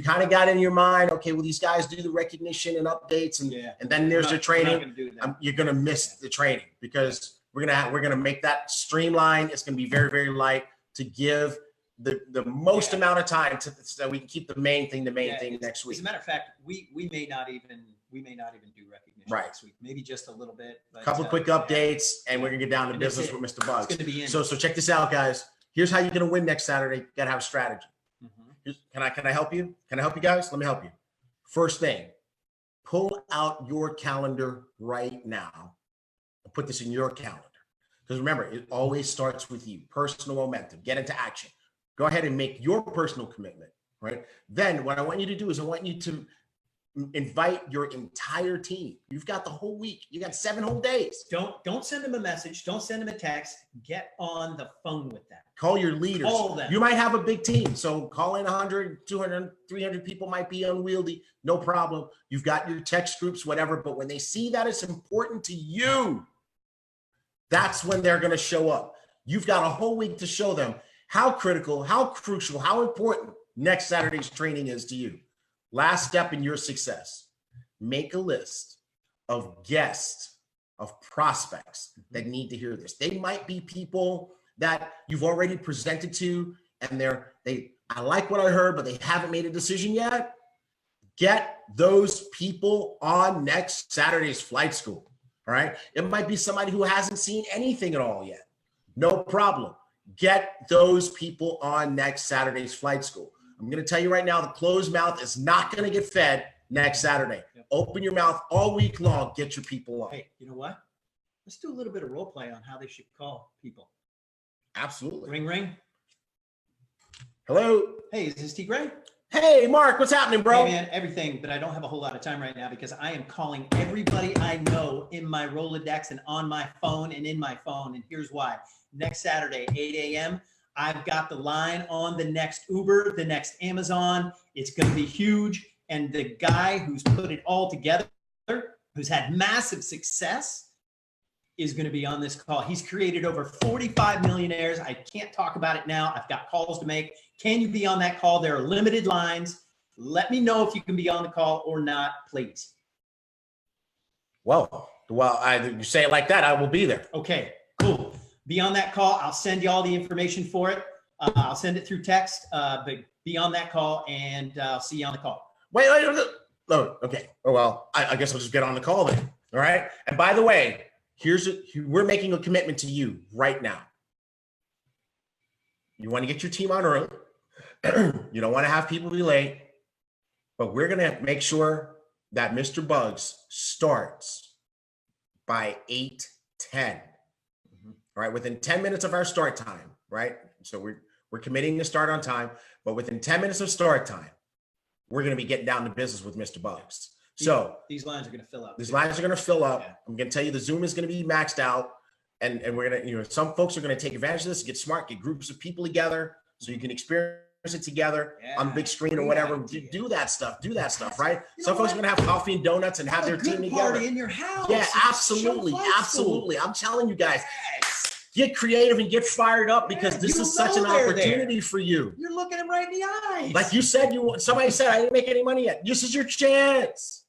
kind of got in your mind, okay, well, these guys do the recognition and updates, and then there's the training, you're going to miss the training, because we're going to make that streamlined. It's going to be very, very light, to give the most amount of time so we can keep the main thing next week. As a matter of fact, we may not even do recognition next week. Maybe just a little bit. A couple quick updates, and we're gonna get down to business with Mr. Buggs. It's gonna be in. So check this out, guys. Here's how you're gonna win next Saturday. You gotta have a strategy. Can I help you? Can I help you guys? Let me help you. First thing, pull out your calendar right now and put this in your calendar. Because remember, it always starts with you. Personal momentum. Get into action. Go ahead and make your personal commitment, right? Then what I want you to do is I want you to invite your entire team. You've got the whole week. You got 7 whole days. Don't send them a message. Don't send them a text. Get on the phone with them. Call your leaders. All of them. You might have a big team. So calling 100, 200, 300 people might be unwieldy. No problem. You've got your text groups, whatever. But when they see that it's important to you, that's when they're going to show up. You've got a whole week to show them how critical, how crucial, how important next Saturday's training is to you. Last step in your success, make a list of guests, of prospects that need to hear this. They might be people that you've already presented to, and I like what I heard, but they haven't made a decision yet. Get those people on next Saturday's flight school. All right. It might be somebody who hasn't seen anything at all yet. No problem. Get those people on next Saturday's flight school. I'm going to tell you right now, the closed mouth is not going to get fed next Saturday. Yep. Open your mouth all week long. Get your people on. Hey, you know what? Let's do a little bit of role play on how they should call people. Absolutely. Ring, ring. Hello. Hey, is this T. Gray? Hey, Mark, what's happening, bro? Hey, man, everything, but I don't have a whole lot of time right now because I am calling everybody I know in my Rolodex and on my phone and in my phone. And here's why. Next Saturday, 8 a.m., I've got the line on the next Uber, the next Amazon. It's going to be huge. And the guy who's put it all together, who's had massive success, is going to be on this call. He's created over 45 millionaires. I can't talk about it now. I've got calls to make. Can you be on that call? There are limited lines. Let me know if you can be on the call or not, please. Well, you say it like that, I will be there. Okay, cool. Be on that call. I'll send you all the information for it. I'll send it through text, but be on that call, and I'll see you on the call. Wait. Oh, okay. Oh, well, I guess I'll just get on the call then. All right. And by the way, we're making a commitment to you right now. You want to get your team on early. You don't want to have people be late, but we're going to make sure that Mr. Buggs starts by 8:10. All right. Within 10 minutes of our start time. Right. So we're committing to start on time, but within 10 minutes of start time, we're going to be getting down to business with Mr. Buggs. So these lines are going to fill up. These lines are going to fill up. Yeah. I'm going to tell you the Zoom is going to be maxed out, and we're going to, some folks are going to take advantage of this, get smart, get groups of people together so you can experience it together on the big screen or whatever. Do that stuff, right? Some folks are going to have coffee and donuts and have their team together. Party in your house. Yeah, absolutely. I'm telling you guys, get creative and get fired up because this is such an opportunity for you. You're looking him right in the eyes. Like you said, somebody said, I didn't make any money yet. This is your chance.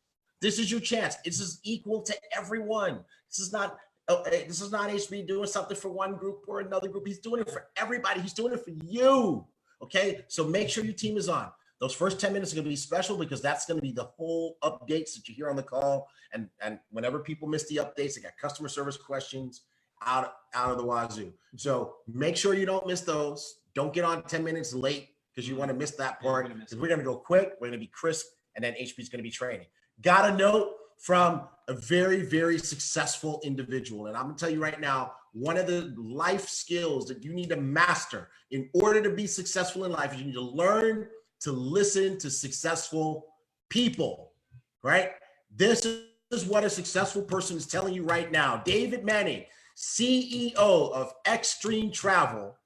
This is your chance. This is equal to everyone. This is not HB doing something for one group or another group. He's doing it for everybody. He's doing it for you. Okay. So make sure your team is on. Those first 10 minutes are going to be special because that's going to be the whole updates that you hear on the call. And whenever people miss the updates, they got customer service questions out of the wazoo. So make sure you don't miss those. Don't get on 10 minutes late because you want to miss that part. Because we're going to go quick. We're going to be crisp. And then HB is going to be training. Got a note from a very, very successful individual. And I'm going to tell you right now, one of the life skills that you need to master in order to be successful in life is you need to learn to listen to successful people, right? This is what a successful person is telling you right now. David Manning, CEO of Extreme Travel,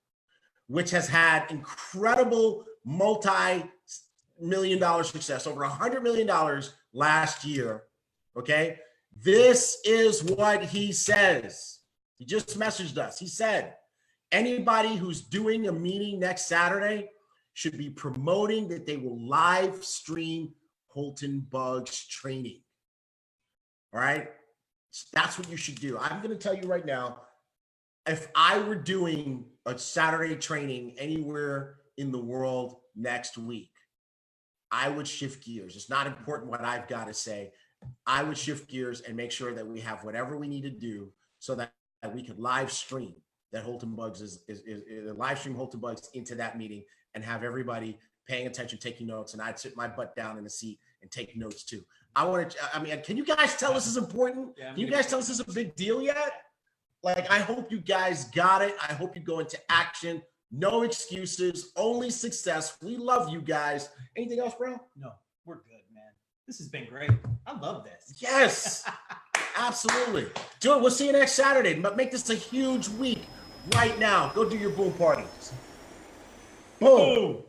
which has had incredible multi-million-dollar success, over $100 million last year. Okay. This is what he says. He just messaged us. He said, anybody who's doing a meeting next Saturday should be promoting that they will live stream Holton Buggs training. All right. That's what you should do. I'm going to tell you right now, if I were doing a Saturday training anywhere in the world next week, I would shift gears. It's not important what I've got to say. I would shift gears and make sure that we have whatever we need to do so that we could live stream that Holton Buggs is live stream Holton Buggs into that meeting and have everybody paying attention, taking notes. And I'd sit my butt down in the seat and take notes too. Can you guys tell this is important? Yeah, can you guys tell us this is a big deal yet? Like, I hope you guys got it. I hope you go into action. No excuses, only success. We love you guys. Anything else, bro? No, we're good, man. This has been great. I love this. Yes, absolutely. Do it. We'll see you next Saturday. But make this a huge week right now. Go do your boom parties. Boom.